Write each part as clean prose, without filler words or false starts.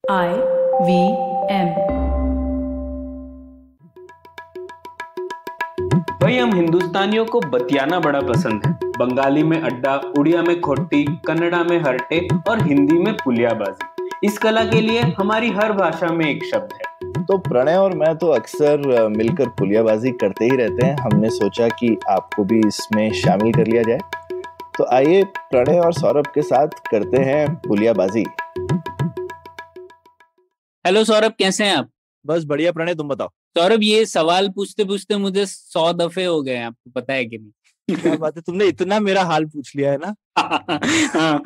IVM। भाई हम हिंदुस्तानियों को बतियाना बड़ा पसंद है। बंगाली में अड्डा, उड़िया में खोट्टी, कन्नड़ा में हरटे और हिंदी में पुलियाबाजी। इस कला के लिए हमारी हर भाषा में एक शब्द है। तो प्रणय और मैं तो अक्सर मिलकर पुलियाबाजी करते ही रहते हैं। हमने सोचा कि आपको भी इसमें शामिल कर लिया जाए। तो आइए प्रणय और सौरभ के साथ करते हैं पुलियाबाजी। हेलो सौरभ, कैसे हैं आप? बस बढ़िया प्रणय, तुम बताओ। सौरभ, ये सवाल पूछते पूछते मुझे 100 दफे हो गए हैं, आपको पता है कि नहीं? क्या बात है, तुमने इतना मेरा हाल पूछ लिया है ना। हाँ,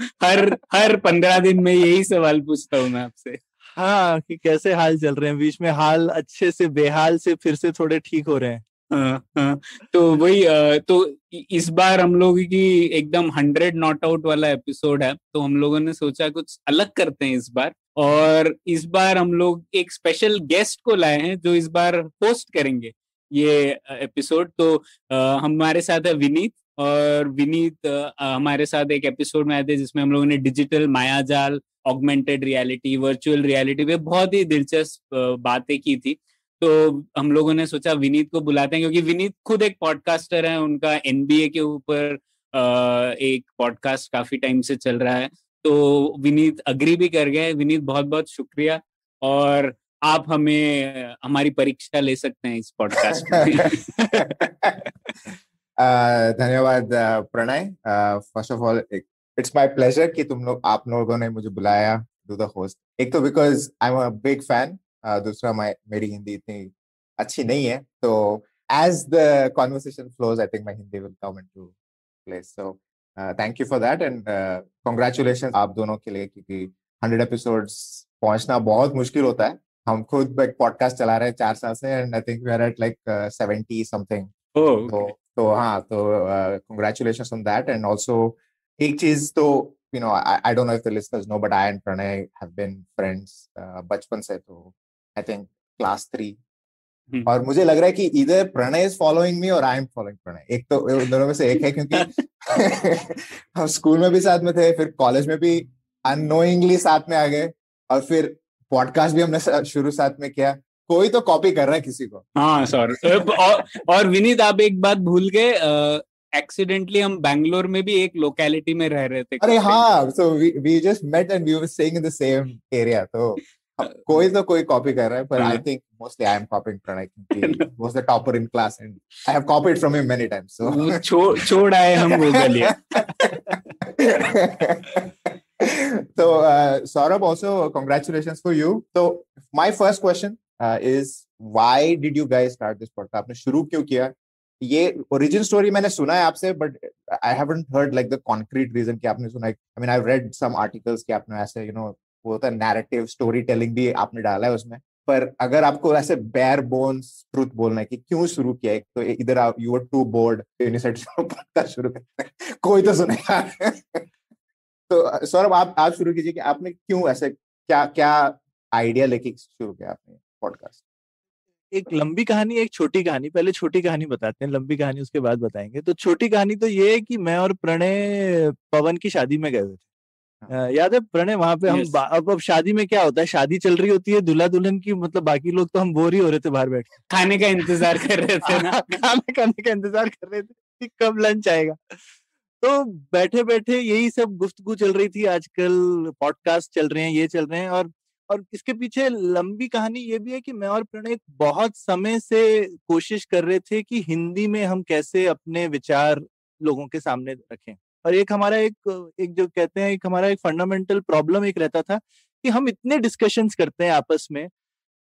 हर 15 दिन में यही सवाल पूछता हूँ मैं आपसे। हाँ, कि कैसे हाल चल रहे हैं, बीच में हाल अच्छे से बेहाल से फिर से थोड़े ठीक हो रहे हैं। हाँ, तो वही तो इस बार हम लोगों की एकदम 100 नॉट आउट वाला एपिसोड है, तो हम लोगों ने सोचा कुछ अलग करते हैं इस बार। और इस बार हम लोग एक स्पेशल गेस्ट को लाए हैं जो इस बार होस्ट करेंगे ये एपिसोड। तो हमारे साथ है विनीत, और विनीत हमारे साथ एक एपिसोड में आए थे जिसमें हम लोगों ने डिजिटल मायाजाल, ऑगमेंटेड रियलिटी, वर्चुअल रियलिटी पे बहुत ही दिलचस्प बातें की थी। तो हम लोगों ने सोचा विनीत को बुलाते हैं, क्योंकि विनीत खुद एक पॉडकास्टर है। उनका एनबीए के ऊपर एक पॉडकास्ट काफी टाइम से चल रहा है। तो विनीत अग्री भी कर गए। विनीत, बहुत बहुत शुक्रिया, और आप हमें हमारी परीक्षा ले सकते हैं इस पॉडकास्ट में। धन्यवाद Pranay. First of all it's my pleasure कि आप लोगों ने मुझे बुलाया टू द होस्ट। एक तो because I am a big fan, दूसरा मेरी हिंदी इतनी अच्छी नहीं है, तो as the conversation flows I think my Hindi will come into place. So thank you for that and congratulations आप दोनों के लिए, क्योंकि 100 एपिसोड्स पहुंचना बहुत मुश्किल होता है। हम खुद एक पॉडकास्ट चला रहे हैं 4 साल से and I think we are at like 70 something. तो हाँ, तो congratulations on that. And also एक चीज तो I don't know if the listeners know, but I and Pranay have been friends बचपन से, तो I think class 3। और मुझे लग रहा है कि either Pranay is following me or I am following Pranay। एक तो उन दोनों में से एक है, क्योंकि हम स्कूल में भी साथ में थे, फिर कॉलेज में भी unknowingly साथ में आ गए, और फिर पॉडकास्ट भी हमने शुरू साथ में किया। कोई तो कॉपी कर रहा है किसी को। हाँ सॉरी। और विनीत, आप एक बात भूल गए, एक्सीडेंटली हम बैंगलोर में भी एक लोकेलिटी में रह रहे थे। अरे हाँ, so we just met and we were staying in the same area। तो कोई कॉपी कर रहा है, पर I think mostly I am copying Pranay, क्योंकि he was the topper in class and I have copied from him many times। So छोड़ आए हम वो गलियां। So Saurabh, also congratulations for you। So my first question is why did you guys start this podcast? आपने शुरू क्यों किया? ये origin story मैंने सुना है आपसे, but I haven't heard like the concrete reason कि आपने सुना है। I mean I've read some articles कि आपने ऐसे वो होता है narrative storytelling भी आपने डाला है उसमें, पर अगर आपको ऐसे bare bones truth बोलना है कि क्यों शुरू किया है, तो इधर you were too bored, you said podcast शुरू करते हैं, कोई तो सुनेगा। तो सौरभ, आप शुरू कीजिए कि आपने क्यों ऐसे क्या आइडिया लेके शुरू किया आपने पॉडकास्ट। एक लंबी कहानी, एक छोटी कहानी। पहले छोटी कहानी बताते हैं, लंबी कहानी उसके बाद बताएंगे। तो छोटी कहानी तो ये है कि मैं और प्रणय पवन की शादी में गए हुए थे। याद है प्रणय? वहां पे हम अब शादी में क्या होता है, शादी चल रही होती है, दूल्हा दुल्हन की, मतलब बाकी लोग तो हम बोर ही हो रहे थे बाहर बैठ के, खाने का इंतजार कर रहे थे ना। खाने का इंतजार कर रहे थे कि कब लंच आएगा। तो बैठे बैठे यही सब गुफ्तगू चल रही थी। आजकल पॉडकास्ट चल रहे हैं, ये चल रहे हैं, और इसके पीछे लंबी कहानी ये भी है कि मैं और प्रणय बहुत समय से कोशिश कर रहे थे कि हिंदी में हम कैसे अपने विचार लोगों के सामने रखें। और एक हमारा एक जो कहते हैं, एक हमारा एक फंडामेंटल प्रॉब्लम एक रहता था कि हम इतने डिस्कशंस करते हैं आपस में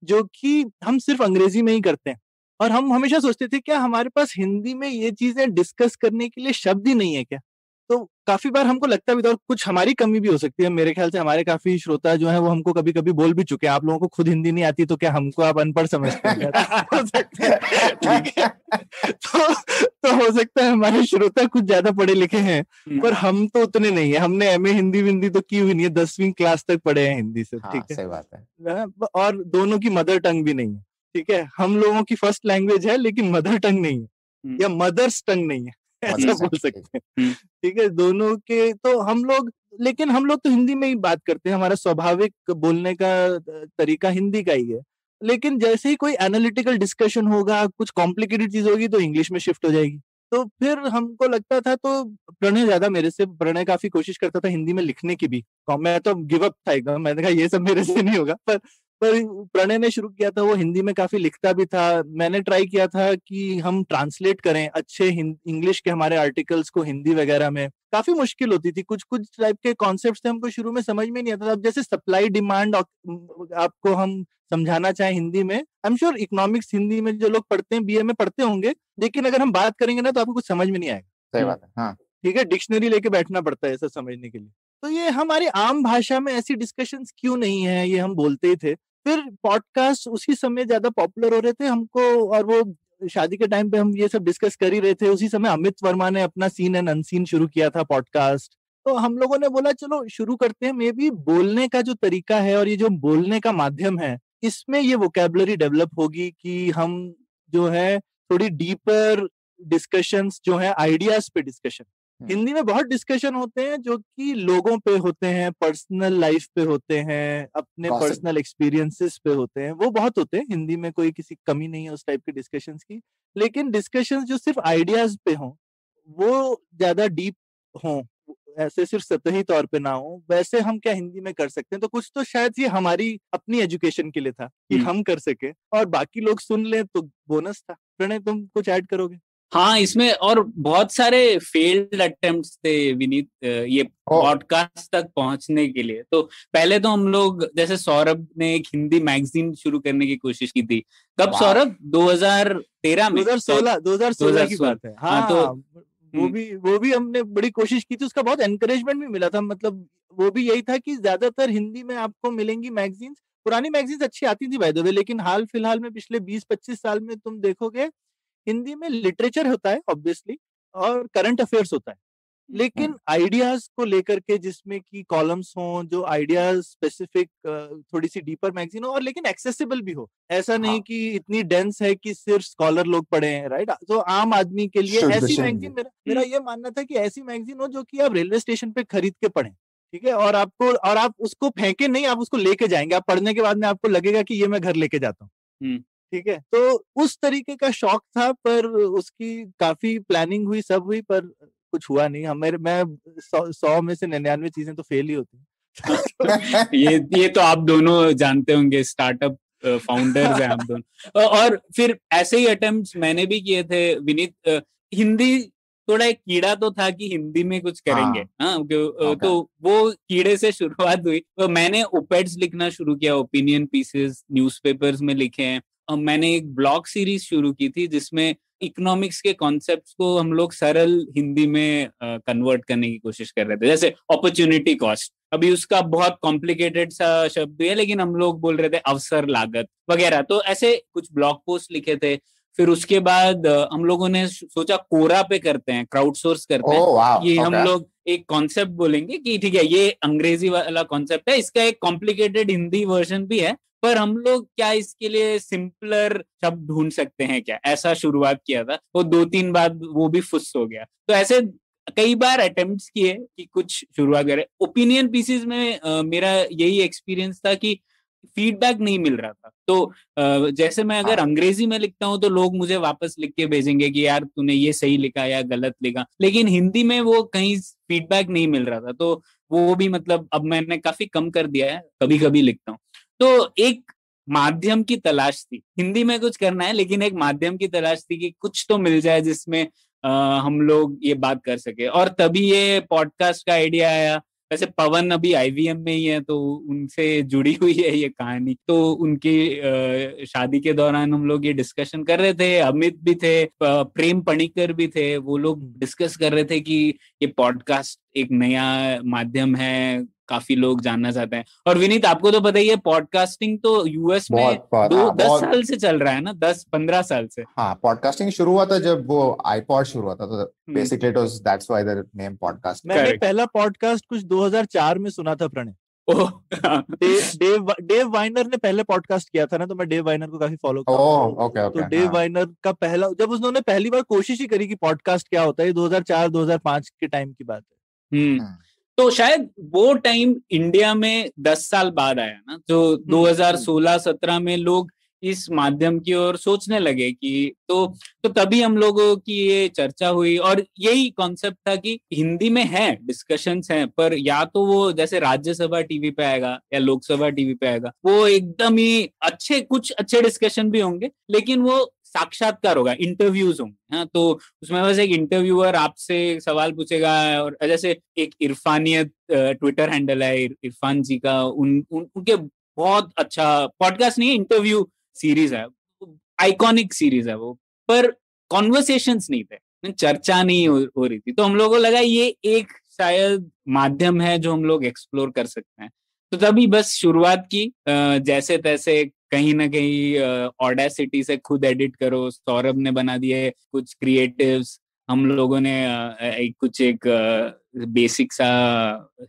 जो कि हम सिर्फ अंग्रेजी में ही करते हैं, और हम हमेशा सोचते थे क्या हमारे पास हिंदी में ये चीजें डिस्कस करने के लिए शब्द ही नहीं है क्या। तो काफी बार हमको लगता भी था, और कुछ हमारी कमी भी हो सकती है। मेरे ख्याल से हमारे काफी श्रोता जो है वो हमको कभी कभी बोल भी चुके हैं, आप लोगों को खुद हिंदी नहीं आती तो क्या हमको आप अनपढ़ समझते हैं? हो सकता है, ठीक है। तो हो सकता है हमारे श्रोता कुछ ज्यादा पढ़े लिखे हैं, पर हम तो उतने नहीं है। हमने एमए हिंदी तो की हुई नहीं है, 10वीं क्लास तक पढ़े हैं हिंदी से, ठीक है। सही बात है। और दोनों की मदर टंग भी नहीं है, ठीक है। हम लोगों की फर्स्ट लैंग्वेज है लेकिन मदर टंग नहीं है, या मदर्स टंग नहीं है। ऐसा बोल सकते हैं। ठीक है, दोनों के तो हम लोग, लेकिन हम लोग तो हिंदी में ही बात करते हैं, हमारा स्वाभाविक बोलने का तरीका हिंदी का ही है। लेकिन जैसे ही कोई एनालिटिकल डिस्कशन होगा, कुछ कॉम्प्लिकेटेड चीज होगी तो इंग्लिश में शिफ्ट हो जाएगी। तो फिर हमको लगता था, तो प्रणय ज्यादा मेरे से, प्रणय काफी कोशिश करता था हिंदी में लिखने की भी। मैं तो गिव अप था एकदम, मैंने कहा ये सब मेरे से नहीं होगा। पर प्रणय ने शुरू किया था, वो हिंदी में काफी लिखता भी था। मैंने ट्राई किया था कि हम ट्रांसलेट करें अच्छे इंग्लिश के हमारे आर्टिकल्स को हिंदी वगैरह में। काफी मुश्किल होती थी, कुछ कुछ टाइप के कॉन्सेप्ट्स थे हमको शुरू में समझ में नहीं आता था। अब जैसे सप्लाई डिमांड आपको हम समझाना चाहे हिंदी में, I am sure economics Hindi में जो लोग पढ़ते हैं बीए में पढ़ते होंगे, लेकिन अगर हम बात करेंगे ना तो आपको कुछ समझ में नहीं आएगा। सही बात है, हाँ। ठीक है, डिक्शनरी लेके बैठना पड़ता है ऐसा समझने के लिए। तो ये हमारी आम भाषा में ऐसी डिस्कशंस क्यों नहीं है, ये हम बोलते ही थे। फिर पॉडकास्ट उसी समय ज्यादा पॉपुलर हो रहे थे हमको, और वो शादी के टाइम पे हम ये सब डिस्कस कर ही रहे थे। उसी समय अमित वर्मा ने अपना सीन एंड अनसीन शुरू किया था पॉडकास्ट। तो हम लोगों ने बोला चलो शुरू करते हैं। मे बी बोलने का जो तरीका है और ये जो बोलने का माध्यम है, इसमें ये वोकैबुलरी डेवलप होगी कि हम जो है थोड़ी डीपर डिस्कशंस जो है आइडियाज पे डिस्कशन। हिंदी में बहुत डिस्कशन होते हैं जो कि लोगों पे होते हैं, पर्सनल लाइफ पे होते हैं, अपने पर्सनल एक्सपीरियंसेस पे होते हैं, वो बहुत होते हैं। हिंदी में कोई किसी कमी नहीं है उस टाइप के डिस्कशंस की। लेकिन डिस्कशंस जो सिर्फ आइडियाज पे हों, वो ज्यादा डीप हों, ऐसे सिर्फ सतही तौर पे ना हो, वैसे हम क्या हिंदी में कर सकते हैं। तो कुछ तो शायद ये हमारी अपनी एजुकेशन के लिए था कि हम कर सके, और बाकी लोग सुन ले तो बोनस था। प्रणय, तुम कुछ ऐड करोगे? हाँ, इसमें और बहुत सारे फेल्ड अटेम्प्ट्स थे विनीत, ये पॉडकास्ट तक पहुंचने के लिए। तो पहले तो हम लोग, जैसे सौरभ ने एक हिंदी मैगजीन शुरू करने की कोशिश की थी। कब सौरभ? 2013 में? 2016 की बात है। हाँ, तो वो भी हमने बड़ी कोशिश की थी, उसका बहुत एनकरेजमेंट भी मिला था। मतलब वो भी यही था कि ज्यादातर हिंदी में आपको मिलेंगी मैगजीन्स। पुरानी मैगजीन्स अच्छी आती थी बाय द वे, लेकिन हाल फिलहाल में पिछले 20-25 साल में तुम देखोगे हिंदी में लिटरेचर होता है ऑब्वियसली, और करंट अफेयर्स होता है, लेकिन आइडियाज को लेकर के जिसमें कि कॉलम्स हों, जो आइडियाज स्पेसिफिक, थोड़ी सी डीपर मैगजीन हो, और लेकिन एक्सेसिबल भी हो। ऐसा नहीं कि इतनी डेंस है कि सिर्फ स्कॉलर लोग पढ़े हैं, राइट। तो आम आदमी के लिए ऐसी मैगजीन, मेरा ये मानना था कि ऐसी मैगजीन हो जो कि आप रेलवे स्टेशन पे खरीद के पढ़ें। ठीक है, और आप उसको फेंके नहीं, आप उसको लेके जाएंगे। आप पढ़ने के बाद में आपको लगेगा कि ये मैं घर लेके जाता हूँ। ठीक है, तो उस तरीके का शौक था, पर उसकी काफी प्लानिंग हुई, सब हुई, पर कुछ हुआ नहीं। मैं 100 में से 99 चीजें तो फेल ही होती हैं। ये तो आप दोनों जानते होंगे, स्टार्टअप फाउंडर्स हैं आप दोनों। और फिर ऐसे ही अटेम्प्ट्स मैंने भी किए थे विनीत। हिंदी थोड़ा एक कीड़ा तो था कि हिंदी में कुछ करेंगे। तो वो कीड़े से शुरुआत हुई। तो मैंने ओपेड्स लिखना शुरू किया, ओपिनियन पीसेस न्यूज़पेपर्स में लिखे हैं। मैंने एक ब्लॉग सीरीज शुरू की थी जिसमें इकोनॉमिक्स के कॉन्सेप्ट्स को हम लोग सरल हिंदी में कन्वर्ट करने की कोशिश कर रहे थे। जैसे अपॉर्चुनिटी कॉस्ट, अभी उसका बहुत कॉम्प्लिकेटेड सा शब्द है, लेकिन हम लोग बोल रहे थे अवसर लागत वगैरह। तो ऐसे कुछ ब्लॉग पोस्ट लिखे थे। फिर उसके बाद हम लोगों ने सोचा कोरा पे करते हैं, क्राउडसोर्स करते हैं। ये हम लोग एक कॉन्सेप्ट बोलेंगे कि ठीक है, ये अंग्रेजी वाला कॉन्सेप्ट है, इसका एक कॉम्प्लिकेटेड हिंदी वर्जन भी है, पर हम लोग क्या इसके लिए सिंपलर शब्द ढूंढ सकते हैं क्या, ऐसा शुरुआत किया था। वो 2-3 बार वो भी फुस हो गया। तो ऐसे कई बार अटेम्प्ट्स किए कि कुछ शुरुआत करें। ओपिनियन पीसेस में मेरा यही एक्सपीरियंस था कि फीडबैक नहीं मिल रहा था। तो जैसे मैं अगर अंग्रेजी में लिखता हूँ तो लोग मुझे वापस लिख के भेजेंगे कि यार तूने ये सही लिखा या गलत लिखा, लेकिन हिंदी में वो कहीं फीडबैक नहीं मिल रहा था। तो वो भी मतलब अब मैंने काफी कम कर दिया है, कभी कभी लिखता हूँ। तो एक माध्यम की तलाश थी, हिंदी में कुछ करना है लेकिन एक माध्यम की तलाश थी कि कुछ तो मिल जाए जिसमें हम लोग ये बात कर सके। और तभी ये पॉडकास्ट का आइडिया आया। वैसे पवन अभी IVM में ही है, तो उनसे जुड़ी हुई है ये कहानी। तो उनकी शादी के दौरान हम लोग ये डिस्कशन कर रहे थे। अमित भी थे, प्रेम पणिकर भी थे। वो लोग डिस्कस कर रहे थे कि ये पॉडकास्ट एक नया माध्यम है, काफी लोग जानना चाहते हैं। और विनीत, आपको तो पता ही है, पॉडकास्टिंग तो US में 10 साल से चल रहा है ना, 10-15 साल से। हाँ, पॉडकास्टिंग शुरू हुआ था जब वो iPod शुरू हुआ था, तो basically it was that's why the name podcast. मैंने पहला पॉडकास्ट कुछ 2004 में सुना था प्रणय। डेव वाइनर ने पहले पॉडकास्ट किया था ना, तो मैं डेव वाइनर को काफी फॉलो करता हूँ। ओके तो डेव वाइनर का पहला, जब उन्होंने पहली बार कोशिश ही करी कि पॉडकास्ट क्या होता है, 2004-2005 के टाइम की बात है। तो शायद वो टाइम इंडिया में 10 साल बाद आया ना, जो 2016-17 में लोग इस माध्यम की ओर सोचने लगे कि तो तभी हम लोगों की ये चर्चा हुई। और यही कॉन्सेप्ट था कि हिंदी में है, डिस्कशंस हैं, पर या तो वो जैसे राज्यसभा टीवी पे आएगा या लोकसभा टीवी पे आएगा, वो एकदम ही कुछ अच्छे डिस्कशन भी होंगे, लेकिन वो साक्षात्कार होगा, इंटरव्यूज होंगे। हाँ, तो उसमें बस एक इंटरव्यूअर आपसे सवाल पूछेगा, और जैसे एक इरफानियत ट्विटर हैंडल है इरफान जी का, उनके बहुत अच्छा पॉडकास्ट नहीं है, इंटरव्यू सीरीज है, आइकॉनिक सीरीज है वो, पर कॉन्वर्सेशंस नहीं थे, चर्चा नहीं हो रही थी। तो हम लोगों को लगा ये एक शायद माध्यम है जो हम लोग एक्सप्लोर कर सकते हैं। तो तभी बस शुरुआत की, जैसे तैसे कहीं ना कहीं ऑडेसिटी से खुद एडिट करो, सौरभ ने बना दिए कुछ क्रिएटिव्स, हम लोगों ने एक बेसिक सा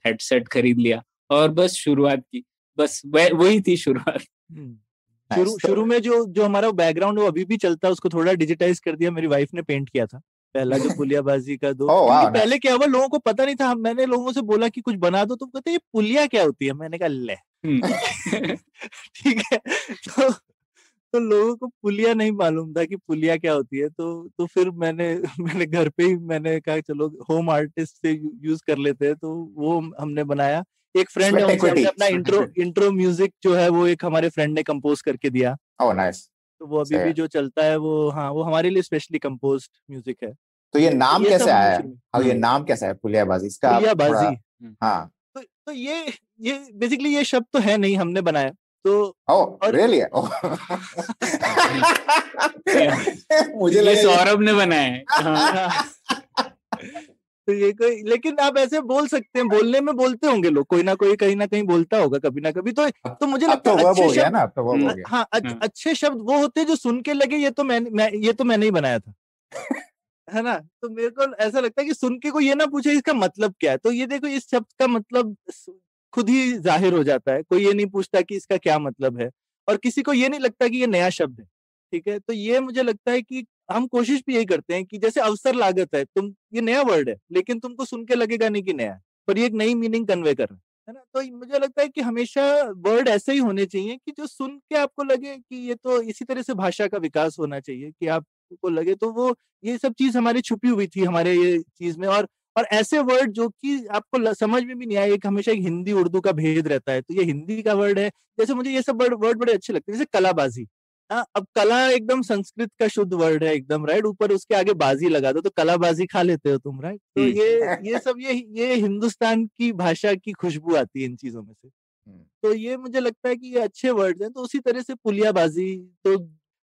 हेडसेट खरीद लिया और बस शुरुआत की। बस वही थी शुरुआत। शुरू में जो हमारा बैकग्राउंड वो अभी भी चलता है, उसको थोड़ा डिजिटाइज कर दिया, मेरी वाइफ ने पेंट किया था पहला जो पुलियाबाजी का क्योंकि पहले क्या हुआ, लोगों को पता नहीं था। मैंने लोगों से बोला कि कुछ बना दो, तो कहते ये पुलिया क्या होती है। मैंने कहा ले ठीक है, तो लोगों को पुलिया नहीं मालूम था कि पुलिया क्या होती है। तो फिर मैंने घर पे ही मैंने कहा चलो होम आर्टिस्ट से यूज कर लेते हैं, तो वो हमने बनाया। एक फ्रेंड है, हमने अपना इंट्रो म्यूजिक जो है वो एक हमारे फ्रेंड ने कंपोज करके दिया। नाइस। तो वो अभी भी जो चलता है वो, हाँ, वो हमारे लिए स्पेशली कंपोज्ड म्यूजिक है। तो ये नाम कैसे आया है? ये नाम कैसा है पुलियाबाजी इसका? पुलियाबाजी, हाँ, तो ये बेसिकली ये शब्द तो है नहीं, हमने बनाया। तो really? मुझे लगा सौरभ ने बनाया। तो ये कोई, लेकिन आप ऐसे बोल सकते हैं, बोलने में बोलते होंगे लोग, कोई ना कोई कहीं ना कहीं बोलता होगा कभी ना कभी। तो मुझे लगता है अच्छे शब्द, हाँ, अच्छे शब्द वो होते हैं जो सुन के लगे ये तो मैंने ही बनाया था है ना। तो मेरे को ऐसा लगता है कि सुन के कोई ये ना पूछे इसका मतलब क्या है, तो ये देखो इस शब्द का मतलब खुद ही जाहिर हो जाता है। कोई ये नहीं पूछता कि इसका क्या मतलब है, और किसी को ये नहीं लगता कि ये नया शब्द है। ठीक है, तो ये मुझे लगता है कि हम कोशिश भी यही करते हैं कि जैसे अवसर लागत है, ये नया वर्ड है लेकिन तुमको सुन के लगेगा नहीं कि नया है, पर ये एक नई मीनिंग कन्वे कर रहा है ना। तो मुझे लगता है कि हमेशा वर्ड ऐसे ही होने चाहिए कि जो सुन के आपको लगे कि ये तो, इसी तरह से भाषा का विकास होना चाहिए कि आपको लगे। तो वो ये सब चीज हमारी छुपी हुई थी हमारे ये चीज में। और ऐसे वर्ड जो कि आपको समझ में भी नहीं आए, हमेशा एक हिंदी उर्दू का भेद रहता है, तो ये हिंदी का वर्ड है। जैसे मुझे ये सब वर्ड बड़े अच्छे लगते हैं, जैसे कलाबाजी। हाँ, अब कला एकदम संस्कृत का शुद्ध वर्ड है एकदम, राइट, ऊपर उसके आगे बाजी लगा दो तो कलाबाजी खा लेते हो तुम, राइट। तो ये सब ये हिंदुस्तान की भाषा की खुशबू आती है इन चीजों में से। तो ये मुझे लगता है कि ये अच्छे वर्ड हैं। तो उसी तरह से पुलियाबाजी, तो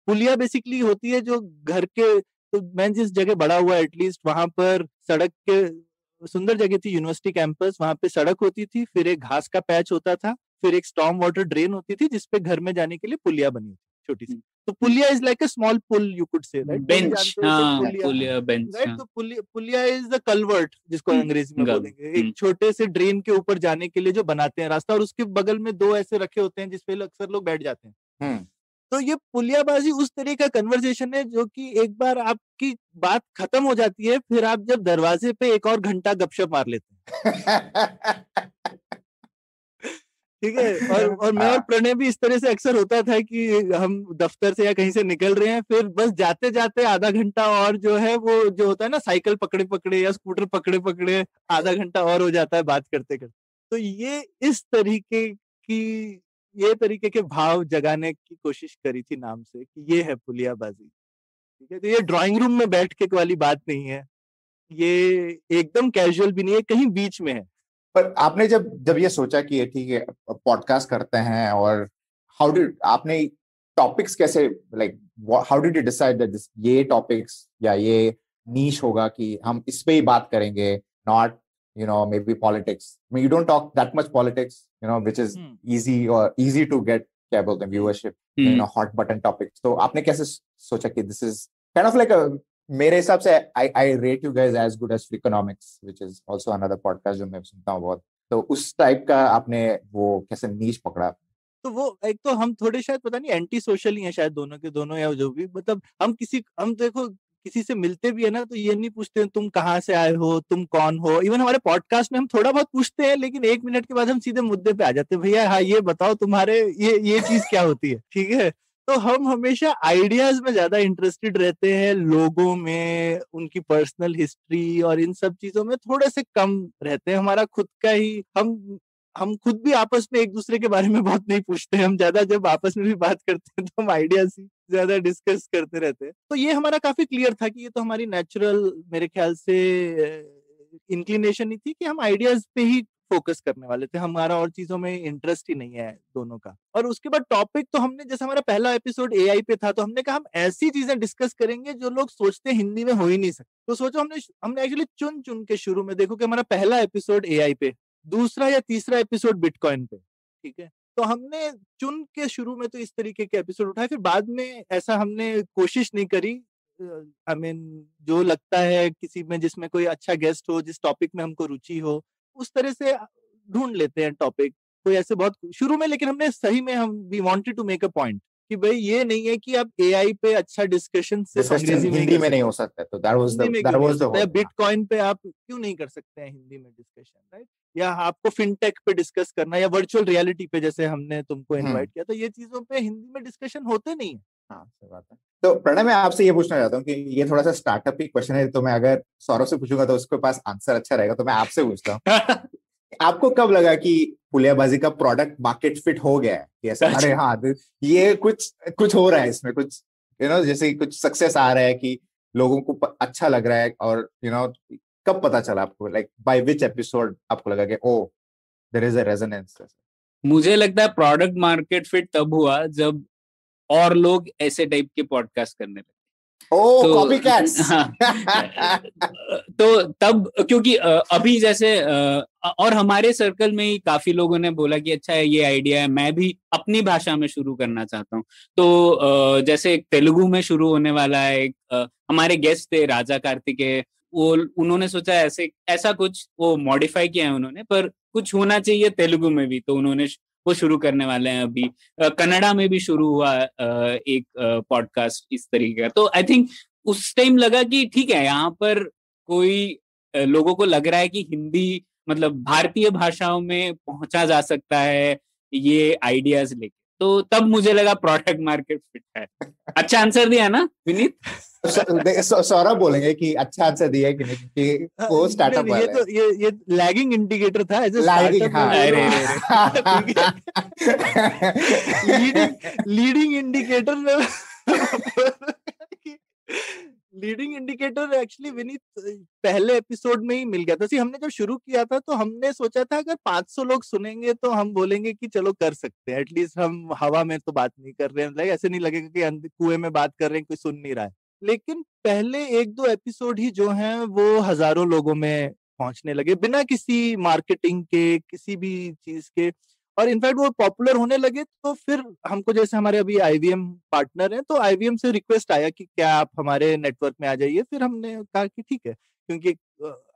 पुलिया बेसिकली होती है जो घर के, तो मैं जिस जगह बड़ा हुआ एटलीस्ट वहां पर सड़क के, सुंदर जगह थी यूनिवर्सिटी कैंपस, वहां पे सड़क होती थी, फिर एक घास का पैच होता था, फिर एक स्टॉर्म वाटर ड्रेन होती थी जिसपे घर में जाने के लिए पुलिया बनी होती छोटी सी। तो पुलिया इज लाइक अ स्मॉल पुल you could say, right, bench. पुलिया बेंच, राइट। तो पुलिया इज द कलवर्ट जिसको अंग्रेजी में बोलेंगे, एक छोटे से ड्रेन के ऊपर जाने के लिए जो बनाते हैं रास्ता, और उसके बगल में दो ऐसे रखे होते हैं जिसपे अक्सर लोग बैठ जाते हैं। तो ये पुलियाबाजी उस तरह का कन्वर्सेशन है जो कि एक बार आपकी बात खत्म हो जाती है, फिर आप जब दरवाजे पे एक और घंटा गपशप मार लेते हैं ठीक है। और मैं और प्रणय भी इस तरह से अक्सर होता था कि हम दफ्तर से या कहीं से निकल रहे हैं, फिर बस जाते जाते आधा घंटा और जो है वो जो होता है ना, साइकिल पकड़े पकड़े या स्कूटर पकड़े पकड़े आधा घंटा और हो जाता है बात करते करते। तो ये इस तरीके के भाव जगाने की कोशिश करी थी नाम से कि ये है पुलियाबाजी। ठीक है, तो ये ड्राइंग रूम में बैठ के वाली बात नहीं है, ये एकदम कैजुअल भी नहीं है, कहीं बीच में है। पर आपने जब ये सोचा कि ये ठीक है पॉडकास्ट करते हैं, और आपने टॉपिक्स कैसे, like how did you decide that ये टॉपिक्स या ये नीश होगा कि हम इस पे ही बात करेंगे, not maybe politics. I mean, you don't talk that much politics, which is easy to get cable and viewership, hot button topics. So आपने कैसे सोचा कि this is kind of like मेरे हिसाब से I rate you guys as good as Freakonomics, which is also another podcast जो मैं सुनता हूँ बहुत, तो उस टाइप का आपने वो कैसे नीश पकड़ा? तो वो एक तो हम थोड़े शायद पता नहीं एंटी सोशल ही हैं शायद दोनों के दोनों, या जो भी मतलब हम देखो किसी से मिलते भी है ना तो ये नहीं पूछते तुम कहाँ से आए हो, तुम कौन हो। इवन हमारे पॉडकास्ट में हम थोड़ा बहुत पूछते हैं, लेकिन 1 मिनट के बाद हम सीधे मुद्दे पे आ जाते हैं, भैया हाँ ये बताओ तुम्हारे ये चीज क्या होती है, ठीक है। तो हम हमेशा आइडियाज में ज्यादा इंटरेस्टेड रहते हैं, लोगों में, उनकी पर्सनल हिस्ट्री और इन सब चीजों में थोड़े से कम रहते हैं। हमारा खुद का ही हम खुद भी आपस में एक दूसरे के बारे में बहुत नहीं पूछते हैं। हम ज्यादा जब आपस में भी बात करते हैं तो हम आइडियाज ही ज्यादा डिस्कस करते रहते हैं। तो ये हमारा काफी क्लियर था कि ये तो हमारी नेचुरल मेरे ख्याल से इंक्लिनेशन ही थी कि हम आइडियाज पे ही फोकस करने वाले थे, हमारा और चीजों में इंटरेस्ट ही नहीं है दोनों का। और उसके बाद टॉपिक तो हमने, जैसे हमारा पहला एपिसोड एआई पे था, तो हमने कहा हम ऐसी चीजें डिस्कस करेंगे जो लोग सोचते हैं हिंदी में हो ही नहीं सकते। तो सोचो हमने एक्चुअली चुन चुन के शुरू में, देखो कि हमारा पहला एपिसोड एआई पे, दूसरा या तीसरा एपिसोड बिटकॉइन पे, ठीक है। तो हमने चुन के शुरू में तो इस तरीके के एपिसोड उठाए, फिर बाद में ऐसा हमने कोशिश नहीं करी। आई मीन जो लगता है किसी में जिसमें कोई अच्छा गेस्ट हो, जिस टॉपिक में हमको रुचि हो, उस तरह से ढूंढ लेते हैं टॉपिक कोई ऐसे बहुत शुरू में। लेकिन हमने सही में we wanted to make a point कि भाई ये नहीं है कि आप एआई पे अच्छा डिस्कशन सिर्फ अंग्रेजी में हिंदी में नहीं हो सकता, तो दैट वाज द बिटकॉइन पे आप क्यों नहीं कर सकते हैं हिंदी में डिस्कशन, राइट। या आपको फिनटेक पे डिस्कस करना, या वर्चुअल रियलिटी पे जैसे हमने तुमको इनवाइट किया, तो ये चीजों पे हिंदी में डिस्कशन होते नहीं है। हाँ, सही बात है। तो प्रणय, मैं आपसे ये पूछना चाहता हूँ कि ये थोड़ा सा स्टार्टअप ही क्वेश्चन है, तो मैं अगर सौरभ से पूछूंगा तो उसके पास आंसर अच्छा रहेगा, तो मैं आपसे पूछता हूँ आपको कब लगा कि पुलियाबाजी का प्रोडक्ट मार्केट फिट हो गया है, कि ऐसा अरे हाँ ये कुछ हो रहा है इसमें, कुछ जैसे कुछ सक्सेस आ रहा है कि लोगों को अच्छा लग रहा है, और कब पता चला आपको, लाइक बाय विच एपिसोड आपको लगा कि oh there is a resonance? मुझे लगता है प्रोडक्ट मार्केट फिट तब हुआ जब और लोग ऐसे टाइप के पॉडकास्ट करने लगे। कॉपीकैट्स। हाँ, तो तब क्योंकि अभी जैसे और हमारे सर्कल में ही काफी लोगों ने बोला कि अच्छा है ये आइडिया है, मैं भी अपनी भाषा में शुरू करना चाहता हूँ। तो जैसे तेलुगु में शुरू होने वाला है, हमारे गेस्ट थे राजा कार्तिकेय, वो उन्होंने सोचा ऐसा कुछ वो मॉडिफाई किया है उन्होंने, पर कुछ होना चाहिए तेलुगु में भी, तो उन्होंने वो शुरू करने वाले हैं। अभी कन्नड़ा में भी शुरू हुआ एक पॉडकास्ट इस तरीके का। तो आई थिंक उस टाइम लगा कि ठीक है, यहाँ पर कोई लोगों को लग रहा है कि हिंदी मतलब भारतीय भाषाओं में पहुंचा जा सकता है ये आइडियाज लेके। तो तब मुझे लगा प्रोडक्ट मार्केट फिट है। अच्छा आंसर दिया ना विनीत? सौरभ बोलेंगे कि अच्छा आंसर दिया है कि नहीं, कि वो स्टार्टअप वाला है। तो ये लैगिंग इंडिकेटर था as a lagging, leading indicator में लीडिंग इंडिकेटर एक्चुअली विनीत पहले एपिसोड में ही मिल गया था। हमने जब शुरू किया था तो हमने सोचा था अगर 500 लोग सुनेंगे तो हम बोलेंगे कि चलो कर सकते हैं, एटलीस्ट हम हवा में तो बात नहीं कर रहे हैं, ऐसे नहीं लगेगा कि कुएं में बात कर रहे हैं, कोई सुन नहीं रहा है। लेकिन पहले 1-2 एपिसोड ही जो हैं वो हजारों लोगों में पहुंचने लगे बिना किसी मार्केटिंग के, किसी भी चीज के, और इनफैक्ट वो पॉपुलर होने लगे। तो फिर हमको, जैसे हमारे अभी आईवीएम पार्टनर हैं, तो आईवीएम से रिक्वेस्ट आया कि क्या आप हमारे नेटवर्क में आ जाइए। फिर हमने कहा कि ठीक है, क्योंकि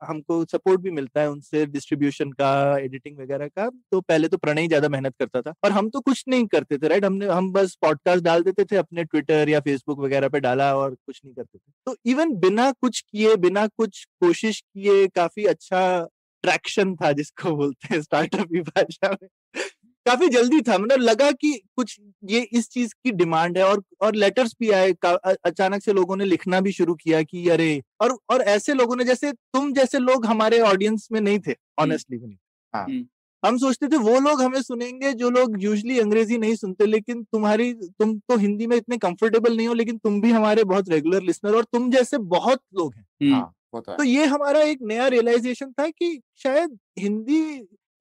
हमको सपोर्ट भी मिलता है उनसे डिस्ट्रीब्यूशन का, एडिटिंग वगैरह का। तो पहले तो प्रणय ज्यादा मेहनत करता था और हम तो कुछ नहीं करते थे, राइट। हम बस पॉडकास्ट डाल देते थे, अपने ट्विटर या फेसबुक वगैरह पे डाला और कुछ नहीं करते थे। तो इवन बिना कुछ किए, बिना कुछ कोशिश किए, काफी अच्छा ट्रैक्शन था, जिसको बोलते हैं स्टार्टअप की भाषा में। काफी जल्दी था, मतलब लगा कि कुछ ये इस चीज की डिमांड है, और लेटर्स भी आए, अचानक से लोगों ने लिखना भी शुरू किया कि अरे, और ऐसे लोगों ने, जैसे तुम जैसे लोग हमारे ऑडियंस में नहीं थे ऑनेस्टली भी नहीं। हम सोचते थे वो लोग हमें सुनेंगे जो लोग यूजुअली अंग्रेजी नहीं सुनते, लेकिन तुम तो हिंदी में इतने कंफर्टेबल नहीं हो, लेकिन तुम भी हमारे बहुत रेगुलर लिसनर, और तुम जैसे बहुत लोग हैं। तो ये हमारा एक नया रियलाइजेशन था कि शायद हिंदी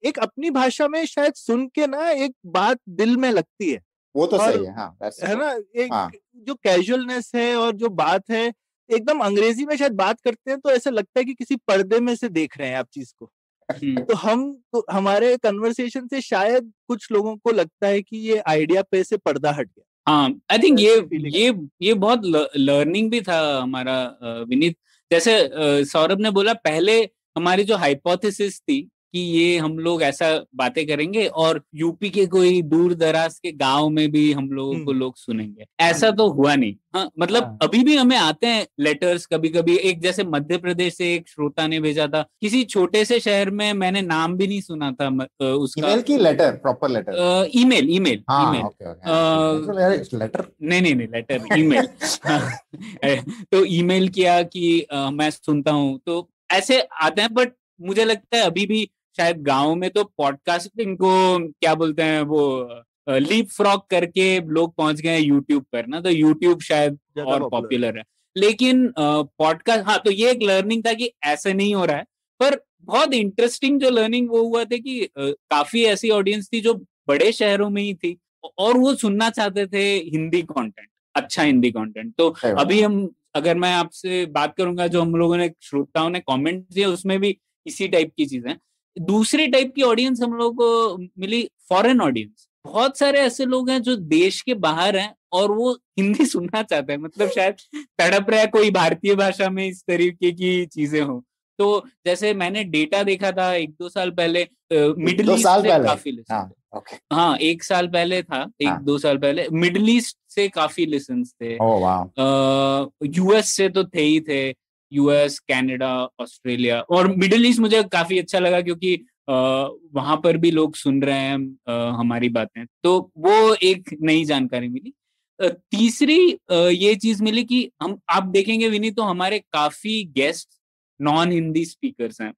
एक अपनी भाषा में शायद सुन के ना एक बात दिल में लगती है। वो तो सही है, हाँ, है ना, एक जो कैजुअलनेस है और जो बात है, एकदम अंग्रेजी में शायद बात करते हैं तो ऐसा लगता है कि किसी पर्दे में से देख रहे हैं आप चीज को। तो हमारे कन्वर्सेशन से शायद कुछ लोगों को लगता है कि ये आइडिया पे से पर्दा हट गया। हाँ, आई थिंक ये बहुत लर्निंग भी था हमारा विनीत। जैसे सौरभ ने बोला, पहले हमारी जो हाइपोथेसिस थी कि ये हम लोग ऐसा बातें करेंगे और यूपी के कोई दूर दराज के गांव में भी हम लोगों को लोग सुनेंगे, ऐसा तो हुआ नहीं। हाँ, मतलब अभी भी हमें आते हैं लेटर्स कभी कभी। एक जैसे मध्य प्रदेश से एक श्रोता ने भेजा था, किसी छोटे से शहर में, मैंने नाम भी नहीं सुना था उसका। ईमेल की letter, proper letter? Email email email. Letter नहीं लेटर, ईमेल। तो ईमेल किया कि मैं सुनता हूँ, तो ऐसे आते हैं। बट मुझे लगता है अभी भी शायद गांव में तो पॉडकास्टिंग को क्या बोलते हैं, वो लीप फ्रॉग करके लोग पहुंच गए यूट्यूब पर ना, तो यूट्यूब शायद और पॉपुलर है। लेकिन पॉडकास्ट, हाँ, तो ये एक लर्निंग था कि ऐसे नहीं हो रहा है। पर बहुत इंटरेस्टिंग जो लर्निंग वो हुआ था कि काफी ऐसी ऑडियंस थी जो बड़े शहरों में ही थी और वो सुनना चाहते थे हिंदी कंटेंट, अच्छा हिंदी कंटेंट। तो अभी हम, अगर मैं आपसे बात करूंगा, जो हम लोगों ने, श्रोताओं ने कमेंट दिए, उसमें भी इसी टाइप की चीजें। दूसरी टाइप की ऑडियंस हम लोग को मिली, फॉरेन ऑडियंस। बहुत सारे ऐसे लोग हैं जो देश के बाहर हैं और वो हिंदी सुनना चाहते हैं, मतलब शायद तड़प रहा है कोई भारतीय भाषा में, इस तरीके की चीजें हो। तो जैसे मैंने डेटा देखा था 1-2 साल पहले, मिडिल ईस्ट से काफी लिसन थे। हाँ, 1 साल पहले था, 1-2 साल पहले मिडिल ईस्ट से काफी लिसन्स थे। यूएस से तो थे ही थे, यूएस, कनाडा, ऑस्ट्रेलिया। और मिडिल ईस्ट मुझे काफी अच्छा लगा क्योंकि वहां पर भी लोग सुन रहे हैं हमारी बातें, तो वो एक नई जानकारी मिली। तीसरी ये चीज मिली कि हम, आप देखेंगे विनी, तो हमारे काफी गेस्ट नॉन हिंदी स्पीकर्स हैं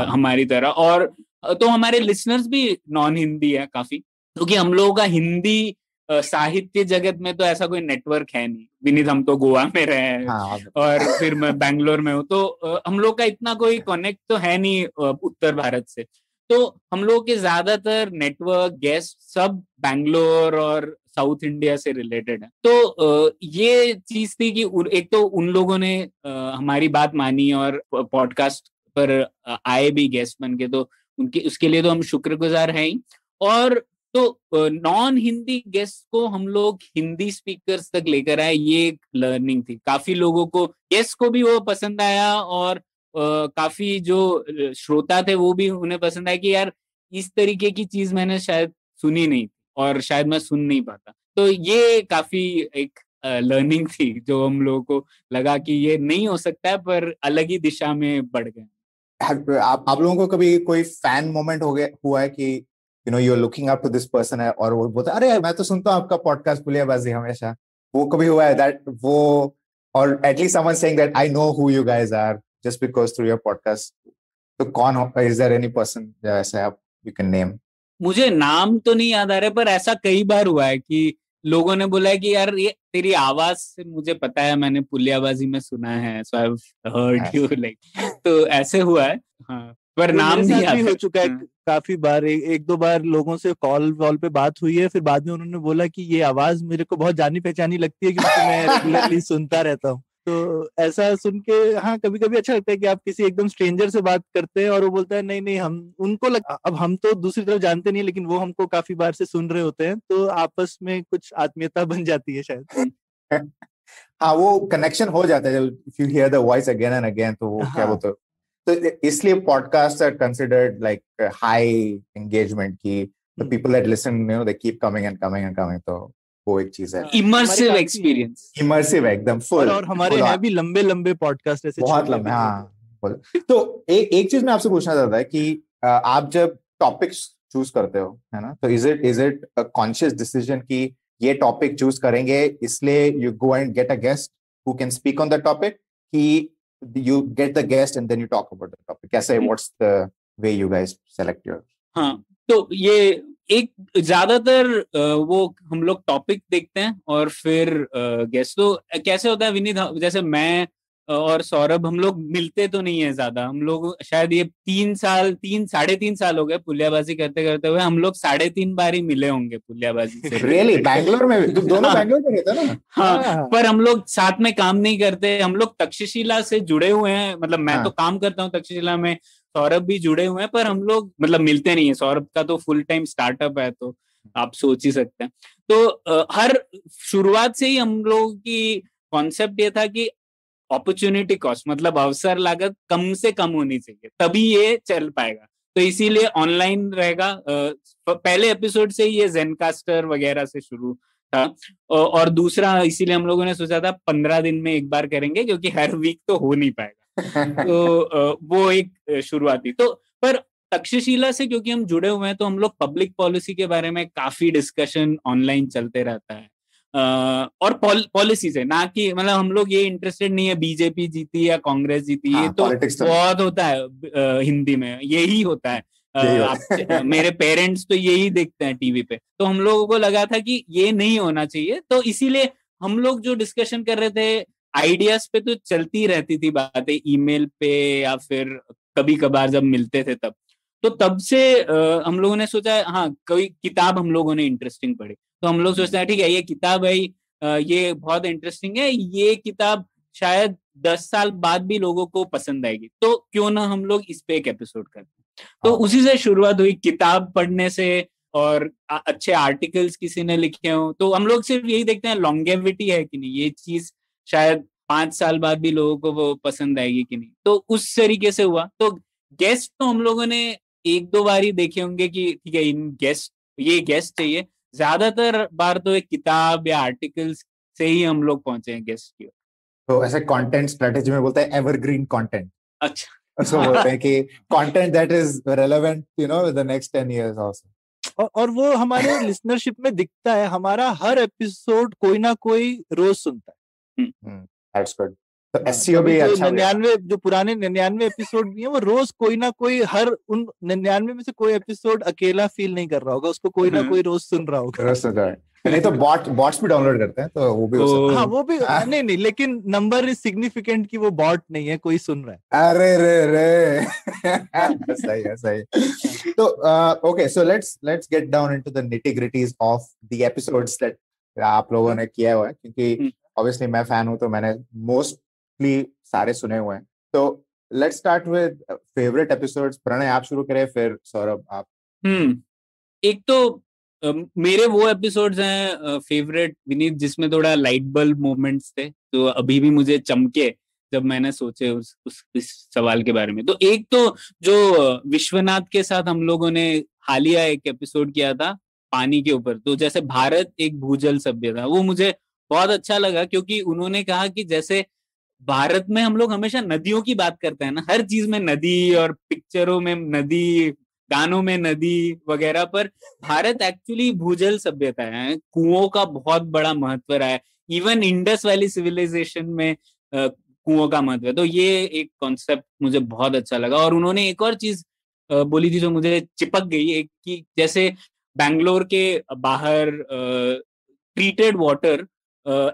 हमारी तरह, और तो हमारे लिसनर्स भी नॉन हिंदी है काफी, क्योंकि हम लोगों का हिंदी साहित्य जगत में तो ऐसा कोई नेटवर्क है नहीं। विनीत, हम तो गोवा में रहे हैं और फिर मैं बैंगलोर में हूँ, तो हम लोग का इतना कोई कनेक्ट तो है नहीं उत्तर भारत से। तो हम लोग के ज्यादातर नेटवर्क, गेस्ट सब बैंगलोर और साउथ इंडिया से रिलेटेड है। तो ये चीज थी कि एक तो उन लोगों ने हमारी बात मानी और पॉडकास्ट पर आए भी गेस्ट बन के, तो उनके, उसके लिए तो हम शुक्रगुजार हैं ही। और तो नॉन हिंदी गेस्ट को हम लोग हिंदी स्पीकर्स तक लेकर आए, ये एक लर्निंग थी। काफी लोगों को, गेस्ट को भी वो पसंद आया और काफी जो श्रोता थे वो भी, उन्हें पसंद आया कि यार इस तरीके की चीज मैंने शायद सुनी नहीं और शायद मैं सुन नहीं पाता। तो ये काफी एक लर्निंग थी जो हम लोगों को लगा कि ये नहीं हो सकता है, पर अलग ही दिशा में बढ़ गए। आप लोगों को कभी कोई फैन मोमेंट हो गया, हुआ है कि you know you are looking up to this person है और वो बोलता है अरे मैं तो सुनता हूँ आपका पॉडकास्ट पुलियाबाजी हमेशा, वो कभी हुआ है दैट वो, और at least someone saying that I know who you guys are just because through your podcast? तो कौन हो, इज देयर एनी पर्सन ऐसा आप यू कैन नेम? मुझे नाम तो नहीं याद आ रहा, पर ऐसा कई बार हुआ है कि लोगों ने बोला है कि यार ये तेरी आवाज से मुझे पता है, मैंने पुलियाबाजी में सुना है, so I have heard you, like, तो ऐसे हुआ है। हाँ, पर नाम नहीं हो चुका है काफी बार। एक दो बार लोगों से कॉल पे बात हुई है, फिर बाद में उन्होंने बोला कि ये आवाज मेरे को बहुत जानी पहचानी लगती है क्योंकि मैं रेगुलरली सुनता रहता हूँ। तो ऐसा सुन के हाँ, कभी कभी अच्छा लगता है कि आप किसी एकदम स्ट्रेंजर से बात करते हैं और वो बोलता है नहीं हम उनको अब हम तो दूसरी तरफ जानते नहीं, लेकिन वो हमको काफी बार से सुन रहे होते हैं, तो आपस में कुछ आत्मीयता बन जाती है शायद। हाँ, वो कनेक्शन हो जाता है जब if you hear the voice again and again, तो वो क्या बोलते, तो इसलिए podcast are considered like high engagement की the people that listen you know they keep coming and coming and coming, तो वो एक चीज है। इमर्सिव एक्सपीरियंस, इमर्सिव एकदम फुल। और हमारे हैं भी लंबे पॉडकास्ट ऐसे, बहुत लंबे। हाँ, तो एक चीज मैं आपसे पूछना चाहता है कि आप जब टॉपिक्स चूज करते हो, है ना, तो is it a conscious decision कि ये टॉपिक चूज करेंगे इसलिए you go and get a guest who can speak on the topic, कि you get the guest and then you talk about the topic? कैसे, what's the way you guys select your? हाँ, तो ये एक ज्यादातर वो हम लोग टॉपिक देखते हैं और फिर गेस्ट। तो कैसे होता है विनीत, जैसे मैं और सौरभ, हम लोग मिलते तो नहीं है ज्यादा। हम लोग शायद ये 3 साल हो गए पुलियाबाजी करते करते हुए, हम लोग 3.5 बार ही मिले होंगे पुलियाबाजी से। Really? बैंगलोर में दोनों बैंगलोर में रहते हैं ना? हाँ, पर हम लोग साथ में काम नहीं करते। हम लोग तक्षशिला से जुड़े हुए हैं, मतलब मैं तो काम करता हूँ तक्षशिला में, सौरभ भी जुड़े हुए हैं, पर हम लोग मतलब मिलते नहीं है। सौरभ का तो फुल टाइम स्टार्टअप है, तो आप सोच ही सकते हैं। तो हर शुरुआत से ही हम लोग की कॉन्सेप्ट ये था कि अपॉर्चुनिटी कॉस्ट, मतलब अवसर लागत कम से कम होनी चाहिए, तभी ये चल पाएगा। तो इसीलिए ऑनलाइन रहेगा। पहले एपिसोड से ही ये जेनकास्टर वगैरह से शुरू था, और दूसरा इसीलिए हम लोगों ने सोचा था 15 दिन में एक बार करेंगे, क्योंकि हर वीक तो हो नहीं पाएगा। तो वो एक शुरुआत थी। तो पर तक्षशिला से क्योंकि हम जुड़े हुए हैं, तो हम लोग पब्लिक पॉलिसी के बारे में काफी डिस्कशन ऑनलाइन चलते रहता है, और पॉलिसी से, ना कि मतलब हम लोग ये इंटरेस्टेड नहीं है बीजेपी जीती या कांग्रेस जीती। ये तो बहुत होता है हिंदी में, यही होता है। मेरे पेरेंट्स तो यही देखते हैं टीवी पे, तो हम लोगों को लगा था कि ये नहीं होना चाहिए। तो इसीलिए हम लोग जो डिस्कशन कर रहे थे आइडियाज पे, तो चलती रहती थी बातें ईमेल पे या फिर कभी कभार जब मिलते थे तब। तो तब से हम लोगों ने सोचा हाँ कोई किताब हम लोगों ने इंटरेस्टिंग पढ़ी, तो हम लोग सोचते हैं ठीक है ये किताब है, ये बहुत इंटरेस्टिंग है, ये किताब शायद 10 साल बाद भी लोगों को पसंद आएगी, तो क्यों ना हम लोग इस पे एक एपिसोड करते हैं। तो उसी से शुरुआत हुई, किताब पढ़ने से, और अच्छे आर्टिकल्स किसी ने लिखे हो, तो हम लोग सिर्फ यही देखते हैं लॉन्गेविटी है कि नहीं, ये चीज शायद 5 साल बाद भी लोगों को वो पसंद आएगी कि नहीं। तो उस तरीके से हुआ। तो गेस्ट तो हम लोगों ने 1-2 बार ही देखे होंगे कि ठीक है ये गेस्ट चाहिए। ज्यादातर बार तो एक किताब या आर्टिकल्स से ही हम लोग पहुंचे हैं गेस्ट की। तो ऐसे कंटेंट स्ट्रेटेजी में बोलते हैं एवरग्रीन कंटेंट। अच्छा, उसको बोलते हैं कि content that is relevant the next 10 years also. और वो हमारे लिसनरशिप में दिखता है। हमारा हर एपिसोड कोई ना कोई रोज सुनता है। That's good. तो एसईओ भी अच्छा 99 जो पुराने 99 एपिसोड भी हैं, वो रोज कोई ना कोई, हर उन 99 में से कोई एपिसोड अकेला फील नहीं कर रहा होगा, उसको कोई ना कोई रोज सुन रहा होगा। रोज सुन रहा है। नहीं तो बॉट्स भी डाउनलोड करते हैं, तो वो भी हो सकता है। हाँ वो भी नहीं, लेकिन नंबर इज सिग्निफिकेंट कि वो बॉट नहीं है, कोई सुन रहा है। अरे रे सही है। तो okay, so let's get down into the nitty gritties of the episodes that आप लोगों ने किया हुआ है, क्योंकि ऑब्वियसली मैं फैन हूं, तो मैंने मोस्टली सारे सुने हुए हैं। तो let's start with favourite episodes. Pranay आप शुरू करें, फिर सौरभ आप। एक तो मेरे वो एपिसोड्स हैं फेवरेट विनीत, जिसमें थोड़ा लाइट बल्ब मोमेंट्स थे, तो अभी भी मुझे चमके जब मैंने सोचे इस सवाल के बारे में। तो एक तो जो विश्वनाथ के साथ हम लोगों ने हालिया एक एपिसोड किया था पानी के ऊपर, तो जैसे भारत एक भूजल सभ्यता, वो मुझे बहुत अच्छा लगा, क्योंकि उन्होंने कहा कि जैसे भारत में हम लोग हमेशा नदियों की बात करते हैं ना, हर चीज में नदी, और पिक्चरों में नदी, गानों में नदी वगैरह, पर भारत एक्चुअली भूजल सभ्यता है। कुओं का बहुत बड़ा महत्व रहा है, इवन इंडस वैली सिविलाइजेशन में कुओं का महत्व है। तो ये एक कॉन्सेप्ट मुझे बहुत अच्छा लगा। और उन्होंने एक और चीज बोली थी जो मुझे चिपक गई, एक कि जैसे बैंगलोर के बाहर ट्रीटेड वाटर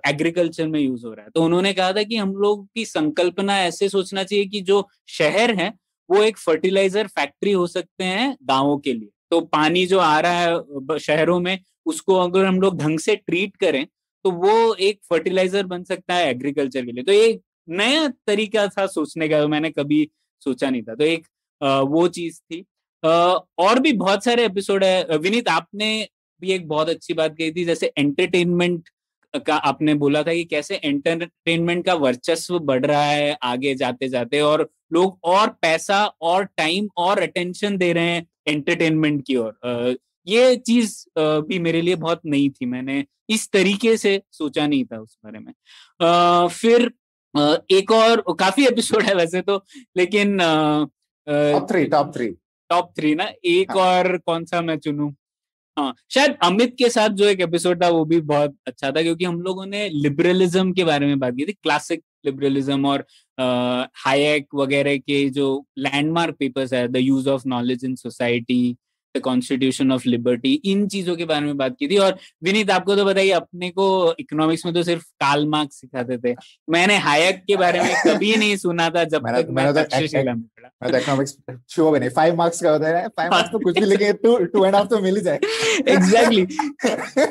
एग्रीकल्चर में यूज हो रहा है, तो उन्होंने कहा था कि हम लोग की संकल्पना ऐसे सोचना चाहिए कि जो शहर है वो एक फर्टिलाइजर फैक्ट्री हो सकते हैं गांवों के लिए। तो पानी जो आ रहा है शहरों में, उसको अगर हम लोग ढंग से ट्रीट करें तो वो एक फर्टिलाइजर बन सकता है एग्रीकल्चर के लिए। तो ये नया तरीका था सोचने का, मैंने कभी सोचा नहीं था। तो एक वो चीज थी। और भी बहुत सारे एपिसोड है। विनीत आपने भी एक बहुत अच्छी बात कही थी, जैसे एंटरटेनमेंट का आपने बोला था कि कैसे एंटरटेनमेंट का वर्चस्व बढ़ रहा है आगे जाते जाते, और लोग और पैसा और टाइम और अटेंशन दे रहे हैं एंटरटेनमेंट की ओर। ये चीज भी मेरे लिए बहुत नई थी, मैंने इस तरीके से सोचा नहीं था उस बारे में। फिर एक और काफी एपिसोड है वैसे तो, लेकिन टॉप थ्री ना, एक और कौन सा मैं चुनूं? हाँ, शायद अमित के साथ जो एक एपिसोड था वो भी बहुत अच्छा था, क्योंकि हम लोगों ने लिबरलिज्म के बारे में बात की थी, क्लासिक लिबरलिज्म, और हायेक वगैरह के जो लैंडमार्क पेपर्स है, the use of knowledge in society, the constitution of liberty, इन चीजों के बारे में बात की थी। और विनीत आपको तो बताइए, अपने को इकोनॉमिक्स में तो सिर्फ कार्ल मार्क्स सिखाते थे, मैंने हायेक के बारे में कभी नहीं सुना था जब तक मैं तक्षशिला में पढ़ा। मैं तो इकोनॉमिक्स छुआ भी नहीं। 5 मार्क्स का होता है, 5 मार्क्स तो कुछ भी लिखे, 2.5 तो मिल ही जाए। एग्जैक्टली।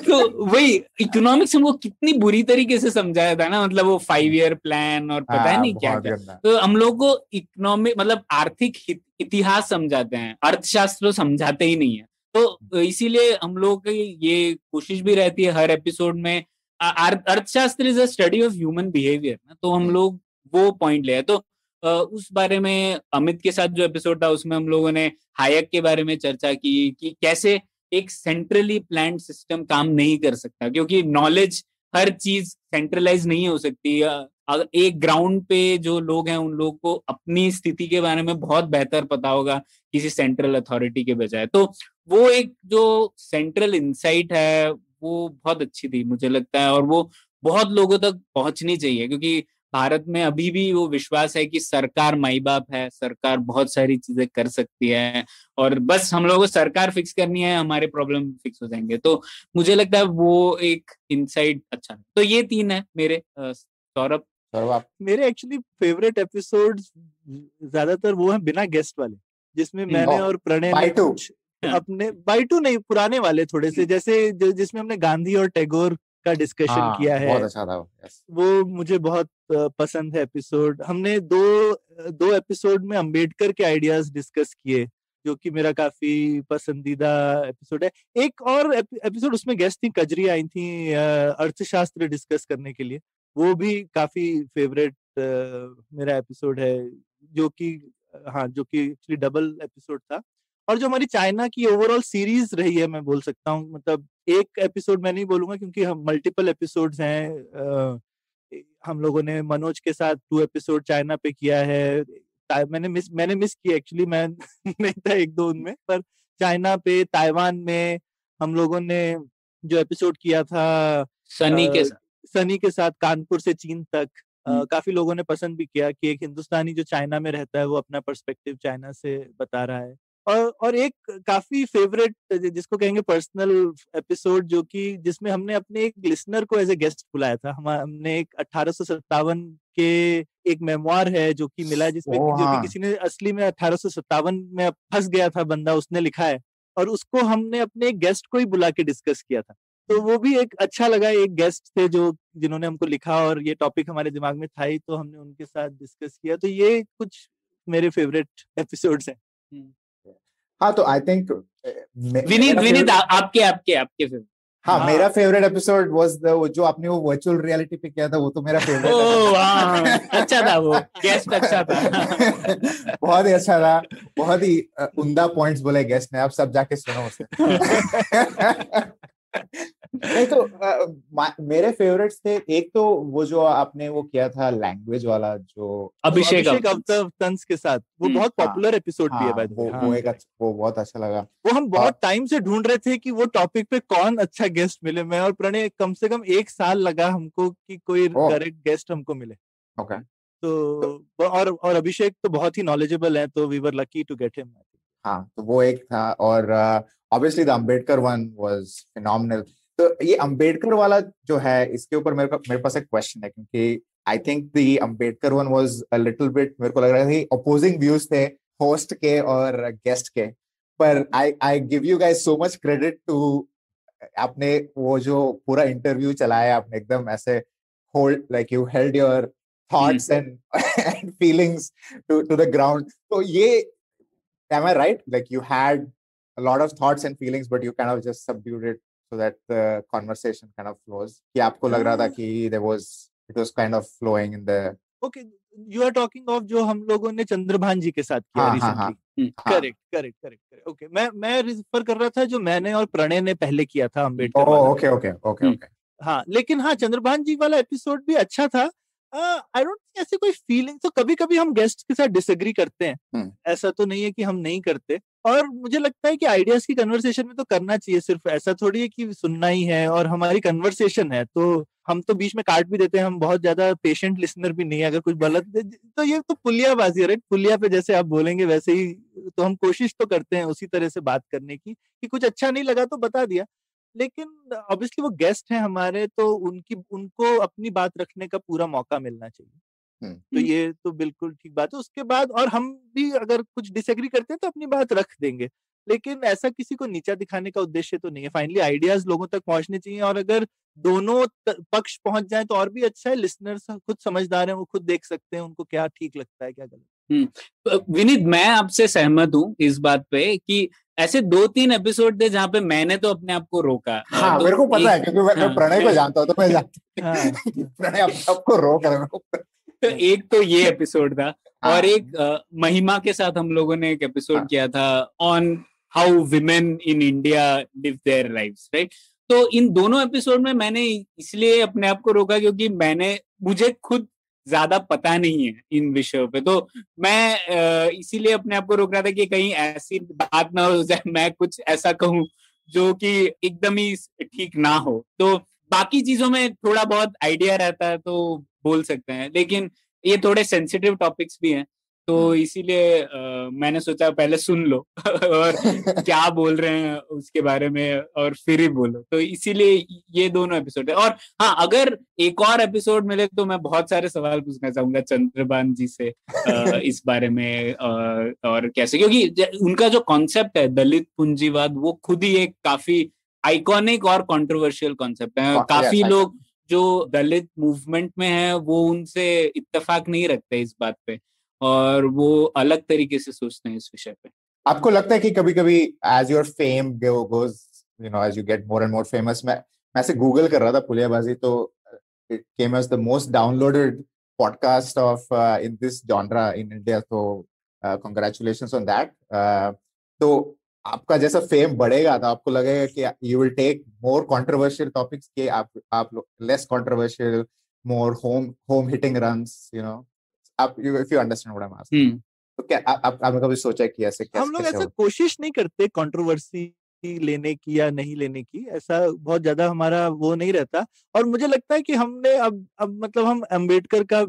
तो वही इकोनॉमिक्स हमको कितनी बुरी तरीके से समझाया था ना, मतलब वो 5 ईयर प्लान और पता है नहीं क्या क्या। तो हम लोग को इकोनॉमिक मतलब आर्थिक इतिहास समझाते हैं, अर्थशास्त्र समझाते ही नहीं है। तो इसीलिए हम लोग की ये कोशिश भी रहती है हर एपिसोड में, अर्थशास्त्र is a study of human behaviour ना, तो हम लोग वो पॉइंट ले। तो उस बारे में अमित के साथ जो एपिसोड था उसमें हम लोगों ने हायक के बारे में चर्चा की कि कैसे एक सेंट्रली प्लान्ड सिस्टम काम नहीं कर सकता, क्योंकि नॉलेज हर चीज सेंट्रलाइज नहीं हो सकती। अगर एक ग्राउंड पे जो लोग हैं उन लोगों को अपनी स्थिति के बारे में बहुत बेहतर पता होगा किसी सेंट्रल अथॉरिटी के बजाय। तो वो एक जो सेंट्रल इंसाइट है वो बहुत अच्छी थी मुझे लगता है, और वो बहुत लोगों तक पहुंचनी चाहिए, क्योंकि भारत में अभी भी वो विश्वास है कि सरकार माई बाप है, सरकार बहुत सारी चीजें कर सकती है और बस हम लोगों को सरकार फिक्स करनी है, हमारे प्रॉब्लम फिक्स हो जाएंगे। तो मुझे लगता है वो एक इनसाइट अच्छा है। तो ये 3 है मेरे। सौरभ आप? मेरे एक्चुअली फेवरेट एपिसोड्स ज्यादातर वो हैं बिना गेस्ट वाले, जिसमें मैंने और प्रणय ने कुछ अपने बाइटू नहीं पुराने वाले थोड़े से, जैसे जिसमें हमने गांधी और टैगोर का डिस्कशन किया है, बहुत अच्छा था वो मुझे बहुत पसंद है एपिसोड। हमने दो एपिसोड में अंबेडकर के आइडियाज डिस्कस किए, जो कि मेरा काफी पसंदीदा एपिसोड है। एक और एपिसोड उसमें गेस्ट थी, कजरी आई थी अर्थशास्त्र डिस्कस करने के लिए, वो भी काफी फेवरेट मेरा एपिसोड है, जो कि एक्चुअली डबल एपिसोड था। और जो हमारी चाइना की ओवरऑल सीरीज रही है, मैं बोल सकता हूँ, मतलब एक एपिसोड मैं नहीं बोलूंगा क्योंकि हम मल्टीपल एपिसोड्स हैं। हम लोगों ने मनोज के साथ 2 एपिसोड चाइना पे किया है। मैंने मिस किया एक्चुअली, मैं नहीं था 1-2 उनमें, पर चाइना पे, ताइवान में हम लोगों ने जो एपिसोड किया था सनी के साथ, कानपुर से चीन तक, काफी लोगों ने पसंद भी किया कि एक हिंदुस्तानी जो चाइना में रहता है वो अपना पर्सपेक्टिव चाइना से बता रहा है। और एक काफी फेवरेट जिसको कहेंगे पर्सनल एपिसोड, जो कि जिसमें हमने अपने एक लिसनर को एज ए गेस्ट बुलाया था। हमने एक 1857 के एक मेमोir है जो कि मिला, जिसमें जो कि किसी ने असली में 1857 में फंस गया था बंदा, उसने लिखा है, और उसको हमने अपने एक गेस्ट को ही बुला के डिस्कस किया था। तो वो भी एक अच्छा लगा, एक गेस्ट थे जिन्होंने हमको लिखा और ये टॉपिक हमारे दिमाग में था ही, तो हमने उनके साथ डिस्कस किया। तो ये कुछ मेरे फेवरेट एपिसोड्स हैं। हाँ, तो आई थिंक विनीत आपके फेवरेट। हाँ, मेरा फेवरेट एपिसोड वाज जो आपने वो वर्चुअल रियलिटी पे किया था, वो तो मेरा फेवरेट है। अच्छा था वो गेस्ट, अच्छा था। बहुत ही अच्छा था, बहुत ही उम्दा पॉइंट्स बोले गेस्ट ने, आप सब जाके सुनो उसे। नहीं तो मेरे फेवरेट्स थे, एक तो वो जो आपने वो किया था लैंग्वेज वाला, जो अभिषेक अवतंस के साथ, वो बहुत पॉपुलर एपिसोड भी है भाई। वो बहुत अच्छा लगा। वो हम बहुत टाइम से ढूंढ रहे थे कि वो टॉपिक पे कौन अच्छा गेस्ट मिले। मैं और प्रणय कम से कम 1 साल लगा हमको कि कोई करेक्ट गेस्ट हमको मिले। ओके। तो और अभिषेक तो बहुत ही नॉलेजेबल है, तो we were lucky to get him. हाँ, तो वो एक था, और obviously the Ambedkar one was phenomenal. तो ये अंबेडकर वाला जो है, इसके ऊपर मेरे पास एक क्वेश्चन है, क्योंकि आई think the Ambedkar one was a little bit, मेरे को लग रहा था अपोजिंग व्यूज थे होस्ट के और गेस्ट के, पर I give you guys so much credit to, आपने वो जो पूरा इंटरव्यू चलाया, आपने एकदम ऐसे like you held your thoughts and feelings to the ground. So am I right? Like you had a lot of thoughts and feelings, but you kind of just subdued it so that the conversation kind of flows. कि आपको लग रहा था कि it was kind of flowing in the. Okay, you are talking of जो हम लोगों ने चंद्रभान जी के साथ किया recently. Correct. Okay, मैं रिफर कर रहा था जो मैंने और प्रणय ने पहले किया था अंबेडकर। Okay. हाँ, लेकिन हाँ, चंद्रभान जी वाला एपिसोड भी अच्छा था। आई डोंट थिंक ऐसे कोई फीलिंग, तो कभी-कभी हम गेस्ट के साथ डिसएग्री करते हैं, ऐसा तो नहीं है कि हम नहीं करते, और मुझे लगता है कि आइडियाज की कन्वर्सेशन में तो करना चाहिए, सिर्फ ऐसा थोड़ी है कि सुनना ही है, और हमारी कन्वर्सेशन है तो हम तो बीच में काट भी देते हैं, हम बहुत ज्यादा पेशेंट लिसनर भी नहीं है। अगर कुछ गलत तो ये तो पुलियाबाजी है, राइट? पुलिया पे जैसे आप बोलेंगे वैसे ही, तो हम कोशिश तो करते हैं उसी तरह से बात करने की, कि कुछ अच्छा नहीं लगा तो बता दिया, लेकिन ऑब्वियसली वो गेस्ट हैं हमारे, तो उनको अपनी बात रखने का पूरा मौका मिलना चाहिए। तो ये तो बिल्कुल ठीक बात है। उसके बाद और हम भी अगर कुछ डिसएग्री करते हैं तो अपनी बात रख देंगे, लेकिन ऐसा किसी को नीचा दिखाने का उद्देश्य तो नहीं है। फाइनली आइडियाज लोगों तक पहुंचने चाहिए, और अगर दोनों पक्ष पहुंच जाए तो और भी अच्छा है। लिसनर्स खुद समझदार हैं, वो खुद देख सकते हैं उनको क्या ठीक लगता है, क्या गलत। विनीत, मैं आपसे सहमत हूँ इस बात पे कि ऐसे 2-3 एपिसोड थे जहाँ पे मैंने तो अपने आप को रोका। हाँ, मेरे को पता है, क्योंकि मैं प्रणय को जानता हूँ, तो मैं जानता हूँ प्रणय अपने आप को रोक रहा है। तो एक तो ये एपिसोड था, और एक महिमा के साथ हम लोगों ने एक एपिसोड किया था on how women in India live their lives, right? तो इन दोनों एपिसोड में मैंने इसलिए अपने आप को रोका क्योंकि मुझे खुद ज्यादा पता नहीं है इन विषयों पे, तो मैं इसीलिए अपने आप को रोक रहा था कि कहीं ऐसी बात ना हो जाए मैं कुछ ऐसा कहूं जो कि एकदम ही ठीक ना हो। तो बाकी चीजों में थोड़ा बहुत आइडिया रहता है तो बोल सकते हैं, लेकिन ये थोड़े सेंसिटिव टॉपिक्स भी हैं, तो इसीलिए मैंने सोचा पहले सुन लो और क्या बोल रहे हैं उसके बारे में और फिर ही बोलो। तो इसीलिए ये दोनों एपिसोड है। और हाँ, अगर एक और एपिसोड मिले तो मैं बहुत सारे सवाल पूछना चाहूंगा चंद्रभान जी से इस बारे में और कैसे, क्योंकि उनका जो कॉन्सेप्ट है दलित पूंजीवाद वो खुद ही एक काफी आइकॉनिक और कंट्रोवर्शियल कॉन्सेप्ट है। काफी लोग जो दलित मूवमेंट में है वो उनसे इत्तेफाक नहीं रखते इस बात पे और वो अलग तरीके से सोचते हैं इस विषय पे। आपको लगता है कि कभी-कभी as your fame goes, you know, as you get more and more famous, मैं ऐसे गूगल कर रहा था पुलियाबाजी, तो it came as the most downloaded podcast of in this genre in India, तो congratulations on that. तो आपका जैसा फेम बढ़ेगा तो आपको लगेगा कि you will take more controversial topics के आप less controversial, more home hitting runs, you know. if you understand what I'm asking. तो क्या आपने कभी सोचा कि ऐसे कैसे हम लोग ऐसा कोशिश नहीं करते कंट्रोवर्सी लेने की या नहीं लेने की, ऐसा बहुत ज्यादा हमारा वो नहीं रहता। और मुझे लगता है कि हमने अब मतलब हम अम्बेडकर का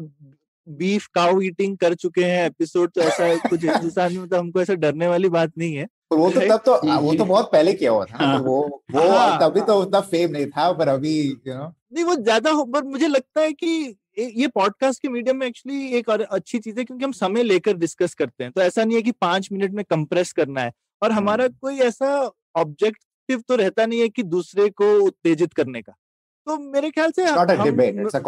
बीफ काउ ईटिंग कर चुके हैं एपिसोड, तो ऐसा कुछ हिंदुस्तान में मतलब हमको ऐसा डरने वाली बात नहीं है। वो तो तब तो वो तो बहुत पहले किया हुआ था, तो वो तभी तो उतना फेम नहीं था, पर अभी नहीं वो ज्यादा हो। पर मुझे लगता है कि ये पॉडकास्ट के मीडियम में एक्चुअली एक और अच्छी चीज है क्योंकि हम समय लेकर डिस्कस करते हैं, तो ऐसा नहीं है कि 5 मिनट में कंप्रेस करना है, और हमारा कोई ऐसा ऑब्जेक्टिव तो रहता नहीं है कि दूसरे को उत्तेजित करने का। तो मेरे ख्याल से इट्स अ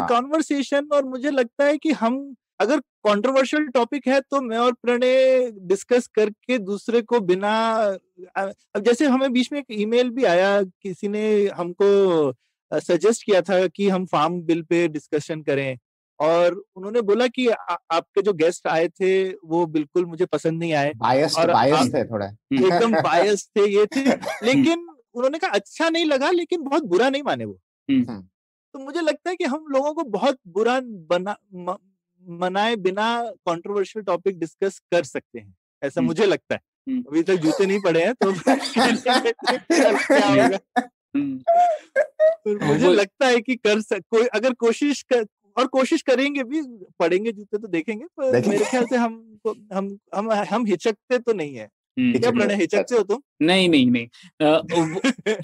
कॉन्वर्सेशन। और मुझे लगता है कि हम अगर कंट्रोवर्शियल टॉपिक है तो मैं और प्रणय डिस्कस करके दूसरे को बिना, अब जैसे हमें बीच में एक ईमेल भी आया, किसी ने हमको सजेस्ट किया था कि हम फार्म बिल पे डिस्कशन करें, और उन्होंने बोला कि आपके जो गेस्ट आए थे वो बिल्कुल मुझे पसंद नहीं आए, बायस थे थोड़ा, एकदम बायस थे ये थे, लेकिन उन्होंने कहा अच्छा नहीं लगा लेकिन बहुत बुरा नहीं माने वो। तो मुझे लगता है कि हम लोगों को बहुत बुरा मनाए बिना कंट्रोवर्शियल टॉपिक डिस्कस कर सकते हैं, ऐसा मुझे लगता है। अभी तक जूते नहीं पड़े हैं तो क्या होगा। मुझे लगता है कि कोई अगर कोशिश करेंगे भी, पड़ेंगे जूते तो देखेंगे, पर मेरे ख्याल से हम हिचकते तो नहीं है। क्या प्रणय, हिचकते हो तुम? नहीं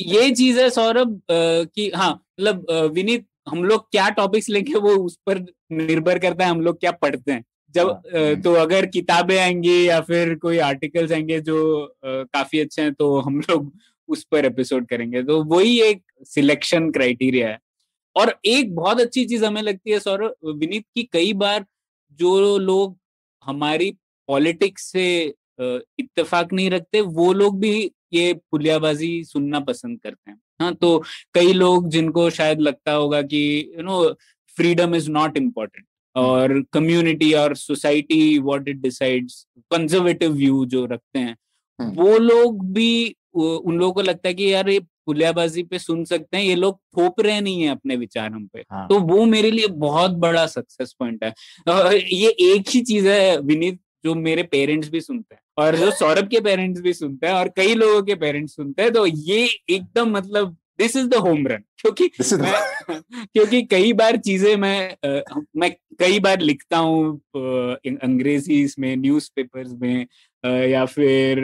ये चीज है सौरभ कि हाँ मतलब विनीत, हम लोग क्या टॉपिक्स लेंगे वो उस पर निर्भर करता है हम लोग क्या पढ़ते हैं। जब तो अगर किताबें आएंगी या फिर कोई आर्टिकल्स आएंगे जो काफी अच्छे हैं तो हम लोग उस पर एपिसोड करेंगे, तो वही एक सिलेक्शन क्राइटेरिया है। और एक बहुत अच्छी चीज हमें लगती है सौरभ विनीत की, कई बार जो लोग हमारी पॉलिटिक्स से इत्तेफाक नहीं रखते वो लोग भी ये पुलियाबाजी सुनना पसंद करते हैं। हाँ, तो कई लोग जिनको शायद लगता होगा कि फ्रीडम इज नॉट इम्पोर्टेंट और कम्युनिटी और society what it decides, conservative view जो रखते हैं, वो लोग भी, उन लोगों को लगता है कि यार ये पुलियाबाजी पे सुन सकते हैं, ये लोग थोप रहे नहीं है अपने विचार हम पे। तो वो मेरे लिए बहुत बड़ा सक्सेस पॉइंट है। ये एक ही चीज है विनीत जो मेरे पेरेंट्स भी सुनते हैं और जो सौरभ के पेरेंट्स भी सुनते हैं और कई लोगों के पेरेंट्स सुनते हैं, तो ये एकदम मतलब this is the home run. क्योंकि कई बार चीजें मैं कई बार लिखता हूँ अंग्रेजी में, न्यूज़पेपर्स में, या फिर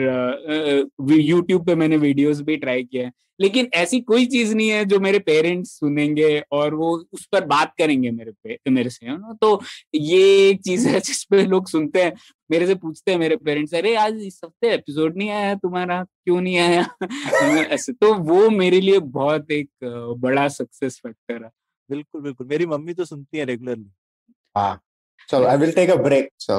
यूट्यूब पे मैंने वीडियोस भी ट्राई किया है, लेकिन ऐसी कोई चीज नहीं है जो मेरे पेरेंट्स सुनेंगे और वो उस पर बात करेंगे मेरे से, है ना। तो ये एक चीज है जिसपे लोग सुनते हैं, मेरे से पूछते हैं मेरे पेरेंट्स, अरे आज इस हफ्ते एपिसोड नहीं आया तुम्हारा, क्यों नहीं आया? ऐसे तो वो मेरे लिए बहुत एक बड़ा सक्सेस फैक्टर है। बिल्कुल बिल्कुल, मेरी मम्मी तो सुनती है regularly. So I will take a break. So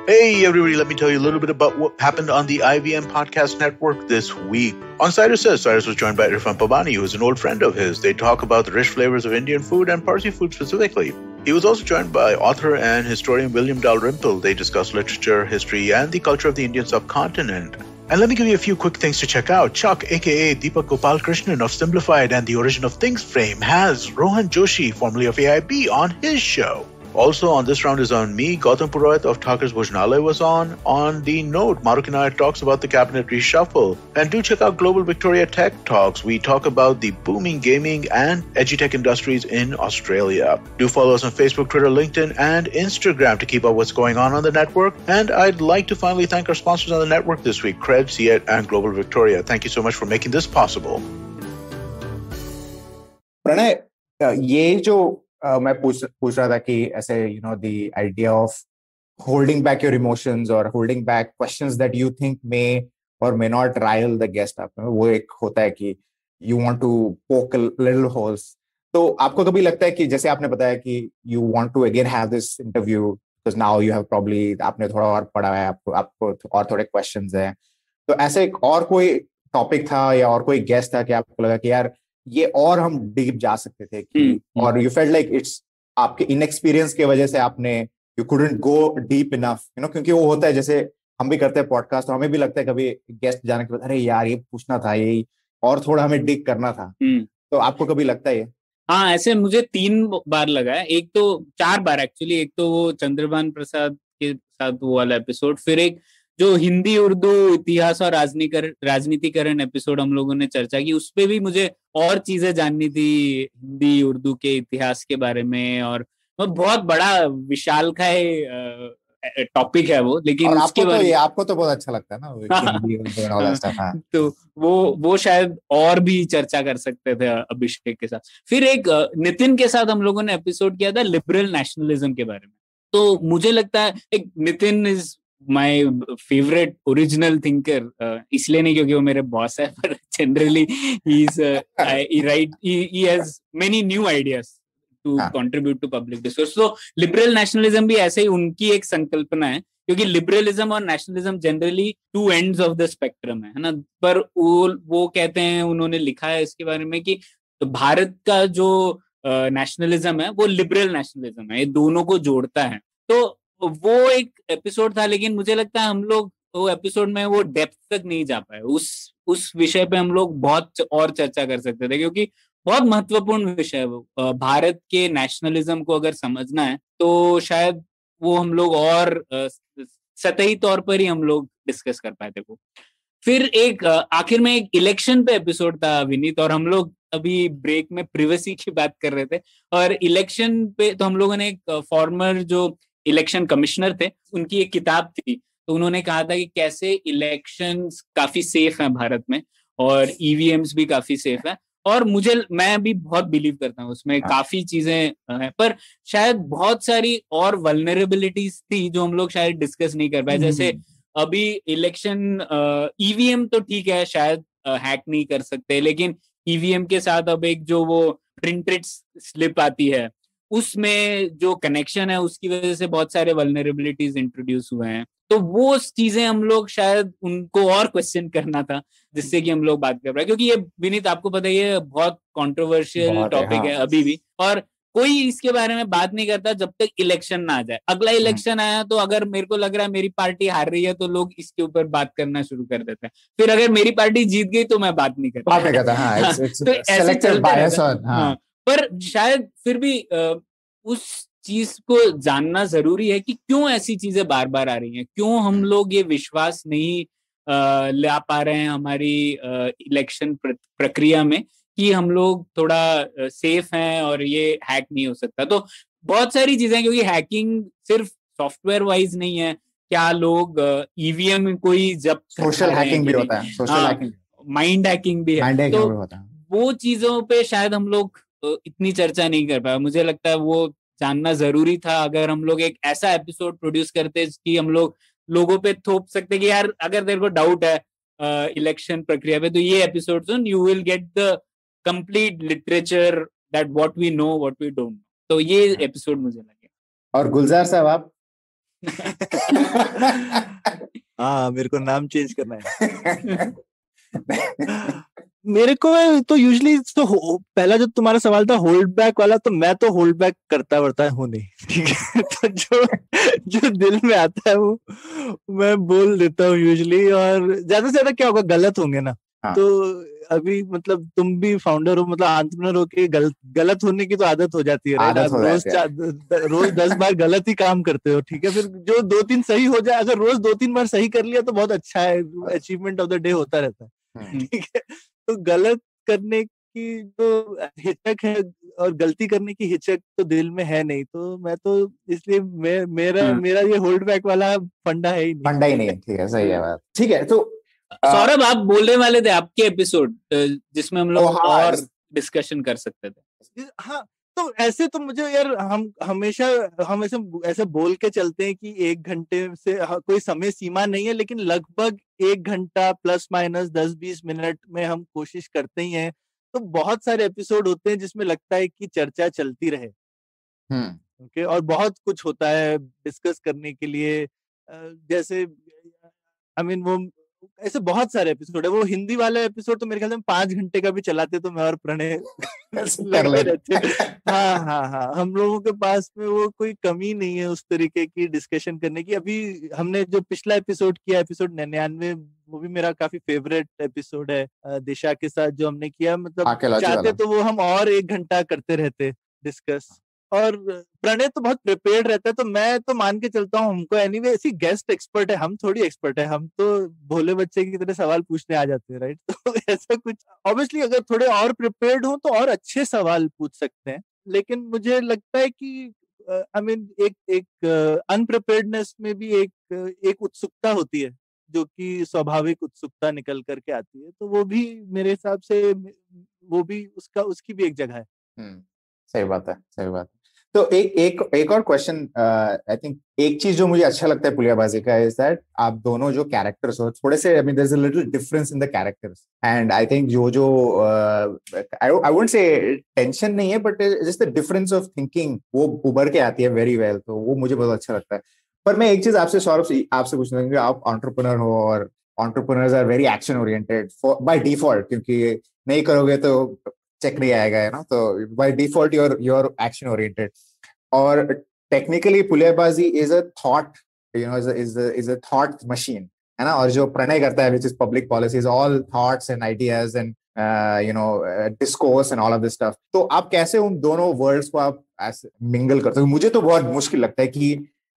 hey everybody, let me tell you a little bit about what happened on the IVM Podcast Network this week. On Cyrus Says, Cyrus was joined by Irfan Pabani, who is an old friend of his. They talk about the rich flavors of Indian food and Parsi food specifically. He was also joined by author and historian William Dalrymple. They discussed literature, history, and the culture of the Indian subcontinent. And let me give you a few quick things to check out. Chuck, aka Deepak Gopal Krishnan of Simplified and the Origin of Things fame, has Rohan Joshi, formerly of AIB, on his show. Also on this round is on me. Gautam Purohit of Thakur's Bhojnalaya was on. On the note, Maruk and I talks about the cabinet reshuffle. And do check out Global Victoria Tech Talks. We talk about the booming gaming and edutech industries in Australia. Do follow us on Facebook, Twitter, LinkedIn, and Instagram to keep up what's going on the network. And I'd like to finally thank our sponsors on the network this week, Cred, Ciet, and Global Victoria. Thank you so much for making this possible. Pranay, ये जो मैं पूछ रहा था कि ऐसे the idea of holding back your emotions or holding back questions that you think may or may not rile the guest up, वो एक होता है कि you want to poke a little holes. तो आपको कभी लगता है कि जैसे आपने बताया कि you want to again have this interview because now you have probably आपने थोड़ा और पढ़ा है, आपको और थोड़े questions हैं, तो ऐसे और कोई टॉपिक था या और कोई गेस्ट था कि आपको लगा कि यार ये और हम डीप जा सकते थे कि और यू फेल्ट लाइक इट्स आपके इनएक्सपीरियंस की वजह से आपने you couldn't go deep enough क्योंकि वो होता है जैसे हम भी करते हैं पॉडकास्ट तो हमें भी लगता है कभी गेस्ट जाने के बाद अरे यार ये पूछना था यही और थोड़ा हमें डिग करना था, तो आपको कभी लगता है? हाँ, ऐसे मुझे 3 बार लगा है, एक तो 4 बार एक्चुअली। एक तो वो चंद्रभान प्रसाद के साथ वो वाला एपिसोड, फिर एक जो हिंदी उर्दू इतिहास और राजनीतिकरण एपिसोड हम लोगों ने चर्चा की, उसपे भी मुझे और चीजें जाननी थी हिंदी उर्दू के इतिहास के बारे में, और बहुत बड़ा विशालकाय टॉपिक है वो, लेकिन और उसके बारे में आपको तो बहुत अच्छा लगता है ना तो वो शायद और भी चर्चा कर सकते थे अभिषेक के साथ। फिर एक नितिन के साथ हम लोगों ने एपिसोड किया था लिबरल नेशनलिज्म के बारे में। तो मुझे लगता है एक Nitin is my favourite original thinker, इसलिए नहीं क्योंकि वो मेरे बॉस है, पर generally he has many new ideas to contribute to public discourse. So liberal nationalism भी ऐसे ही उनकी एक संकल्पना है, क्योंकि लिबरलिज्म और nationalism generally 2 ends of the spectrum है ना। पर वो कहते हैं, उन्होंने लिखा है इसके बारे में कि तो भारत का जो नेशनलिज्म है वो लिबरल नेशनलिज्म है, ये दोनों को जोड़ता है। तो वो एक एपिसोड था, लेकिन मुझे लगता है हम लोग वो एपिसोड में वो डेप्थ तक नहीं जा पाए। उस विषय पे हम लोग बहुत और चर्चा कर सकते थे, क्योंकि बहुत महत्वपूर्ण विषय है वो। भारत के नेशनलिज्म को अगर समझना है तो शायद वो हम लोग और सतही तौर पर ही हम लोग डिस्कस कर पाए थे वो। फिर एक आखिर में एक इलेक्शन पे एपिसोड था विनीत, और हम लोग अभी ब्रेक में प्रिवेसी की बात कर रहे थे, और इलेक्शन पे तो हम लोगों ने एक फॉर्मर जो इलेक्शन कमिश्नर थे उनकी एक किताब थी, तो उन्होंने कहा था कि कैसे इलेक्शंस काफी सेफ हैं भारत में और ईवीएम्स भी काफी सेफ है, और मैं भी बहुत बिलीव करता हूँ उसमें काफी चीजें हैं, पर शायद बहुत सारी और वल्नरेबिलिटीज थी जो हम लोग शायद डिस्कस नहीं कर पाए। जैसे अभी इलेक्शन ईवीएम तो ठीक है, शायद हैक नहीं कर सकते, लेकिन ईवीएम के साथ अब एक जो वो प्रिंटेड स्लिप आती है उसमें जो कनेक्शन है उसकी वजह से बहुत सारे वल्नरेबिलिटीज इंट्रोड्यूस हुए हैं। तो वो चीजें हम लोग शायद उनको और क्वेश्चन करना था, जिससे कि हम लोग बात कर रहे हैं, क्योंकि ये विनीत आपको पता है ये बहुत कंट्रोवर्शियल टॉपिक है अभी भी, और कोई इसके बारे में बात नहीं करता जब तक इलेक्शन ना आ जाए। अगला इलेक्शन आया तो अगर मेरे को लग रहा है मेरी पार्टी हार रही है तो लोग इसके ऊपर बात करना शुरू कर देते हैं, फिर अगर मेरी पार्टी जीत गई तो मैं बात नहीं करता। पर शायद फिर भी उस चीज को जानना जरूरी है कि क्यों ऐसी चीजें बार बार आ रही हैं, क्यों हम लोग ये विश्वास नहीं ला पा रहे हैं हमारी इलेक्शन प्रक्रिया में कि हम लोग थोड़ा सेफ हैं और ये हैक नहीं हो सकता। तो बहुत सारी चीजें, क्योंकि हैकिंग सिर्फ सॉफ्टवेयर वाइज नहीं है, क्या लोग ईवीएम कोई जब सोशल हैकिंग भी होता है, सोशल हैकिंग, माइंड हैकिंग भी है, तो वो चीजों पे शायद हम लोग इतनी चर्चा नहीं कर पाए। मुझे लगता है वो जानना जरूरी था। अगर हम लोग एक ऐसा एपिसोड प्रोड्यूस करते कि हम लोग लोगों पे थोप सकते कि यार अगर तेरे को डाउट है इलेक्शन प्रक्रिया पे तो ये एपिसोड सुन, you will get the complete literature that what we know what we don't know. तो ये एपिसोड मुझे लगे। और गुलजार साहब आप हाँ, मेरे को नाम चेंज करना है। मेरे को तो यूजुअली तो पहला जो तुम्हारा सवाल था होल्ड बैक वाला, तो मैं तो होल्ड बैक करता हूँ नहीं, ठीक है। तो जो दिल में आता है वो मैं बोल देता हूँ यूजुअली, और ज्यादा से ज्यादा क्या होगा, गलत होंगे ना। हाँ। तो अभी मतलब तुम भी फाउंडर हो, मतलब एंटरप्रेन्योर हो के गलत होने की तो आदत हो जाती है, राइट? आदत आप हो जाती है। रोज 10 बार गलत ही काम करते हो, ठीक है। फिर जो 2-3 सही हो जाए, अगर रोज 2-3 बार सही कर लिया तो बहुत अच्छा है, अचीवमेंट ऑफ द डे होता रहता है, ठीक है। तो गलत करने की जो हिचक है और गलती करने की हिचक तो दिल में है नहीं, तो मैं तो इसलिए मेरा ये होल्ड बैक वाला फंडा है ही नहीं। फंडा ही नहीं है, ठीक है, सही है बात। ठीक है, तो सौरभ आप बोलने वाले थे आपके एपिसोड जिसमें हम लोग और डिस्कशन कर सकते थे। हाँ, तो ऐसे तो मुझे यार, हम हमेशा हम ऐसे बोल के चलते हैं कि 1 घंटे से कोई समय सीमा नहीं है, लेकिन लगभग 1 घंटा प्लस माइनस 10-20 मिनट में हम कोशिश करते ही हैं। तो बहुत सारे एपिसोड होते हैं जिसमें लगता है कि चर्चा चलती रहे, ओके, और बहुत कुछ होता है डिस्कस करने के लिए। जैसे वो ऐसे बहुत सारे एपिसोड है। वो हिंदी वाला एपिसोड तो मेरे ख्याल से 5 घंटे का भी चलाते तो मैं और प्रणय लगे रहते। हाँ, हम लोगों के पास में वो कोई कमी नहीं है उस तरीके की डिस्कशन करने की। अभी हमने जो पिछला एपिसोड किया, एपिसोड 99, वो भी मेरा काफी फेवरेट एपिसोड है, दिशा के साथ जो हमने किया। मतलब चाहते तो वो हम और 1 घंटा करते रहते डिस्कस। और प्रणय तो बहुत प्रिपेयर्ड रहता है, तो मैं तो मान के चलता हूँ हमको एनीवे ऐसी गेस्ट एक्सपर्ट है, हम थोड़ी एक्सपर्ट है, हम तो भोले बच्चे की तरह सवाल पूछने आ जाते हैं, राइट? तो ऐसा कुछ ऑब्वियसली अगर थोड़े और प्रिपेयर्ड हो तो और अच्छे सवाल पूछ सकते हैं, लेकिन मुझे लगता है कि एक अनप्रिपेयर्डनेस में भी एक उत्सुकता होती है, जो कि स्वाभाविक उत्सुकता निकल करके आती है। तो वो भी मेरे हिसाब से वो भी उसकी भी एक जगह है। सही बात है, सही बात है। तो एक और क्वेश्चन, आई थिंक एक चीज जो मुझे अच्छा लगता है पुलियाबाजी का इज दैट आप दोनों जो कैरेक्टर्स हो थोड़े से, there is a little difference in the characters, and I think जो आई वुडंट से टेंशन नहीं है, but just the difference of thinking वो उभर के आती है वेरी वेल, तो वो मुझे बहुत अच्छा लगता है। पर मैं एक चीज आपसे सौरभ आपसे पूछना चाहूंगा, आप एंटरप्रेन्योर हो और entrepreneurs are very action oriented by default, क्योंकि नहीं करोगे तो चेक नहीं आएगा, है ना, तो by default you're action oriented. और technically Puliyabaazi is a thought, is a thought machine, है ना। और जो प्रणय करता है which is public policies, all thoughts and ideas and discourse and all of this stuff. तो आप कैसे उन दोनों वर्ड्स को आप मिंगल करते हो? मुझे तो बहुत मुश्किल लगता है कि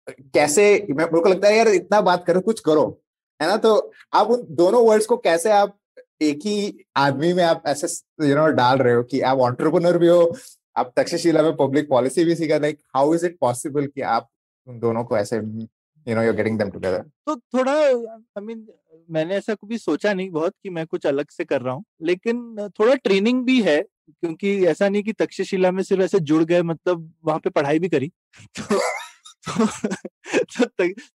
कैसे, मेरे को लगता है यार इतना बात करो, कुछ करो, है ना। तो आप उन दोनों वर्ड्स को कैसे आप एक ही आदमी में आप ऐसे डाल रहे हो कि आप एंटरप्रेन्योर भी हो, आप तक्षशिला में पब्लिक पॉलिसी भी सीखा, like how is it possible कि आप उन दोनों को ऐसे you're getting them together? तो थोड़ा मैंने ऐसा कभी सोचा नहीं बहुत कि मैं कुछ अलग से कर रहा हूँ, लेकिन थोड़ा ट्रेनिंग भी है, क्योंकि ऐसा नहीं कि तक्षशिला में सिर्फ ऐसे जुड़ गए, मतलब वहां पे पढ़ाई भी करी।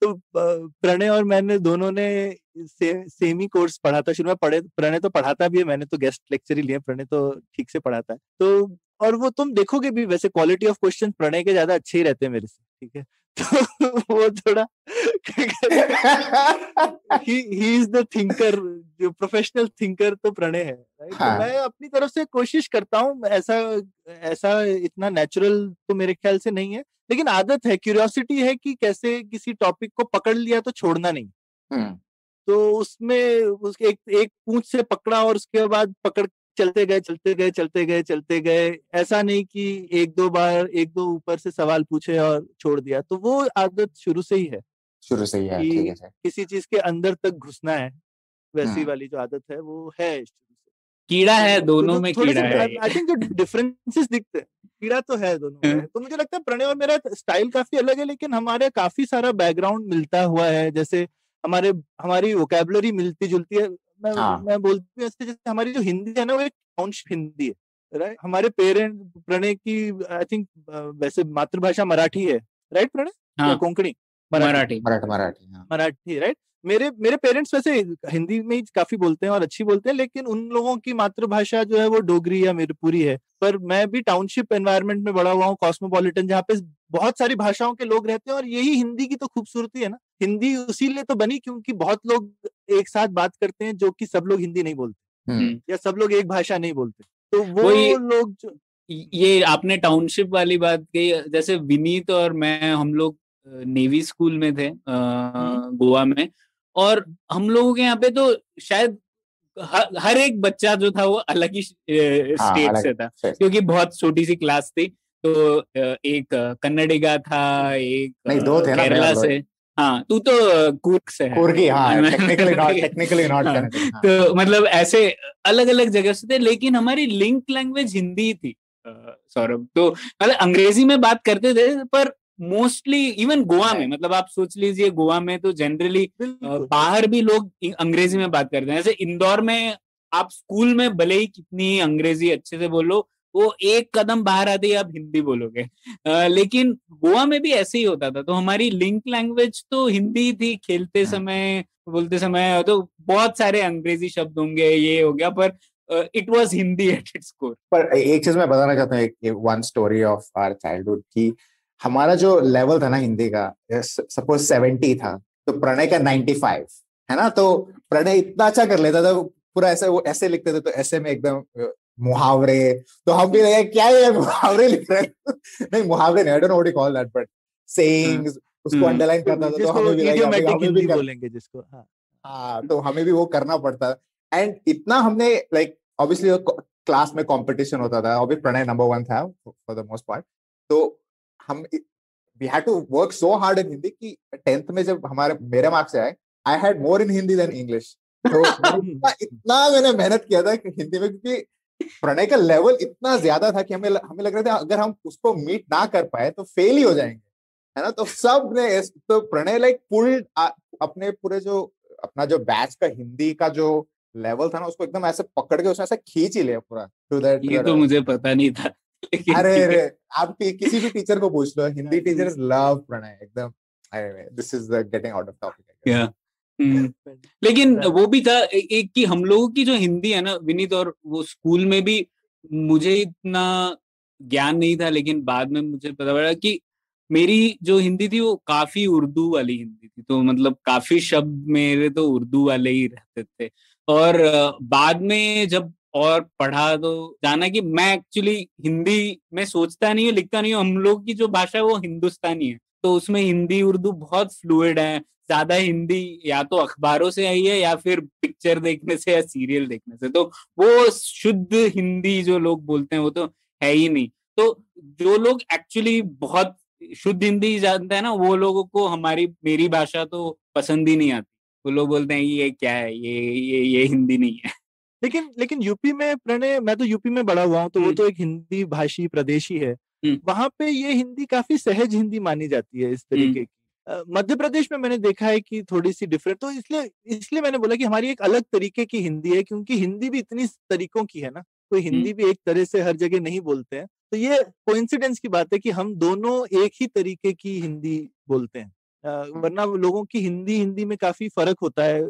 तो प्रणय और मैंने दोनों ने सेम ही कोर्स पढ़ा था शुरू में। प्रणय तो पढ़ाता भी है, मैंने तो गेस्ट लेक्चर ही लिया, प्रणय तो ठीक से पढ़ाता है। तो और वो तुम देखोगे भी, वैसे क्वालिटी ऑफ क्वेश्चन प्रणय के ज्यादा अच्छे ही रहते हैं मेरे से, ठीक है। तो वो थोड़ा ही इज द थिंकर, जो प्रोफेशनल थिंकर तो प्रणय है, राइट? तो मैं अपनी तरफ से कोशिश करता हूँ, ऐसा इतना नेचुरल तो मेरे ख्याल से नहीं है, लेकिन आदत है, क्यूरियोसिटी है कि कैसे किसी टॉपिक को पकड़ लिया तो छोड़ना नहीं। तो उसमें एक पूंछ से पकड़ा और उसके बाद पकड़ चलते गए, ऐसा नहीं कि एक दो ऊपर से सवाल पूछे और छोड़ दिया। तो वो आदत शुरू से ही है, ठीक है, किसी चीज के अंदर तक घुसना है, वैसी वाली जो आदत है वो है शुरू से। कीड़ा है दोनों में, कीड़ा है। आई थिंक जो डिफरेंसेस दिखते हैं, कीड़ा तो है दोनों में। तो मुझे लगता है प्रणय और मेरा स्टाइल काफी अलग है, लेकिन हमारे काफी सारा बैकग्राउंड मिलता हुआ है। जैसे हमारी वोकैबुलरी मिलती जुलती है। मैं बोलती हूँ जैसे हमारी जो हिंदी है ना, वो एक काउंट हिंदी है, राइट? हमारे पेरेंट्स, प्रणय की आई थिंक वैसे मातृभाषा मराठी है, राइट प्रणय? हाँ, कोंकणी, मराठी, राइट? मेरे पेरेंट्स वैसे हिंदी में ही काफी बोलते हैं और अच्छी बोलते हैं, लेकिन उन लोगों की मातृभाषा जो है वो डोगरी या मिरपुरी है। पर मैं भी टाउनशिप एनवायरनमेंट में बड़ा हुआ हूँ, कॉस्मोपॉलिटन, जहाँ पे बहुत सारी भाषाओं के लोग रहते हैं। और यही हिंदी की तो खूबसूरती है ना। हिंदी उसीलिए तो बनी क्योंकि बहुत लोग एक साथ बात करते हैं, जो कि सब लोग हिंदी नहीं बोलते। या सब लोग एक भाषा नहीं बोलते, तो वो लोग जो ये आपने टाउनशिप वाली बात कही, जैसे विनीत और मैं हम लोग नेवी स्कूल में थे गोवा में, और हम लोगों के यहाँ पे तो शायद हर एक बच्चा जो था वो अलग ही स्टेट से था, क्योंकि बहुत छोटी सी क्लास थी। तो एक कन्नडिगा था, एक केरला से, हाँ तू तो कूर्ग से है, टेक्निकली नॉट तो मतलब ऐसे अलग अलग जगह से थे, लेकिन हमारी लिंक लैंग्वेज हिंदी थी सौरभ। तो मतलब अंग्रेजी में बात करते थे, पर मोस्टली इवन गोवा में, मतलब आप सोच लीजिए गोवा में तो जनरली बाहर भी लोग अंग्रेजी में बात करते हैं। जैसे इंदौर में आप स्कूल में भले ही कितनी अंग्रेजी अच्छे से बोलो, वो एक कदम बाहर आते ही आप हिंदी बोलोगे, लेकिन गोवा में भी ऐसे ही होता था। तो हमारी लिंक लैंग्वेज तो हिंदी थी, खेलते समय बोलते समय तो बहुत सारे अंग्रेजी शब्द होंगे, ये हो गया, पर it was Hindi at its core. पर एक चीज मैं बताना चाहता हूँ, one story of our childhood की हमारा जो लेवल था ना हिंदी का, सपोज 70 था तो प्रणय का 95 है ना, तो प्रणय इतना अच्छा कर लेता था, पूरा ऐसे वो ऐसे लिखते थे, तो ऐसे में एकदम मुहावरे, तो हम भी लगे क्या है मुहावरे लिख रहे हैं नहीं मुहावरे नहीं, I don't know what you call that, but sayings उसको अंडरलाइन करता था, तो हमें भी लगा हमें भी बोलेंगे जिसको, हाँ तो हमें भी वो करना पड़ता। एंड इतना हमने लाइक ऑब्वियसली क्लास में कंपटीशन होता था, ऑब्वियसली प्रणय नंबर 1 था फॉर द मोस्ट पार्ट, तो हम we had to work so hard in Hindi कि 10th में जब मेरे मार्क्स आए, I had more in Hindi than English. तो इतना मैंने मेहनत किया था हिंदी में, क्योंकि प्रणय का लेवल इतना ज्यादा था कि हमें लग रहा था अगर हम उसको मीट ना कर पाए तो फेल ही हो जाएंगे, है ना। तो सब ने, तो प्रणय लाइक पुल्ड अपने पूरे जो अपना जो बैच का हिंदी का जो लेवल था ना, उसको एकदम ऐसे पकड़ के उसने ऐसे खींच ही लिया पूरा टू दैट। ये तो मुझे पता नहीं था। अरे आप किसी भी टीचर को पूछ लो, हिंदी टीचर्स लव प्रणय एकदम। This is the getting out of topic. लेकिन वो भी था एक कि हम लोगों की जो हिंदी है ना विनीत, और वो स्कूल में भी मुझे इतना ज्ञान नहीं था, लेकिन बाद में मुझे पता पड़ा कि मेरी जो हिंदी थी वो काफी उर्दू वाली हिंदी थी, तो मतलब काफी शब्द मेरे तो उर्दू वाले ही रहते थे। और बाद में जब और पढ़ा तो जाना कि मैं एक्चुअली हिंदी में सोचता नहीं हूँ, लिखता नहीं हूँ, हम लोग की जो भाषा है वो हिंदुस्तानी है, तो उसमें हिंदी उर्दू बहुत फ्लूइड है। ज्यादा हिंदी या तो अखबारों से आई है या फिर पिक्चर देखने से या सीरियल देखने से, तो वो शुद्ध हिंदी जो लोग बोलते हैं वो तो है ही नहीं। तो जो लोग एक्चुअली बहुत शुद्ध हिंदी जानते हैं ना, वो लोगों को मेरी भाषा तो पसंद ही नहीं आती। वो लोग बोलते हैं ये क्या है, ये हिंदी नहीं है। लेकिन यूपी में प्रणय, मैं तो यूपी में बड़ा हुआ हूँ, तो वो तो एक हिंदी भाषी प्रदेश ही है, वहां पे ये हिंदी काफी सहज हिंदी मानी जाती है इस तरीके की। मध्य प्रदेश में मैंने देखा है कि थोड़ी सी डिफरेंट, तो इसलिए मैंने बोला कि हमारी एक अलग तरीके की हिंदी है, क्योंकि हिंदी भी इतनी तरीकों की है ना, कोई हिंदी भी एक तरह से हर जगह नहीं बोलते हैं। तो ये कोइंसिडेंस की बात है कि हम दोनों एक ही तरीके की हिंदी बोलते हैं, वरना लोगों की हिंदी में काफी फर्क होता है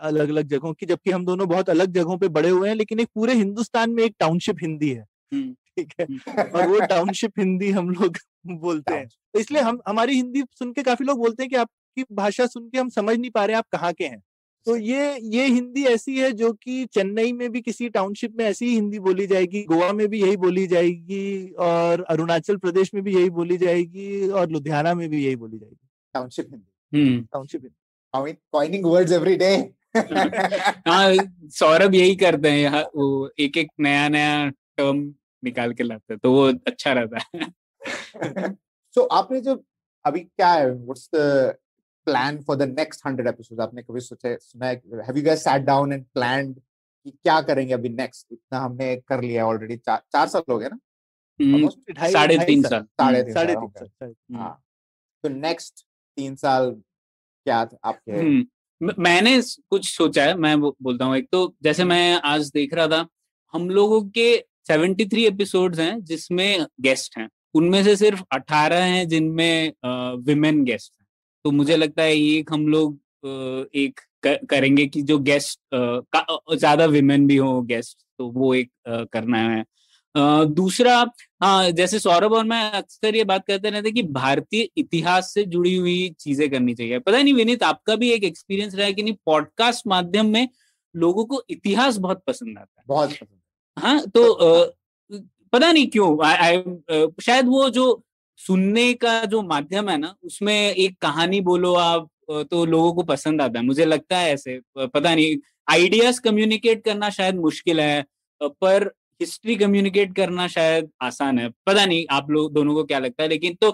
अलग अलग जगहों की, जबकि हम दोनों बहुत अलग जगहों पे बड़े हुए हैं, लेकिन एक पूरे हिंदुस्तान में एक टाउनशिप हिंदी है, ठीक है, और वो टाउनशिप हिंदी हम लोग बोलते हैं। तो इसलिए हमारी हिंदी सुन के काफी लोग बोलते हैं कि आपकी भाषा सुन के हम समझ नहीं पा रहे आप कहाँ के हैं। तो ये हिंदी ऐसी है जो कि चेन्नई में भी किसी टाउनशिप में ऐसी ही हिंदी बोली जाएगी, गोवा में भी यही बोली जाएगी, और अरुणाचल प्रदेश में भी यही बोली जाएगी, और लुधियाना में भी यही बोली जाएगी, township Hindi. Township Hindi, coining words every day. हाँ, सौरभ यही करते हैं यहाँ, वो एक नया टर्म निकाल के लाते हैं, तो वो अच्छा रहता है। So, आपने जो अभी क्या है, what's the plan for the next 100 episodes? आपने कभी सुना है, have you guys sat down and planned कि क्या करेंगे अभी नेक्स्ट? इतना हमने कर लिया ऑलरेडी, 4 साल हो गए ना, 3.5 साल, 3.5 साल। हाँ, तो नेक्स्ट 3 साल क्या आपके? मैंने कुछ सोचा है, मैं बोलता हूँ। एक तो जैसे मैं आज देख रहा था, हम लोगों के 73 एपिसोड्स हैं जिसमें गेस्ट हैं, उनमें से सिर्फ 18 हैं जिनमें विमेन गेस्ट हैं। तो मुझे लगता है एक हम लोग एक करेंगे कि जो गेस्ट ज्यादा विमेन भी हो गेस्ट, तो वो एक करना है। दूसरा, हाँ, जैसे सौरभ और मैं अक्सर ये बात करते रहते कि भारतीय इतिहास से जुड़ी हुई चीजें करनी चाहिए। पता नहीं विनीत, आपका भी एक एक्सपीरियंस रहा है कि नहीं, पॉडकास्ट माध्यम में लोगों को इतिहास बहुत पसंद आता है, बहुत पसंद। हाँ। तो पता नहीं क्यों, शायद वो जो सुनने का जो माध्यम है ना, उसमें एक कहानी बोलो आप तो लोगों को पसंद आता है, मुझे लगता है ऐसे। पता नहीं, आइडियाज कम्युनिकेट करना शायद मुश्किल है, पर हिस्ट्री कम्युनिकेट करना शायद आसान है। पता नहीं आप लोग दोनों को क्या लगता है, लेकिन तो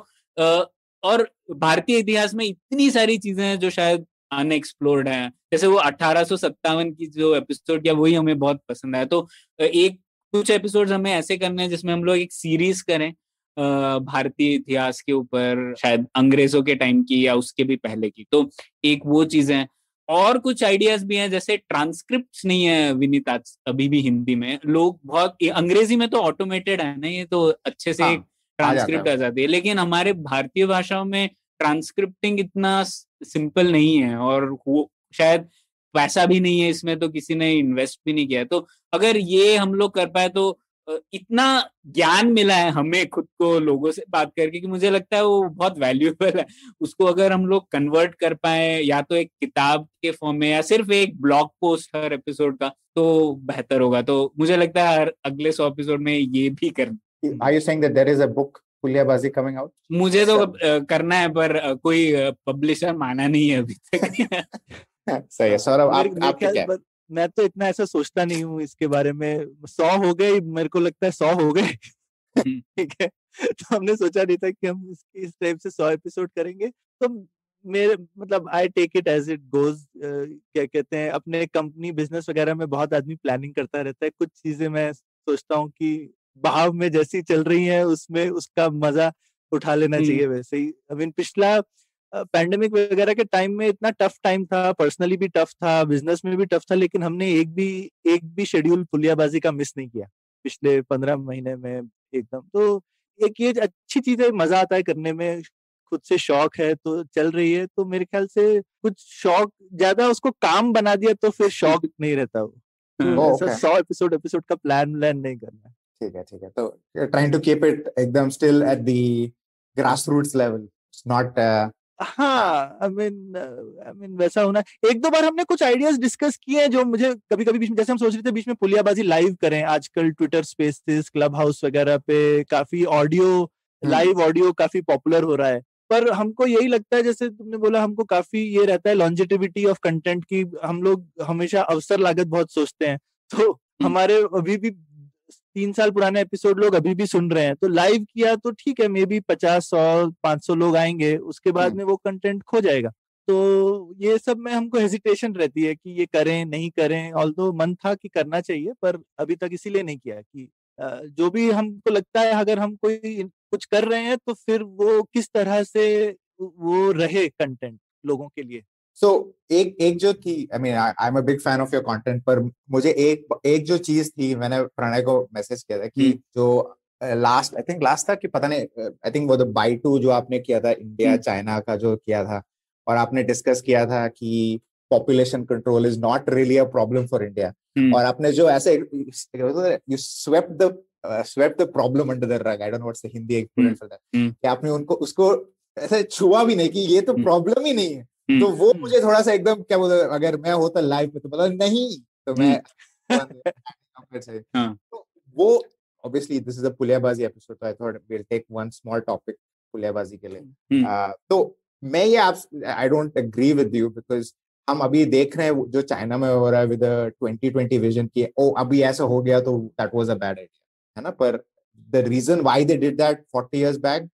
और भारतीय इतिहास में इतनी सारी चीजें हैं जो शायद अनएक्सप्लोर्ड हैं, जैसे वो 1857 की जो एपिसोड किया वही हमें बहुत पसंद आया। तो एक कुछ एपिसोड्स हमें ऐसे करने हैं जिसमें हम लोग एक सीरीज करें भारतीय इतिहास के ऊपर, शायद अंग्रेजों के टाइम की या उसके भी पहले की। तो एक वो चीजें हैं, और कुछ आइडियाज भी हैं, जैसे ट्रांसक्रिप्ट नहीं है विनीत आज अभी भी हिंदी में। लोग बहुत, अंग्रेजी में तो ऑटोमेटेड है ना, ये तो अच्छे से ट्रांसक्रिप्ट आ जाती है, लेकिन हमारे भारतीय भाषाओं में ट्रांसक्रिप्टिंग इतना सिंपल नहीं है, और वो शायद पैसा भी नहीं है इसमें, तो किसी ने इन्वेस्ट भी नहीं किया। तो अगर ये हम लोग कर पाए तो इतना ज्ञान मिला है हमें खुद को लोगों से बात करके कि मुझे लगता है वो बहुत वैल्यूएबल है। उसको अगर हम लोग कन्वर्ट कर पाए, या तो एक किताब के फॉर्म में या सिर्फ एक ब्लॉग पोस्ट हर एपिसोड का, तो बेहतर होगा। तो मुझे लगता है हर अगले 100 एपिसोड में ये भी करना। Are you saying that there is a book Puliyabaazi coming out? मुझे तो करना है, पर कोई पब्लिशर माना नहीं है अभी तक। सही है। सौरभ, आप क्या? मैं तो इतना ऐसा सोचता नहीं हूँ इसके बारे में। 100 हो गए, मेरे को लगता है 100 हो गए। ठीक है, तो हमने सोचा नहीं था कि हम इस टाइप से 100 एपिसोड करेंगे। तो मेरे मतलब I take it as it goes. क्या कहते हैं, अपने कंपनी बिजनेस वगैरह में बहुत आदमी प्लानिंग करता रहता है। कुछ चीजें मैं सोचता हूँ कि बहाव में जैसी चल रही है उसमें उसका मजा उठा लेना चाहिए। वैसे ही आई पिछला पैंडेमिक वगैरह के टाइम में इतना टफ टाइम था, पर्सनली भी टफ था, बिजनेस में भी टफ था, लेकिन हमने एक भी शेड्यूल पुलियाबाजी का मिस नहीं किया पिछले 15 महीने में एकदम। तो एक ये अच्छी चीज है, मजा आता है करने में, खुद से शौक है तो चल रही है। तो मेरे ख्याल से कुछ शौक ज्यादा उसको काम बना दिया तो फिर शौक नहीं रहता वो। तो ऐसा 100 एपिसोड का प्लान नहीं करना। ठीक है। तो ट्राइंग टू कीप इट एकदम still at the grassroots level, it's not. हाँ, आई मीन वैसा होना। एक दो बार हमने कुछ आइडियाज डिस्कस किए हैं जो मुझे कभी कभी बीच में, जैसे हम सोच रहे थे बीच में पुलियाबाजी लाइव करें। आजकल ट्विटर स्पेसेस, क्लब हाउस वगैरह पे काफी ऑडियो, लाइव ऑडियो काफी पॉपुलर हो रहा है। पर हमको यही लगता है, जैसे तुमने बोला, हमको काफी ये रहता है लॉन्जिटिविटी ऑफ कंटेंट की। हम लोग हमेशा अवसर लागत बहुत सोचते हैं। तो हमारे अभी भी 3 साल पुराने एपिसोड लोग अभी भी सुन रहे हैं। तो लाइव किया तो ठीक है, मे बी 50, 100, 500 लोग आएंगे, उसके बाद में वो कंटेंट खो जाएगा। तो ये सब में हमको हेजिटेशन रहती है कि ये करें नहीं करें। ऑल्दो मन था कि करना चाहिए, पर अभी तक इसीलिए नहीं किया कि जो भी हमको लगता है अगर हम कोई कुछ कर रहे हैं तो फिर वो किस तरह से वो रहे कंटेंट लोगों के लिए। So, एक जो थी, I mean, I'm a big fan of your content, पर मुझे एक जो चीज थी, मैंने प्रणय को मैसेज किया था कि जो लास्ट था कि पता नहीं, आई थिंक वो बाई 2 जो आपने किया था इंडिया चाइना का जो किया था, और आपने डिस्कस किया था कि population control is not really a problem for India, और आपने जो ऐसे you swept the problem under the rug. I don't know what's the Hindi equivalent for that, कि आपने उसको ऐसे छुआ भी नहीं कि ये तो प्रॉब्लम ही नहीं है। तो वो मुझे थोड़ा सा एकदम, क्या बोलते, अगर मैं होता लाइव में तो पता नहीं, तो मैं तो वो obviously this is a Puliyabaazi episode, तो I thought we will take one small topic Puliyabaazi के लिए। तो मैं ये I don't agree with you, because हम अभी देख रहे हैं जो चाइना में हो रहा है विद 2020 विजन की, ओ अभी ऐसा हो गया तो that was a bad idea, है ना। पर the reason why they did that 40 years back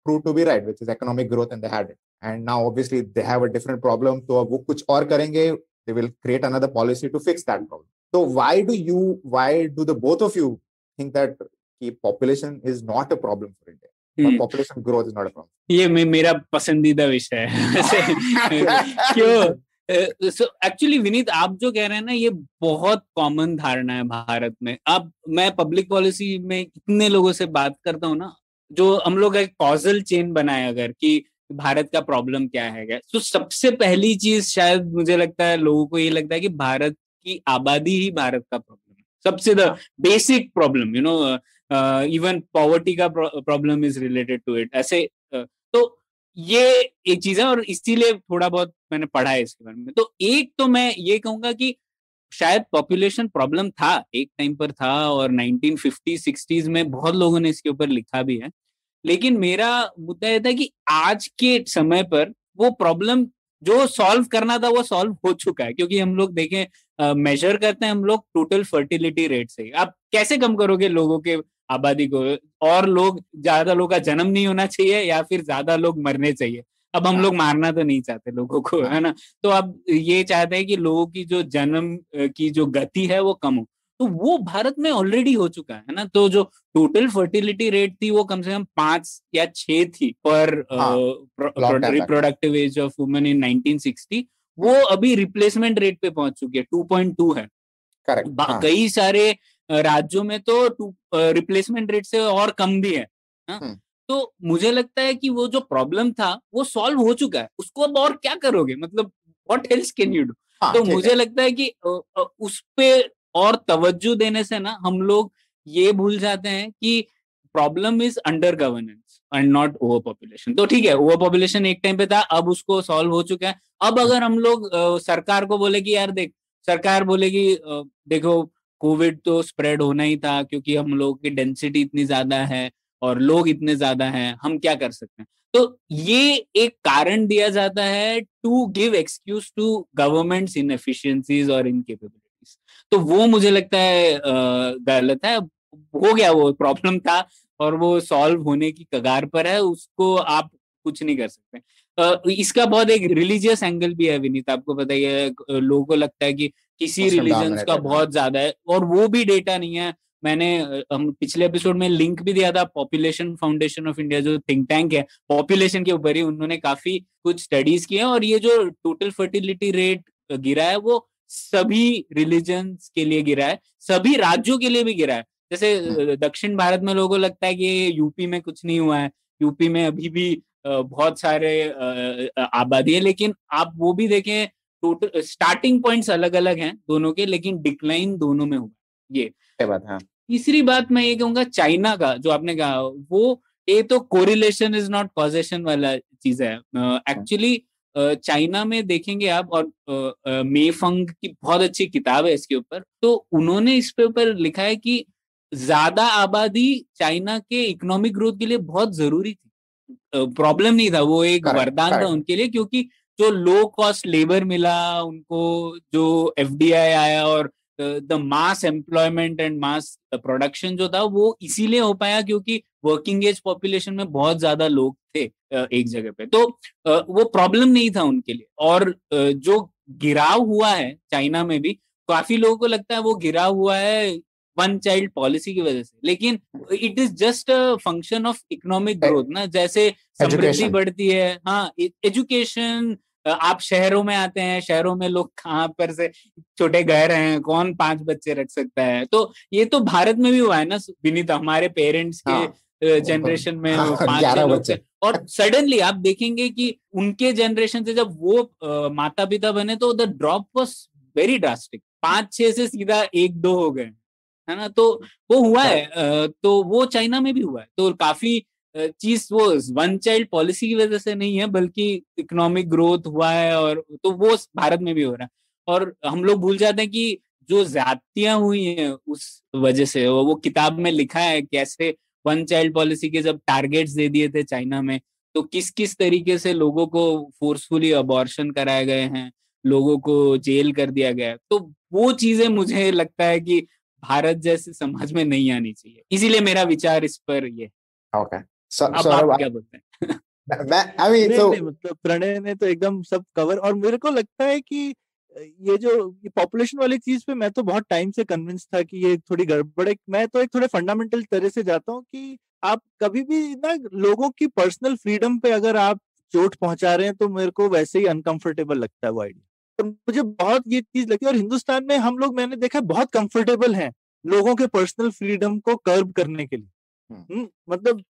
proved to be right, which is economic growth, and they had it. And now obviously they have a different problem, तो अब वो कुछ और करेंगे, they will create another policy to fix that problem. So why do the both of you think that population is not a problem for India, or population growth is not a problem? ये मेरा पसंदीदा विषय है। क्यों? So actually Vineet, आप जो कह रहे हैं ना, ये बहुत कॉमन धारणा है भारत में। अब मैं पब्लिक पॉलिसी में इतने लोगों से बात करता हूँ ना, जो हम लोग एक कॉजल चेन बनाए अगर कि भारत का प्रॉब्लम क्या है, तो सबसे पहली चीज शायद मुझे लगता है लोगों को ये लगता है कि भारत की आबादी ही भारत का प्रॉब्लम है, सबसे the basic problem, you know, even poverty का problem is related to it, ऐसे। तो ये एक चीज है, और इसीलिए थोड़ा बहुत मैंने पढ़ा है इसके बारे में। तो एक तो मैं ये कहूंगा कि शायद पॉपुलेशन प्रॉब्लम था, एक टाइम पर था, और 1950-60s में बहुत लोगों ने इसके ऊपर लिखा भी है। लेकिन मेरा मुद्दा ये था कि आज के समय पर वो प्रॉब्लम जो सॉल्व करना था वो सॉल्व हो चुका है, क्योंकि हम लोग देखें, मेजर करते हैं हम लोग टोटल फर्टिलिटी रेट से। आप कैसे कम करोगे लोगों के आबादी को? और लोग, ज्यादा लोग का जन्म नहीं होना चाहिए या फिर ज्यादा लोग मरने चाहिए? अब हम लोग मारना तो नहीं चाहते लोगों को, है ना? तो अब ये चाहते हैं कि लोगों की जो जन्म की जो गति है वो कम हो, तो वो भारत में ऑलरेडी हो चुका है ना। तो जो टोटल फर्टिलिटी रेट थी वो कम से कम 5 या 6 थी पर reproductive age of women in 1960। वो अभी रिप्लेसमेंट रेट पे पहुंच चुकी है, 2.2 है। करेक्ट। कई सारे राज्यों में तो रिप्लेसमेंट रेट से और कम भी है। तो मुझे लगता है कि वो जो प्रॉब्लम था वो सॉल्व हो चुका है, उसको अब और क्या करोगे? मतलब what else can you do? तो मुझे लगता है कि उस पे और तवज्जो देने से ना हम लोग ये भूल जाते हैं कि problem is under governance and not over population. तो ठीक है, ओवर पॉपुलेशन एक टाइम पे था, अब उसको सॉल्व हो चुका है। अब अगर हम लोग सरकार को बोले कि यार देख, सरकार बोलेगी देखो कोविड तो स्प्रेड होना ही था क्योंकि हम लोग की डेंसिटी इतनी ज्यादा है और लोग इतने ज्यादा हैं, हम क्या कर सकते हैं? तो ये एक कारण दिया जाता है to give excuse to governments inefficiencies और इनकेपेबिलिटीज। तो वो मुझे लगता है गलत है। हो गया, वो प्रॉब्लम था और वो सॉल्व होने की कगार पर है, उसको आप कुछ नहीं कर सकते। इसका बहुत एक रिलीजियस एंगल भी है विनीत, आपको पता ही है। लोगों को लगता है कि किसी रिलीजन का बहुत ज्यादा है, और वो भी डेटा नहीं है। मैंने हम पिछले एपिसोड में लिंक भी दिया था, पॉपुलेशन फाउंडेशन ऑफ इंडिया जो थिंक टैंक है पॉपुलेशन के ऊपर ही, उन्होंने काफी कुछ स्टडीज किए हैं, और ये जो टोटल फर्टिलिटी रेट गिरा है वो सभी रिलीजन्स के लिए गिरा है, सभी राज्यों के लिए भी गिरा है। जैसे दक्षिण भारत में लोगों को लगता है कि यूपी में कुछ नहीं हुआ है, यूपी में अभी भी बहुत सारे आबादी है, लेकिन आप वो भी देखें, टोटल स्टार्टिंग पॉइंट्स अलग अलग हैं दोनों के, लेकिन डिक्लाइन दोनों में हुआ। ये बात है। तीसरी बात मैं ये कहूंगा, चाइना का जो आपने कहा, वो ये तो कोरिलेशन इज नॉट कॉजेशन वाला चीज है। एक्चुअली चाइना में देखेंगे आप, और मेफंग की बहुत अच्छी किताब है इसके ऊपर, तो उन्होंने इस पे ऊपर लिखा है कि ज्यादा आबादी चाइना के इकोनॉमिक ग्रोथ के लिए बहुत जरूरी थी, प्रॉब्लम नहीं था, वो एक वरदान था उनके लिए, क्योंकि जो लो कॉस्ट लेबर मिला उनको, जो एफडीआई आया, और the mass employment and mass production जो था वो इसीलिए हो पाया क्योंकि वर्किंग एज पॉपुलेशन में बहुत ज्यादा लोग थे एक जगह पे, तो वो प्रॉब्लम नहीं था उनके लिए। और जो गिराव हुआ है चाइना में भी, काफी लोगों को लगता है वो गिराव हुआ है वन चाइल्ड पॉलिसी की वजह से, लेकिन it is just a function of economic growth ना। जैसे समृद्धि बढ़ती है, हाँ, एजुकेशन, आप शहरों में आते हैं, शहरों में लोग कहाँ पर से छोटे घर हैं, कौन 5 बच्चे रख सकता है? तो ये तो भारत में भी हुआ है ना विनीत, हमारे पेरेंट्स के जनरेशन में 5-6 लोग थे, और सडनली आप देखेंगे कि उनके जनरेशन से जब वो माता पिता बने तो the drop was very drastic, 5-6 से सीधा 1-2 हो गए, है ना? तो वो हुआ है, तो वो चाइना में भी हुआ है। तो काफी चीज वो वन चाइल्ड पॉलिसी की वजह से नहीं है, बल्कि इकोनॉमिक ग्रोथ हुआ है, और तो वो भारत में भी हो रहा है। और हम लोग भूल जाते हैं कि जो ज्यादतियां हुई हैं उस वजह से, वो किताब में लिखा है कैसे वन चाइल्ड पॉलिसी के जब टारगेट्स दे दिए थे चाइना में, तो किस किस तरीके से लोगों को फोर्सफुली अबॉर्शन कराए गए हैं, लोगों को जेल कर दिया गया है। तो वो चीजें मुझे लगता है कि भारत जैसे समाज में नहीं आनी चाहिए, इसीलिए मेरा विचार इस पर ये। ओके, अब आप क्या बोलते हैं? मतलब प्रणय ने तो एकदम सब कवर, और मेरे को लगता है कि ये जो पॉपुलेशन वाली चीज पे मैं तो बहुत टाइम से कन्विंस था कि ये थोड़ी गड़बड़ है। मैं तो एक थोड़े फंडामेंटल तरह से जाता हूँ कि आप कभी भी ना लोगों की पर्सनल फ्रीडम पे अगर आप चोट पहुंचा रहे हैं तो मेरे को वैसे ही अनकंफर्टेबल लगता है वो आइडिया। तो मुझे बहुत ये चीज लगती है, और हिंदुस्तान में हम लोग, मैंने देखा, बहुत कंफर्टेबल हैं लोगों के पर्सनल फ्रीडम को कर्ब करने के लिए। मतलब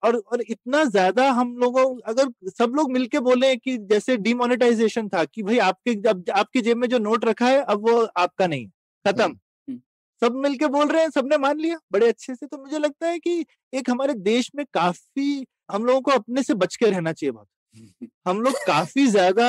और इतना ज्यादा हम लोगों, अगर सब लोग मिलके बोले कि जैसे डिमोनेटाइजेशन था कि भाई आपके जेब में जो नोट रखा है अब वो आपका नहीं है, खत्म, सब मिलके बोल रहे हैं, सबने मान लिया बड़े अच्छे से। तो मुझे लगता है कि एक हमारे देश में काफी हम लोगों को अपने से बच के रहना चाहिए। बहुत हम लोग काफी ज्यादा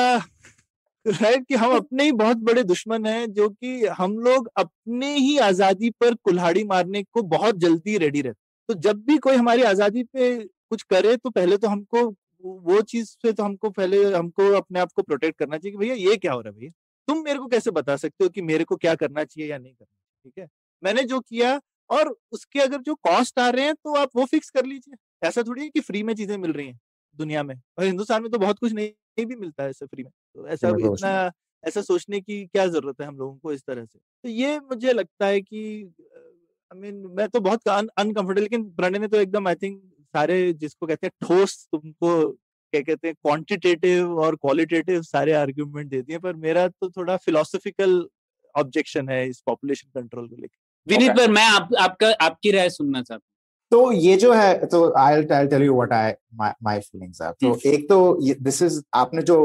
राइट, कि हम अपने ही बहुत बड़े दुश्मन हैं, जो कि हम लोग अपने ही आजादी पर कुल्हाड़ी मारने को बहुत जल्दी रेडी रहते। तो जब भी कोई हमारी आजादी पे कुछ करे तो पहले तो हमको वो चीज से तो हमको अपने आप को प्रोटेक्ट करना चाहिए कि भैया ये क्या हो रहा है, भैया तुम मेरे को कैसे बता सकते हो कि मेरे को क्या करना चाहिए या नहीं करना चाहिए, ठीक है, मैंने जो किया और उसके अगर जो कॉस्ट आ रहे हैं तो आप वो फिक्स कर लीजिए। ऐसा थोड़ी है कि फ्री में चीजें मिल रही हैं दुनिया में, और हिंदुस्तान में तो बहुत कुछ नहीं भी मिलता है ऐसे फ्री में, तो ऐसा सोचने की क्या जरूरत है हम लोगों को इस तरह से। तो ये मुझे लगता है कि मैं तो बहुत अनकंफर्टेबल, लेकिन प्रणय ने तो एकदम आई थिंक सारे जिसको कहते हैं ठोस, तुमको क्या कहते हैं क्वांटिटेटिव और क्वालिटेटिव सारे आर्ग्यूमेंट दे दिए, पर मेरा तो थोड़ा फिलोसॉफिकल ऑब्जेक्शन है इस पॉपुलेशन कंट्रोल को लेकर। विनीत, पर मैं आपकी राय सुनना चाहता हूँ। तो ये जो है, तो I'll tell you what my feelings are. तो एक तो this is, आपने जो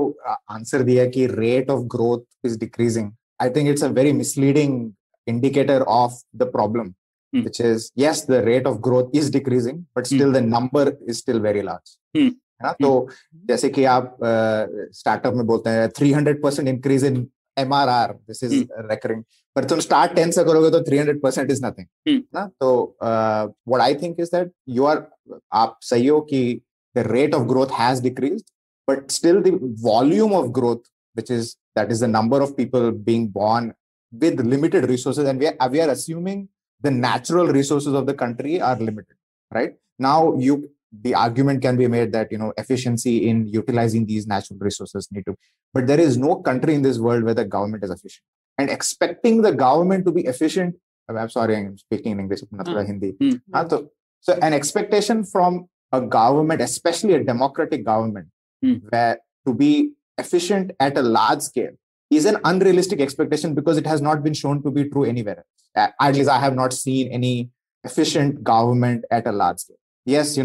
आंसर दिया कि rate of growth is decreasing, I think it's a very misleading indicator of the problem, which is yes, the rate of growth is decreasing, but still the number is still very large. है ना? तो जैसे कि आप startup में बोलते हैं 300% increase in MRR, this is recurring, पर तुम start 10 से करोगे तो 300% is nothing, ना? तो what I think is that आप सही हो कि the rate of growth has decreased, but still the volume of growth, that is the number of people being born with limited resources, and we are assuming the natural resources of the country are limited, right? Now the argument can be made that efficiency in utilizing these natural resources but there is no country in this world where the government is efficient, and expecting the government to be efficient, I'm sorry, I'm speaking in English, not Hindi. So an expectation from a government, especially a democratic government, where to be efficient at a large scale is an unrealistic expectation, because it has not been shown to be true anywhere else. At least I have not seen any efficient government at a large scale. Yes,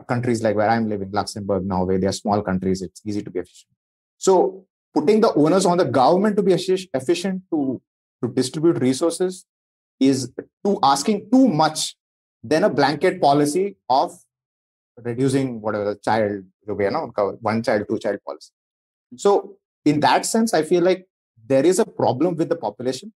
countries like where I'm living, Luxembourg, Norway, they are small countries. It's easy to be efficient. So putting the onus on the government to be efficient to distribute resources is asking too much than a blanket policy of reducing whatever the child, one child, two child policy. So in that sense, I feel like there is a problem with the population.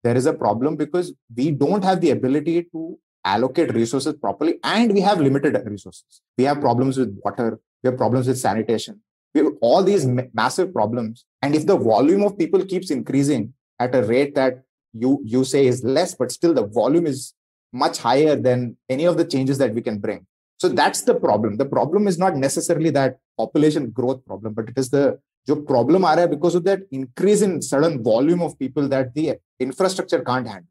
There is a problem because we don't have the ability to allocate resources properly, and we have limited resources. We have problems with water. We have problems with sanitation. We have all these massive problems. And if the volume of people keeps increasing at a rate that you say is less, but still the volume is much higher than any of the changes that we can bring. So that's the problem. The problem is not necessarily that population growth problem, but it is the problem aa raha hai because of that increase in sudden volume of people that the infrastructure can't handle.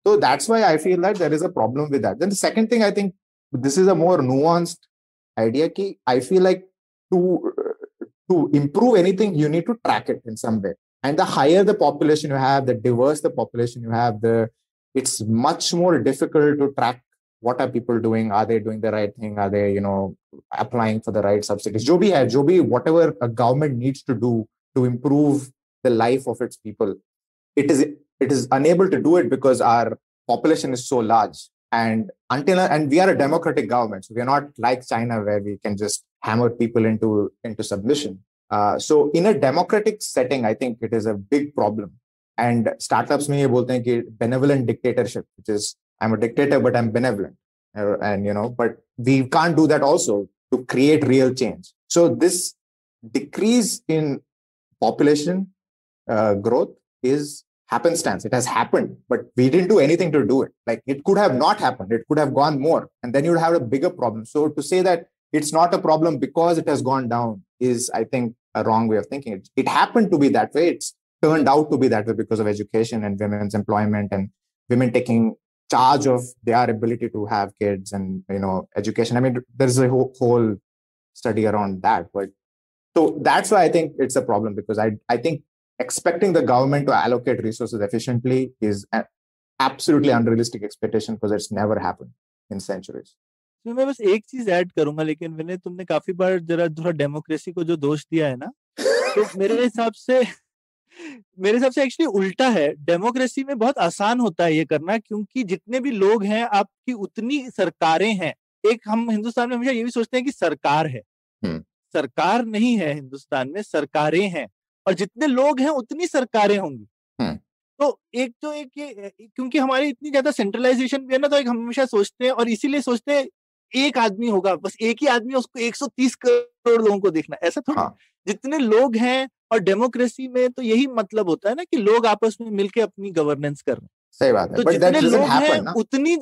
So that's why I feel like there is a problem with that. Then the second thing, I think this is a more nuanced idea. Ki I feel like to improve anything, you need to track it in some way. And the higher the population you have, the diverse the population you have, it's much more difficult to track what are people doing. Are they doing the right thing? Are they, applying for the right subsidies? Jo bhi, whatever a government needs to do to improve the life of its people, it is unable to do it because our population is so large. And we are a democratic government, so we are not like China where we can just hammer people into submission. So in a democratic setting, I think it is a big problem. And startups mein ye bolte hain ki benevolent dictatorship, which is I'm a dictator but I'm benevolent, and but we can't do that also to create real change. So this decrease in population growth is happenstance. It has happened, but we didn't do anything to do it. Like, it could have not happened. It could have gone more, and then you'd have a bigger problem. So to say that it's not a problem because it has gone down is, I think, a wrong way of thinking. It happened to be that way. It's turned out to be that way because of education and women's employment and women taking charge of their ability to have kids and, education. I mean, there's a whole study around that. But so that's why I think it's a problem, because I think expecting the government to allocate resources efficiently is an absolutely unrealistic expectation, because it's never happened in centuries. तो मैं बस एक चीज add करूंगा, लेकिन विनय, तुमने काफी बार जरा थोड़ा डेमोक्रेसी को जो दोष दिया है ना, तो मेरे हिसाब से एक्चुअली उल्टा है। डेमोक्रेसी में बहुत आसान होता है ये करना, क्योंकि जितने भी लोग हैं आपकी उतनी सरकारें हैं। हम हिंदुस्तान में हमेशा ये भी सोचते हैं कि सरकार है, सरकार नहीं है हिंदुस्तान में, सरकारें हैं। और जितने लोग हैं उतनी सरकारें होंगी। तो एक ये क्योंकि हमारी इतनी ज्यादा सेंट्रलाइजेशन भी है ना, तो एक हमेशा सोचते हैं और इसीलिए सोचते हैं एक आदमी होगा, बस एक ही आदमी, उसको 130 करोड़ लोगों को देखना, ऐसा थोड़ा। जितने लोग हैं, और डेमोक्रेसी में तो यही मतलब होता है ना कि लोग आपस में मिलके अपनी गवर्नेंस कर रहे हैं। सही बात है। तो जितने लोग हैं उतनी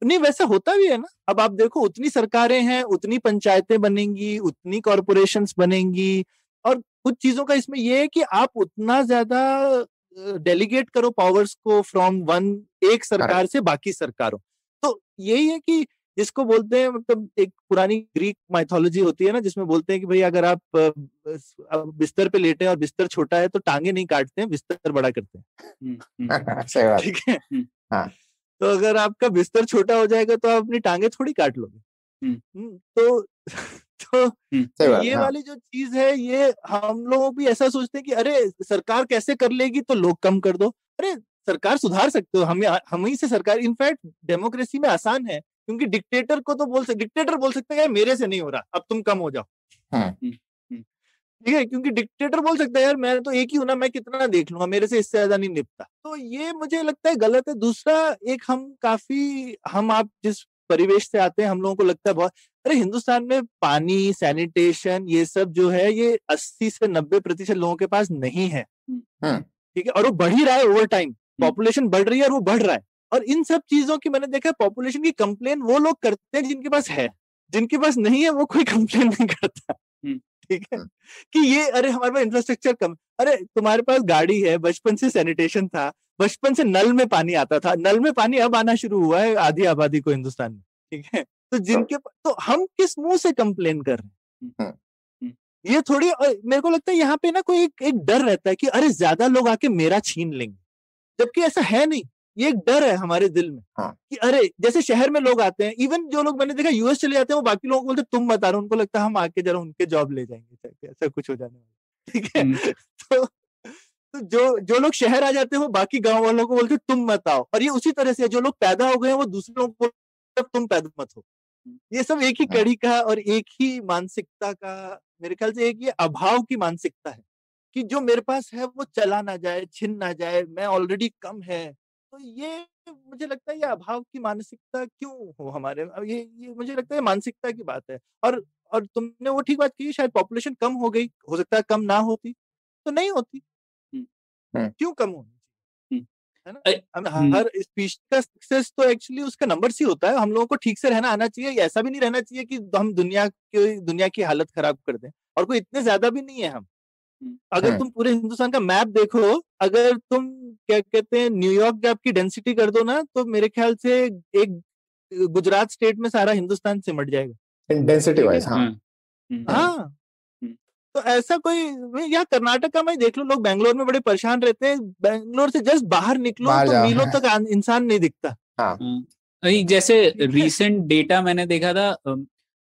नहीं, वैसा होता भी है ना। अब आप देखो, उतनी सरकारें हैं, उतनी पंचायतें बनेंगी, उतनी कॉर्पोरेशंस बनेंगी, और कुछ चीजों का इसमें ये है कि आप उतना ज्यादा डेलीगेट करो पावर्स को फ्रॉम वन, एक सरकार से बाकी सरकारों। तो यही है कि जिसको बोलते हैं, मतलब एक पुरानी ग्रीक माइथोलॉजी होती है ना, जिसमें बोलते हैं कि भाई अगर आप बिस्तर पे लेटे हैं और बिस्तर छोटा है तो टांगे नहीं काटते हैं, बिस्तर बड़ा करते हैं। सही बात। ठीक है। तो अगर आपका बिस्तर छोटा हो जाएगा तो आप अपनी टांगे थोड़ी काट लोगे। तो ये वाली जो चीज है, ये हम लोग भी ऐसा सोचते हैं कि अरे सरकार कैसे कर लेगी, तो लोग कम कर दो। अरे सरकार सुधार सकते हो, हम ही से सरकार। इनफैक्ट डेमोक्रेसी में आसान है, क्योंकि डिक्टेटर को तो डिक्टेटर बोल सकते हैं यार मेरे से नहीं हो रहा, अब तुम कम हो जाओ। ठीक है, क्योंकि डिक्टेटर बोल सकता है यार मैं तो एक ही हूं ना, मैं कितना देख लूंगा, मेरे से इससे ज्यादा नहीं निपटा। तो ये मुझे लगता है गलत है। दूसरा, एक हम आप जिस परिवेश से आते हैं, हम लोगों को लगता है बहुत, अरे हिंदुस्तान में पानी, सैनिटेशन, ये सब जो है ये 80 से 90% लोगों के पास नहीं है। ठीक है, और वो बढ़ ही रहा है ओवर टाइम, पॉपुलेशन बढ़ रही है और वो बढ़ रहा है। और इन सब चीजों की मैंने देखा, पॉपुलेशन की कंप्लेन वो लोग करते हैं जिनके पास है, जिनके पास नहीं है वो कोई कंप्लेन नहीं करता। ठीक है, कि ये अरे हमारे पास इंफ्रास्ट्रक्चर कम, अरे तुम्हारे पास गाड़ी है, बचपन से सैनिटेशन था, बचपन से नल में पानी आता था, नल में पानी अब आना शुरू हुआ है आधी आबादी को हिंदुस्तान में। ठीक है, तो हम किस मुंह से कंप्लेन कर रहे हैं? ये थोड़ी, मेरे को लगता है यहाँ पे ना कोई एक डर रहता है कि अरे ज्यादा लोग आके मेरा छीन लेंगे, जबकि ऐसा है नहीं। ये एक डर है हमारे दिल में कि अरे जैसे शहर में लोग आते हैं, इवन जो लोग मैंने देखा यूएस चले जाते हैं, वो बाकी लोगों को बोलते तुम बता रहे, उनको लगता है हम आके जरा उनके जॉब ले जाएंगे, ऐसा कुछ हो जाने वाला। ठीक है, तो जो लोग शहर आ जाते हैं वो बाकी गांव वालों को बोलते तुम मत आओ, और ये उसी तरह से जो लोग पैदा हो गए हैं वो दूसरे लोगों को तुम पैदा मत हो। ये सब एक ही कड़ी का और एक ही मानसिकता का, मेरे ख्याल से एक ये अभाव की मानसिकता है कि जो मेरे पास है वो चला ना जाए, छिन ना जाए, मैं ऑलरेडी कम है। तो ये मुझे लगता है ये अभाव की मानसिकता क्यों हो हमारे, ये मुझे लगता है मानसिकता की बात है। और तुमने वो ठीक बात की, शायद पॉपुलेशन कम हो गई, हो सकता है कम ना होती तो नहीं होती। क्यों कम होनी है ना? हर स्पीशीज का सक्सेस तो एक्चुअली उसका नंबर ही होता है। हम लोगों को ठीक से रहना आना चाहिए, ऐसा भी नहीं रहना चाहिए कि हम दुनिया की हालत खराब कर दें, और कोई इतने ज्यादा भी नहीं है हम। अगर तुम पूरे हिंदुस्तान का मैप देखो, अगर तुम क्या कहते हैं न्यूयॉर्क गैप की डेंसिटी कर दो ना, तो मेरे ख्याल से एक गुजरात स्टेट में सारा हिंदुस्तान सिमट जाएगा डेंसिटी वाइज। हाँ, तो ऐसा कोई, यहाँ कर्नाटका में देख लो, लोग बैंगलोर में बड़े परेशान रहते हैं, बैंगलोर से जस्ट बाहर निकलो तो मीलों तक इंसान नहीं दिखता। जैसे रीसेंट डेटा मैंने देखा था,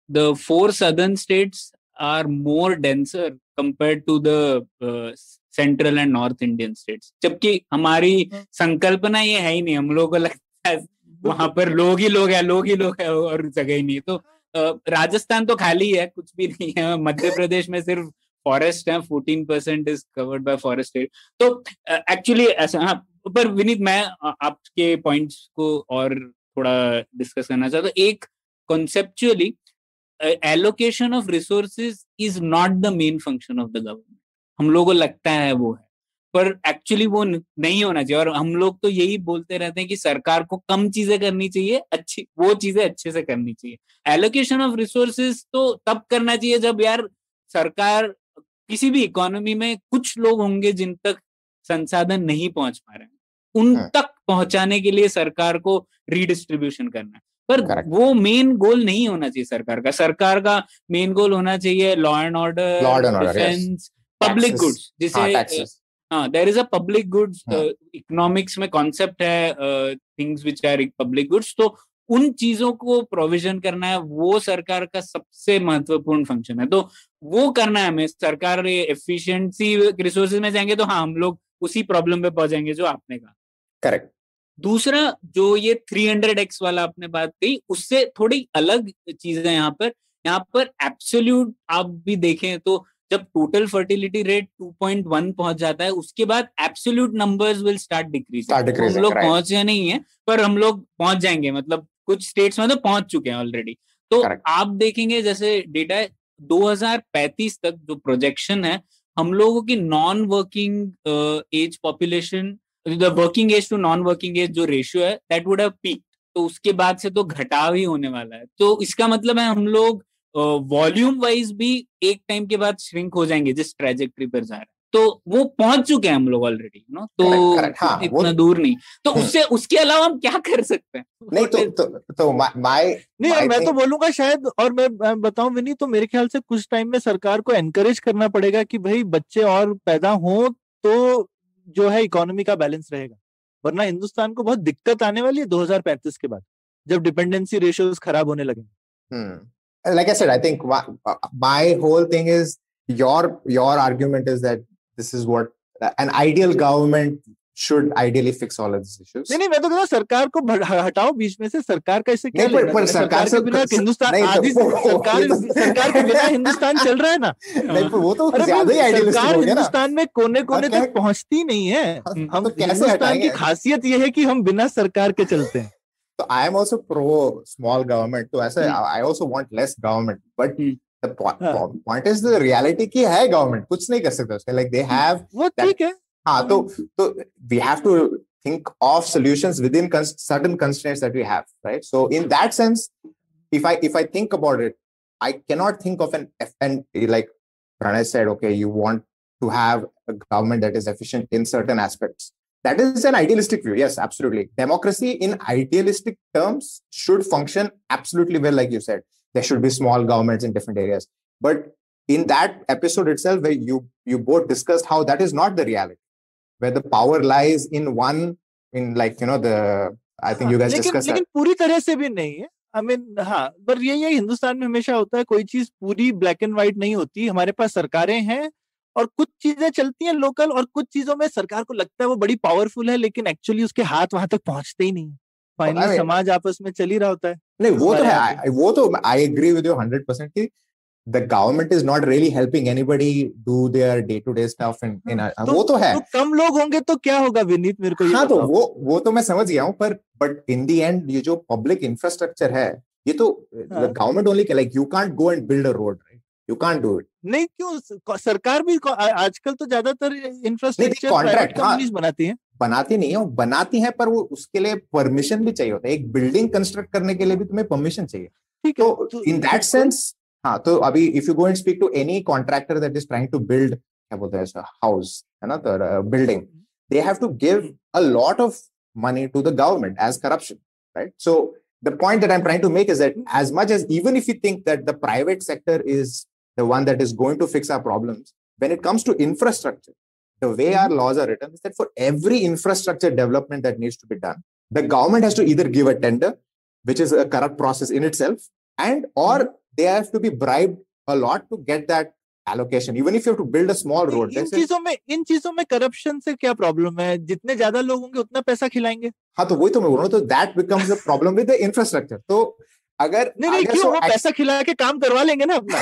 the 4 southern states are more denser compared to the central and north Indian states, जबकि हमारी संकल्पना ये है ही नहीं। हम लोगों को लगता है वहां पर लोग ही लोग है और जगह ही नहीं। तो राजस्थान तो खाली है, कुछ भी नहीं है। मध्य प्रदेश में सिर्फ फॉरेस्ट है, 14% is covered by forest area. तो एक्चुअली ऐसा, हाँ। पर विनीत, मैं आपके पॉइंट्स को और थोड़ा डिस्कस करना चाहता हूँ। एक conceptually allocation of resources is not the main function of the government. हम लोगों को लगता है वो है, पर एक्चुअली वो नहीं होना चाहिए। और हम लोग तो यही बोलते रहते हैं कि सरकार को कम चीजें करनी चाहिए, वो चीजें अच्छे से करनी चाहिए। एलोकेशन ऑफ रिसोर्सेज तो तब करना चाहिए जब यार सरकार, किसी भी इकोनॉमी में कुछ लोग होंगे जिन तक संसाधन नहीं पहुंच पा रहे हैं, उन तक पहुंचाने के लिए सरकार को रीडिस्ट्रीब्यूशन करना है। पर वो मेन गोल नहीं होना चाहिए सरकार का मेन गोल होना चाहिए law and order, defence, public goods, जिसे there is a public goods. Economics में कॉन्सेप्ट है things which are public goods. तो उन चीजों को प्रोविजन करना है, वो सरकार का सबसे महत्वपूर्ण फंक्शन है। तो वो करना है हमें। सरकार एफिशिएंसी रिसोर्सेज में जाएंगे तो हाँ, हम लोग उसी प्रॉब्लम पे पहुंचेंगे जो आपने कहा। करेक्ट। दूसरा, जो ये 300x वाला आपने बात कही, उससे थोड़ी अलग चीज है यहाँ पर एब्सोल्यूट आप भी देखें तो जब टोटल फर्टिलिटी रेट 2.1 पहुंच जाता है, उसके बाद absolute numbers will start decreasing. हम लोग पहुंचे नहीं है, पर हम लोग पहुंच जाएंगे, मतलब कुछ स्टेट्स में तो पहुंच चुके हैं ऑलरेडी। तो आप देखेंगे जैसे डेटा 2035 तक जो प्रोजेक्शन है, हम लोगों की non working age population, the working age to non working age जो रेशियो है, दैट वुड हैव पीक्ड। तो उसके बाद से तो घटाव ही होने वाला है। तो इसका मतलब है हम लोग वॉल्यूम वाइज भी एक टाइम के बाद श्रिंक हो जाएंगे जिस ट्रेजेक्टरी पर जा रहे हैं। तो वो पहुंच चुके हैं हम लोग ऑलरेडी, नो, तो हाँ, इतना दूर नहीं। तो उससे उसके अलावा हम क्या कर सकते हैं? नहीं तो मैं तो बोलूंगा शायद, और मैं बताऊं विनी, तो मेरे ख्याल से कुछ टाइम में सरकार को एनकरेज करना पड़ेगा कि भाई बच्चे और पैदा हो तो जो है इकोनॉमी का बैलेंस रहेगा, वरना हिंदुस्तान को बहुत दिक्कत आने वाली है 2035 के बाद, जब डिपेंडेंसी रेशियोज खराब होने लगेंगे। Like I said, I think my whole thing is your argument is that this is what an ideal government should ideally fix all of these issues. नहीं, मैं तो कहता हूँ सरकार को हटाओ बीच में से। सरकार का इससे क्या लेना? पर सरकार के बिना हिंदुस्तान, आधी सरकार के बिना हिंदुस्तान चल रहा है ना। नहीं, वो तो ज्यादा ही आइडियलिस्टिक हो गया ना। हिंदुस्तान में कोने कोने तक पहुंचती नहीं है। हम हिंदुस्तान की खासियत ये है कि हम बिना सरकार के चलते हैं। So I am also pro small government. So I also want less government. But the point is the reality की है government कुछ नहीं कर सकते उसके, like they have. वो ठीक है। हाँ, तो we have to think of solutions within certain constraints that we have, right? So in that sense, if I think about it, I cannot think of and like Pranay said, okay, you want to have a government that is efficient in certain aspects. That is an idealistic view. Yes, absolutely. Democracy in idealistic terms should function absolutely well, like you said. There should be small governments in different areas. But in that episode itself, where you both discussed how that is not the reality, where the power lies in like, you know, I think you guys discussed that. लेकिन पूरी तरह से भी नहीं है। I mean, हाँ, पर ये हिंदुस्तान में हमेशा होता है, कोई चीज पूरी ब्लैक एंड व्हाइट नहीं होती। हमारे पास सरकारें हैं और कुछ चीजें चलती हैं लोकल, और कुछ चीजों में सरकार को लगता है वो बड़ी पावरफुल है, लेकिन एक्चुअली उसके हाथ वहां तक पहुंचते ही नहीं है। फाइनली समाज आपस में चल ही रहा होता है। नहीं, वो तो है, वो तो आई एग्री विद यू 100% कि the government is not really helping anybody do their day-to-day stuff in वो तो है। तो कम लोग होंगे तो क्या होगा विनीत, मेरे को ये हाँ, तो वो तो मैं समझ गया हूँ, पर बट इन दी एंड ये जो पब्लिक इंफ्रास्ट्रक्चर है, ये तो government only, like you can't go and build a road, right? You can't do it. नहीं, क्यों? सरकार भी आजकल तो ज्यादातर इंफ्रास्ट्रक्चर कॉन्ट्रैक्ट बनाती नहीं है, बनाती है, पर वो उसके लिए परमिशन भी चाहिए होता है। एक बिल्डिंग कंस्ट्रक्ट करने के लिए भी तुम्हें परमिशन चाहिए। ठीक है, तो इन दैट सेंस हाँ, तो अभी if you go and speak to any contractor that is trying to build, क्या बोलते हैं, हाउस है ना, तो building, they have to give a lot of money to the government as corruption, right? So the point that I'm trying to make is that as much as, even if you think that the private sector is the one that is going to fix our problems, when it comes to infrastructure, the way our laws are written is that for every infrastructure development that needs to be done, the government has to either give a tender, which is a corrupt process in itself, and or they have to be bribed a lot to get that allocation, even if you have to build a small road. इन चीजों में corruption से क्या problem है? जितने ज्यादा लोग होंगे उतना पैसा खिलाएंगे। हाँ, तो वही तो मैं बोल रहा हूँ, तो that becomes a problem with the infrastructure. तो अगर नहीं क्यों, वो पैसा खिला के काम करवा लेंगे ना अपना।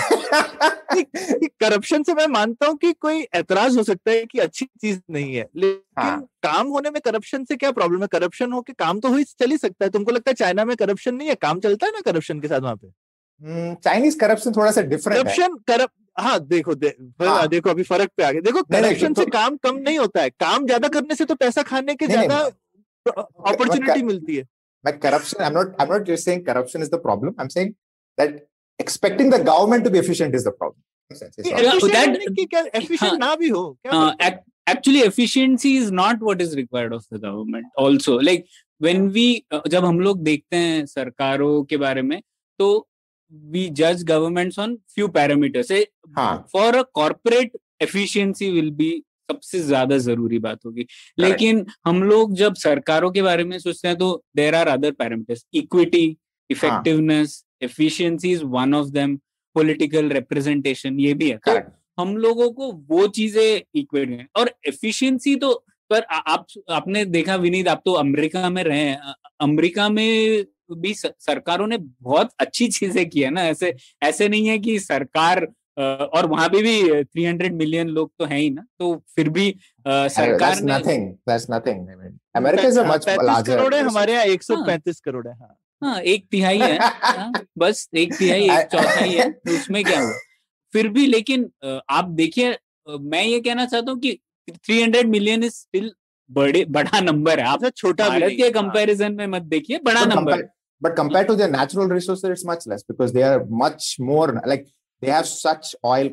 करप्शन से मैं मानता हूँ कि कोई एतराज हो सकता है कि अच्छी चीज नहीं है, लेकिन काम होने में करप्शन से क्या प्रॉब्लम है? करप्शन हो के काम तो चल ही सकता है। तुमको लगता है चाइना में करप्शन नहीं है? काम चलता है ना करप्शन के साथ वहां पे। चाइनीज करप्शन थोड़ा सा डिफरेंट है। हाँ, देखो अभी फर्क पे आ गया। देखो, करप्शन से काम कम नहीं होता है, काम ज्यादा करने से तो पैसा खाने के ज्यादा अपॉर्चुनिटी मिलती है। Like corruption, I'm not just saying corruption is the problem. I'm saying that expecting the government to be efficient is the problem. Efficient ना भी हो क्या? Actually, efficiency is not what is required of the government. Also, like when we जब हम लोग देखते हैं सरकारों के बारे में, तो we judge governments on few parameters. Say, for a corporate efficiency will be सबसे ज्यादा जरूरी बात होगी, लेकिन हम लोग जब सरकारों के बारे में सोचते हैं तो there are other parameters, equity, effectiveness, efficiency is one of them, political representation ये भी है। तो हम लोगों को वो चीजें इक्वेट हैं। और एफिशिएंसी तो पर आपने देखा विनीत, आप तो अमेरिका में रहे हैं, अमेरिका में भी सरकारों ने बहुत अच्छी चीजें की है ना। ऐसे नहीं है कि सरकार और वहां पे भी 300 मिलियन लोग तो हैं ही ना, तो फिर भी सरकार ने that's nothing. I mean, America is a much 35 larger. Crore है, हमारे यहाँ 135 करोड़ है। हाँ, 1/3 है। बस 1/3 1/4 है, तो उसमें क्या हुआ फिर भी। लेकिन आप देखिए, मैं ये कहना चाहता हूँ कि 300 मिलियन इज स्टिल बड़ा नंबर है। आप छोटा भारत के कंपैरिजन में मत देखिए, बड़ा नंबर है। But compared to their natural resources, it's much less because they are much more like they have such oil,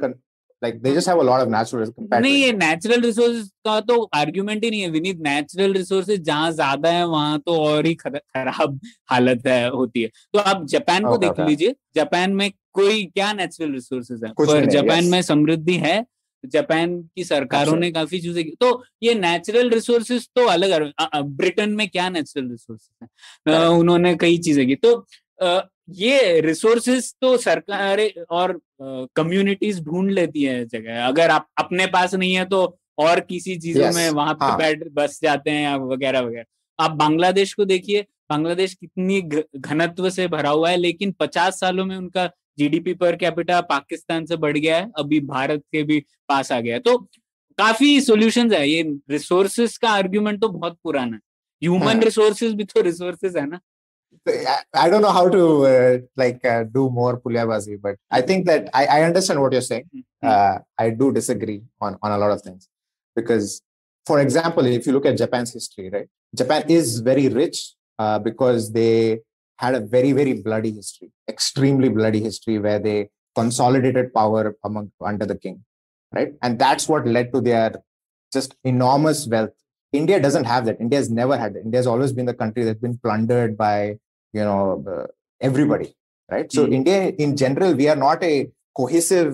like they just have a lot of natural resources. नहीं, ये नेचुरल रिसोर्सेज का तो argument ही नहीं है Vineet. Natural resources जहाँ ज्यादा है वहां तो और ही खराब हालत होती है। तो आप जापान को देख लीजिए, जापान में कोई क्या नेचुरल रिसोर्सेज है, पर जापान में समृद्धि है। जापान की सरकारों ने काफी चीजें की। तो ये नेचुरल रिसोर्सेज तो अलग। ब्रिटेन में क्या नेचुरल रिसोर्सेज है, उन्होंने कई चीजें की। तो ये रिसोर्सेज तो सरकारें और कम्युनिटीज ढूंढ लेती है जगह। अगर आप अपने पास नहीं है तो और किसी चीजों में वहां पे बैठ बस जाते हैं वगैरह वगैरह। आप बांग्लादेश को देखिए, बांग्लादेश कितनी घनत्व से भरा हुआ है, लेकिन 50 सालों में उनका जीडीपी पर कैपिटा पाकिस्तान से बढ़ गया है, अभी भारत के भी पास आ गया है। तो काफी सॉल्यूशंस है। ये रिसोर्सेज का आर्ग्यूमेंट तो बहुत पुराना है। ह्यूमन रिसोर्सेज भी तो रिसोर्सेज है ना। I don't know how to do more pulyabazi, but I think that I understand what you're saying. I do disagree on a lot of things because, for example, if you look at Japan's history, right? Japan is very rich because they had a very, very bloody history, extremely bloody history, where they consolidated power under the king, right? And that's what led to their just enormous wealth. India doesn't have that. India has never had that. India has always been the country that's been plundered by, everybody, right? So India in general, we are not a cohesive.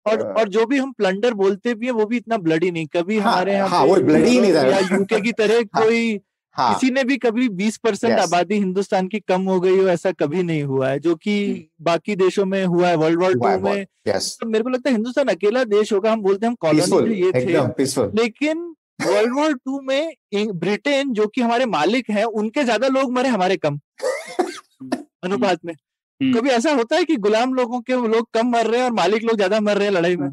और जो भी हम plunder बोलते भी है वो भी इतना ब्लडी नहीं। कभी हमारे यहाँ वो ब्लडी नहीं था या यूके की तरह कोई किसी ने भी कभी 20% आबादी हिंदुस्तान की कम हो गई हो, ऐसा कभी नहीं हुआ है, जो कि बाकी देशों में हुआ है। वर्ल्ड वॉर 2 में तो मेरे को लगता है हिंदुस्तान अकेला देश होगा। हम बोलते हैं हम कॉलोनी ये थे, लेकिन वर्ल्ड वॉर 2 में ब्रिटेन जो कि हमारे मालिक हैं, उनके ज्यादा लोग मरे, हमारे कम अनुपात में। कभी ऐसा होता है कि गुलाम लोगों के लोग कम मर रहे हैं और मालिक लोग ज्यादा मर रहे हैं लड़ाई में।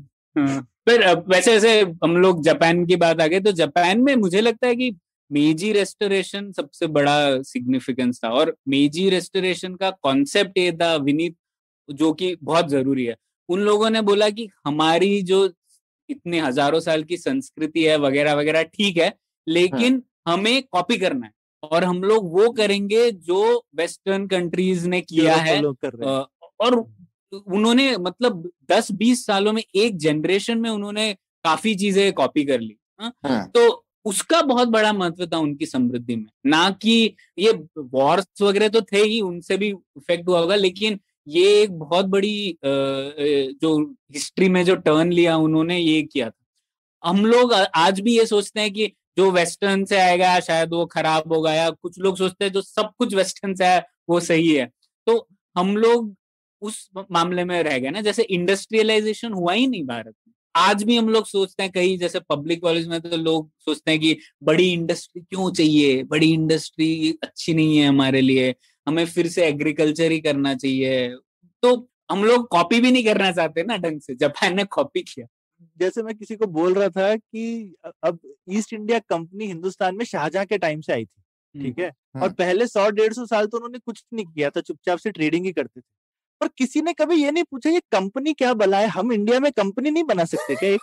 फिर वैसे हम लोग जापान की बात आ गए, तो जापान में मुझे लगता है कि मेजी रेस्टोरेशन सबसे बड़ा सिग्निफिकेंस था। और मेजी रेस्टोरेशन का कॉन्सेप्ट ये था विनीत, जो कि बहुत जरूरी है। उन लोगों ने बोला कि हमारी जो इतने हजारों साल की संस्कृति है वगैरह वगैरह ठीक है, लेकिन हमें कॉपी करना है और हम लोग वो करेंगे जो वेस्टर्न कंट्रीज ने किया है। और उन्होंने मतलब 10-20 सालों में, एक जनरेशन में उन्होंने काफी चीजें कॉपी कर ली। तो उसका बहुत बड़ा महत्व था उनकी समृद्धि में। ना कि ये वॉर्स वगैरह तो थे ही, उनसे भी इफेक्ट हुआ होगा, लेकिन ये एक बहुत बड़ी जो हिस्ट्री में जो टर्न लिया उन्होंने, ये किया था। हम लोग आज भी ये सोचते हैं कि जो वेस्टर्न से आएगा शायद वो खराब होगा, या कुछ लोग सोचते हैं जो सब कुछ वेस्टर्न से आया वो सही है। तो हम लोग उस मामले में रह गए ना, जैसे इंडस्ट्रियलाइजेशन हुआ ही नहीं भारत में। आज भी हम लोग सोचते हैं, कहीं जैसे पब्लिक कॉलेज में तो लोग सोचते हैं कि बड़ी इंडस्ट्री क्यों चाहिए, बड़ी इंडस्ट्री अच्छी नहीं है हमारे लिए, हमें फिर से एग्रीकल्चर ही करना चाहिए। तो हम लोग कॉपी भी नहीं करना चाहते ना ढंग से, जापान ने कॉपी किया। जैसे मैं किसी को बोल रहा था कि अब ईस्ट इंडिया कंपनी हिंदुस्तान में शाहजहां के टाइम से आई थी, ठीक है, और पहले 100-150 साल तो उन्होंने कुछ नहीं किया था, चुपचाप से ट्रेडिंग ही करते थे। पर किसी ने कभी ये नहीं पूछा ये कंपनी क्या बला है, हम इंडिया में कंपनी नहीं बना सकते क्या? एक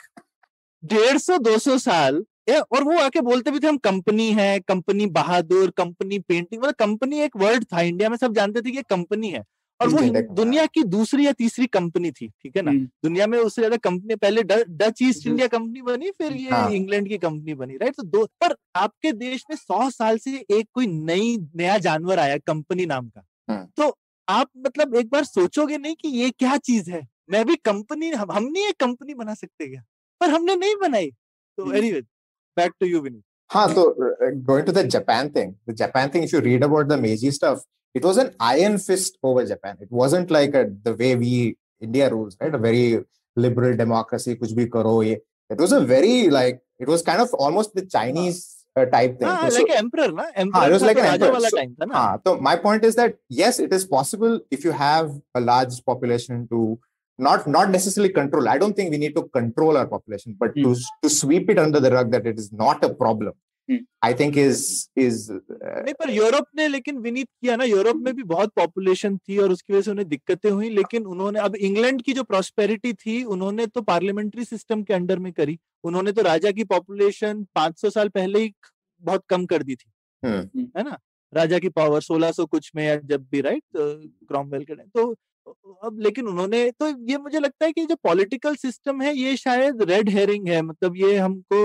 150-200 साल और वो आके बोलते भी थे हम कंपनी है, कंपनी बहादुर, कंपनी पेंटिंग, मतलब कंपनी एक वर्ड था इंडिया में, सब जानते थे कि ये कंपनी है। और वो दुनिया की दूसरी या तीसरी कंपनी थी, ठीक है ना। दुनिया में उससे ज्यादा कंपनी, पहले डच ईस्ट इंडिया कंपनी बनी, फिर ये इंग्लैंड की कंपनी बनी, राइट। तो दो, पर आपके देश में 100 साल से एक कोई नया जानवर आया कंपनी नाम का, तो आप मतलब एक बार सोचोगे नहीं कि ये क्या चीज है? मैं भी कंपनी, हम नहीं एक कंपनी बना सकते क्या? पर हमने नहीं बनाई। तो anyway, back to you Vineet. हाँ, तो going to the Japan thing, if you read about the Meiji stuff, it was an iron fist over Japan. It wasn't like the way India rules, right? A very liberal democracy, kuch bhi karo ye. It was a very it was kind of almost the Chinese type thing. Like emperor, na? Emperor it was like an emperor. time tha na? So my point is that yes, it is possible if you have a large population to not necessarily control. I don't think we need to control our population, but to sweep it under the rug that it is not a problem, I think is नहीं, पर Europe ने लेकिन विनीत किया ना, Europe में भी बहुत population थी और उसकी वजह से उन्हें दिक्कतें हुई, लेकिन उन्होंने, अब इंग्लैंड की जो प्रॉस्पेरिटी थी उन्होंने तो पार्लियामेंट्री सिस्टम के अंडर में करी, उन्होंने तो राजा की पॉपुलेशन 500 साल पहले ही बहुत कम कर दी थी, है ना, राजा की पावर 1600 कुछ में, या जब भी, राइट, क्रॉमवेल के टाइम। तो अब लेकिन उन्होंने, तो ये मुझे लगता है कि जो पॉलिटिकल सिस्टम है ये शायद रेड हेरिंग है, मतलब ये हमको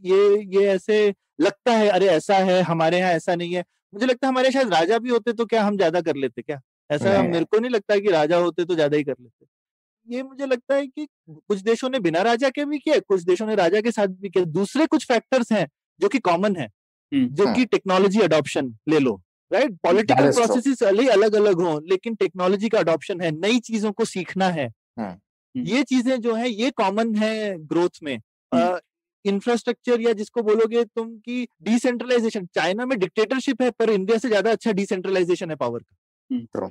ये ऐसे लगता है, अरे ऐसा है, हमारे यहाँ ऐसा नहीं है। मुझे लगता है हमारे शायद राजा भी होते तो क्या हम ज्यादा कर लेते क्या? ऐसा मेरे को नहीं लगता कि राजा होते तो ज्यादा ही कर लेते। ये मुझे लगता है कि कुछ देशों ने बिना राजा के भी किया, कुछ देशों ने राजा के साथ भी किया। दूसरे कुछ फैक्टर्स हैं जो कि कॉमन है, जो कि टेक्नोलॉजी अडॉप्शन ले लो, राइट, पॉलिटिकल प्रोसेसेस अलग अलग हो, लेकिन टेक्नोलॉजी का अडॉप्शन है, नई चीजों को सीखना है, ये चीजें जो है ये कॉमन है ग्रोथ में। इंफ्रास्ट्रक्चर या जिसको बोलोगे तुम कि डिसेंट्रलाइजेशन, चाइना में डिक्टेटरशिप है पर इंडिया से ज्यादा अच्छा डिसेंट्रलाइजेशन है पावर का।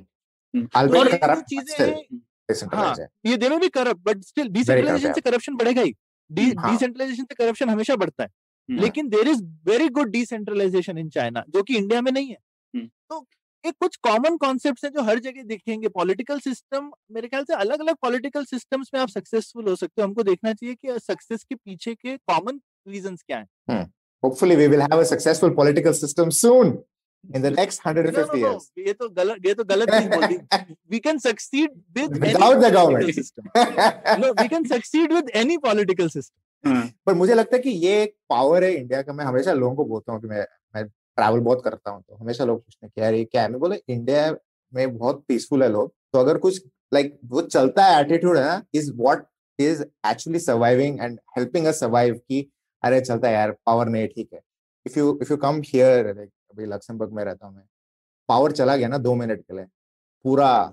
हाँ, ये दे भी करप्ट, बट स्टिल डिसेंट्रलाइजेशन से करप्शन बढ़ेगा ही, डिसेंट्रलाइजेशन से करप्शन हमेशा बढ़ता है, लेकिन there is very good decentralization in China, जो कि इंडिया में नहीं है। तो ये कुछ कॉमन कॉन्सेप्ट्स हैं जो हर जगह दिखेंगे। पॉलिटिकल सिस्टम, मेरे ख्याल से अलग अलग पॉलिटिकल सिस्टम्स में आप सक्सेसफुल हो सकते हो, हमको देखना चाहिए कि सक्सेस के पीछे के कॉमन रीजंस क्या हैं। Hopefully we will have a successful political system soon in the next 150 years. ये तो गलत चीज बोली। We can succeed without the government system. No, we can succeed with any political system. पर मुझे लगता है कि ये एक पावर है इंडिया का। मैं हमेशा लोगों को बोलता हूँ कि मैं ट्रैवल बहुत करता हूँ, तो हमेशा लोग पूछते हैं कि यार ये क्या है। मैं बोले इंडिया में बहुत पीसफुल है लोग, तो अगर कुछ लाइक वो चलता है एटीट्यूड है ना, is what is actually surviving and helping us survive, कि अरे चलता है यार, पावर नहीं, ठीक है। If you come here, like अभी लक्समबर्ग में रहता हूँ मैं, पावर चला गया ना 2 मिनट के लिए, पूरा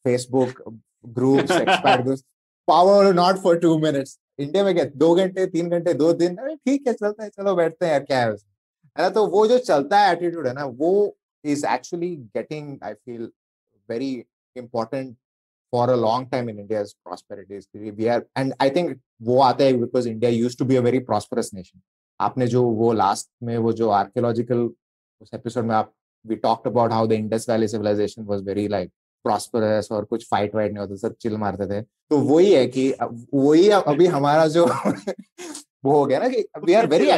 Facebook groups, expire groups, power not for 2 minutes. India में क्या 2 घंटे 3 घंटे 2 दिन, अरे ठीक है चलता है, चलो बैठते हैं यार, क्या है ना। तो वो जो चलता है एटीट्यूड है ना, वो is actually getting, I feel, very important for a long time in India's prosperity. We are, and I think वो आता है because India used to be a very prosperous nation. आपने जो वो लास्ट में वो जो archaeological उस एपिसोड में we talked about how the Indus Valley civilization was very like prosperous और कुछ fight नहीं होता, सब चिल मारते थे। तो वही है कि वही अभी हमारा जो वो हो गया ना कि we are very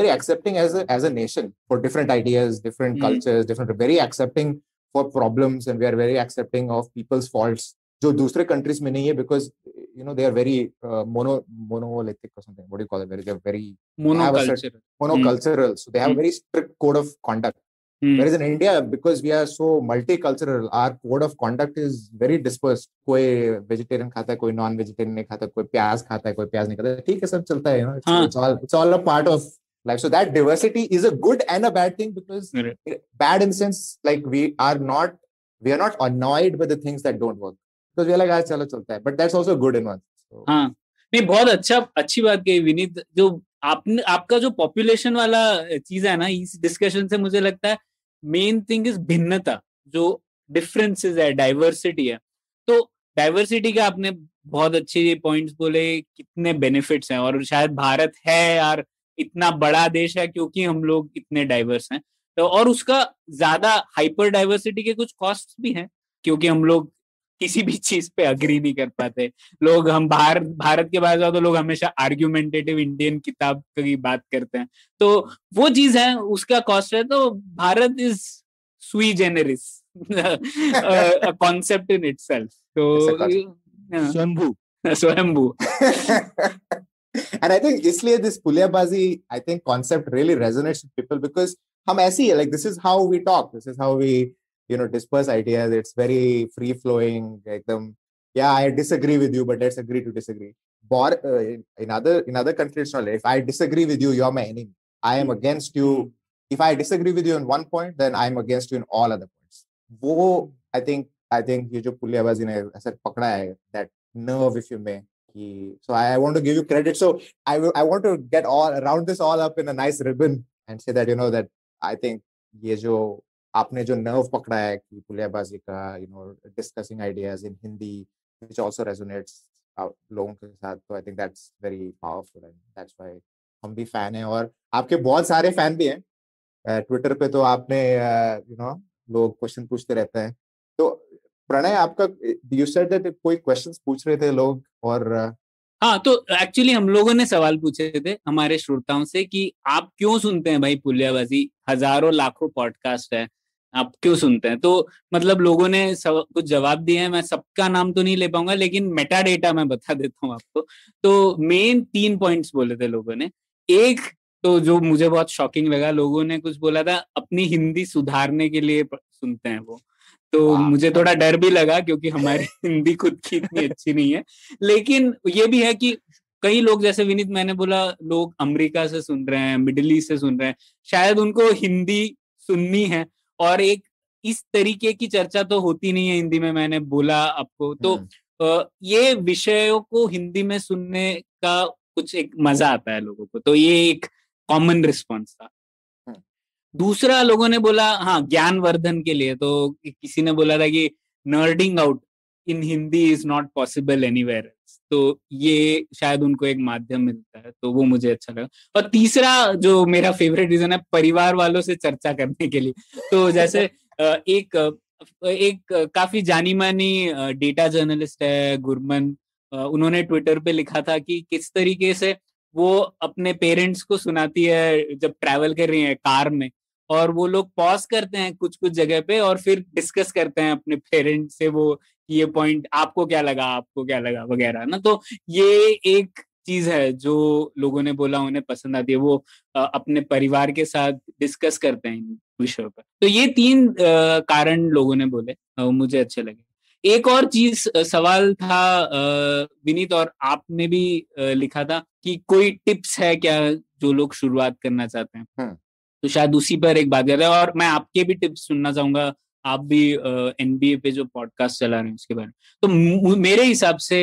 accepting as a nation for different ideas, different cultures, very accepting for problems, and we are very accepting of people's faults, जो दूसरे countries में नहीं है, because you know they are very monolithic or something. What do you call it? They're very monocultural. So they have a very strict code of conduct. Whereas in India, because we are so multicultural, our code of conduct is very dispersed. कोई vegetarian खाता है, कोई non-vegetarian नहीं खाता, कोई प्याज खाता है, कोई प्याज नहीं खाता, ठीक है, सब चलता है, you know, it's all a part of life. So that diversity is a good and a bad thing, because bad in the sense like we are not annoyed by the things that don't work, because we are like आज चलो चलता है, but that's also good in one. So, हाँ, नहीं, बहुत अच्छी बात कही विनीत। जो आपका जो पॉपुलेशन वाला चीज है ना, इस डिस्कशन से मुझे लगता है मेन थिंग इज भिन्नता, जो डिफरेंसेस है, डाइवर्सिटी है। तो डाइवर्सिटी का आपने बहुत अच्छे पॉइंट्स बोले, कितने बेनिफिट्स हैं, और शायद भारत है यार इतना बड़ा देश है क्योंकि हम लोग इतने डाइवर्स हैं। तो और उसका ज्यादा हाइपर डाइवर्सिटी के कुछ कॉस्ट भी हैं, क्योंकि हम लोग किसी भी चीज पे अग्री नहीं कर पाते। लोग, हम भारत के बाहर जाओ तो लोग हमेशा आर्ग्यूमेंटेटिव इंडियन किताब की बात करते हैं, तो वो चीज है, उसका कॉस्ट है। तो भारत इज सुई जेनेरिस कॉन्सेप्ट इन इटसेल्फ। तो स्वयंभू And I think इसलिए this Puliyabaazi, I think concept really resonates with people, because हम ऐसी है, like this is how we talk, this is how we, you know, disperse ideas. It's very free flowing, एकदम, yeah, I disagree with you, but let's agree to disagree. But in other countries, not. If I disagree with you, you're my enemy. I am against you. If I disagree with you on one point, then I'm against you in all other points. वो I think ये जो पुलियाबाजी ने ऐसा पकड़ा है, that nerve, if you may. So I want to give you credit. So I want to get round this all up in a nice ribbon and say that, you know, that I think ये जो आपने जो nerve पकड़ा है कि पुलियाबाजी का, you know, discussing ideas in Hindi, which also resonates लोगों के साथ, तो I think that's very powerful and that's why हम भी फैन हैं और आपके बहुत सारे फैन भी हैं ट्विटर पे, तो आपने यू नो लोग क्वेश्चन पूछते रहते हैं। तो प्रणय आपका, यू सेड दैट कोई क्वेश्चंस पूछ रहे थे लोग, और हाँ, तो एक्चुअली हम लोगों ने सवाल पूछे थे हमारे श्रोताओं से कि आप क्यों सुनते हैं भाई पुलियाबाजी, हजारों लाखों पॉडकास्ट है, आप क्यों सुनते हैं? तो मतलब लोगों ने कुछ जवाब दिए हैं, मैं सबका नाम तो नहीं ले पाऊंगा लेकिन मेटा डेटा मैं बता देता हूँ आपको। तो मेन 3 पॉइंट्स बोले थे लोगों ने। एक तो जो मुझे बहुत शॉकिंग लगा, लोगों ने कुछ बोला था अपनी हिंदी सुधारने के लिए सुनते हैं वो। तो मुझे थोड़ा डर भी लगा क्योंकि हमारी हिंदी खुद की इतनी अच्छी नहीं है। लेकिन ये भी है कि कई लोग, जैसे विनीत मैंने बोला, लोग अमेरिका से सुन रहे हैं, मिडिल ईस्ट से सुन रहे हैं, शायद उनको हिंदी सुननी है और एक इस तरीके की चर्चा तो होती नहीं है हिंदी में, मैंने बोला आपको। तो ये विषयों को हिंदी में सुनने का कुछ एक मजा आता है लोगों को, तो ये एक कॉमन रिस्पॉन्स था। दूसरा लोगों ने बोला हाँ ज्ञानवर्धन के लिए, तो किसी ने बोला था कि nerding out in Hindi is not possible anywhere else, तो ये शायद उनको एक माध्यम मिलता है, तो वो मुझे अच्छा लगा। और तीसरा जो मेरा फेवरेट रीजन है, परिवार वालों से चर्चा करने के लिए। तो जैसे एक काफी जानी मानी डेटा जर्नलिस्ट है गुरमन, उन्होंने ट्विटर पे लिखा था कि किस तरीके से वो अपने पेरेंट्स को सुनाती है जब ट्रैवल कर रही है कार में, और वो लोग पॉज करते हैं कुछ कुछ जगह पे और फिर डिस्कस करते हैं अपने पेरेंट्स से वो ये पॉइंट आपको क्या लगा वगैरह ना। तो ये एक चीज है जो लोगों ने बोला उन्हें पसंद आती है, वो अपने परिवार के साथ डिस्कस करते हैं इन विषयों पर। तो ये 3 कारण लोगों ने बोले, मुझे अच्छे लगे। एक और चीज सवाल था विनीत, और आपने भी लिखा था कि कोई टिप्स है क्या जो लोग शुरुआत करना चाहते हैं, तो शायद उसी पर एक बात कर रहे हैं। और मैं आपके भी टिप्स सुनना चाहूंगा, आप भी एनबीए पे जो पॉडकास्ट चला रहे हैं उसके बारे में। तो मेरे हिसाब से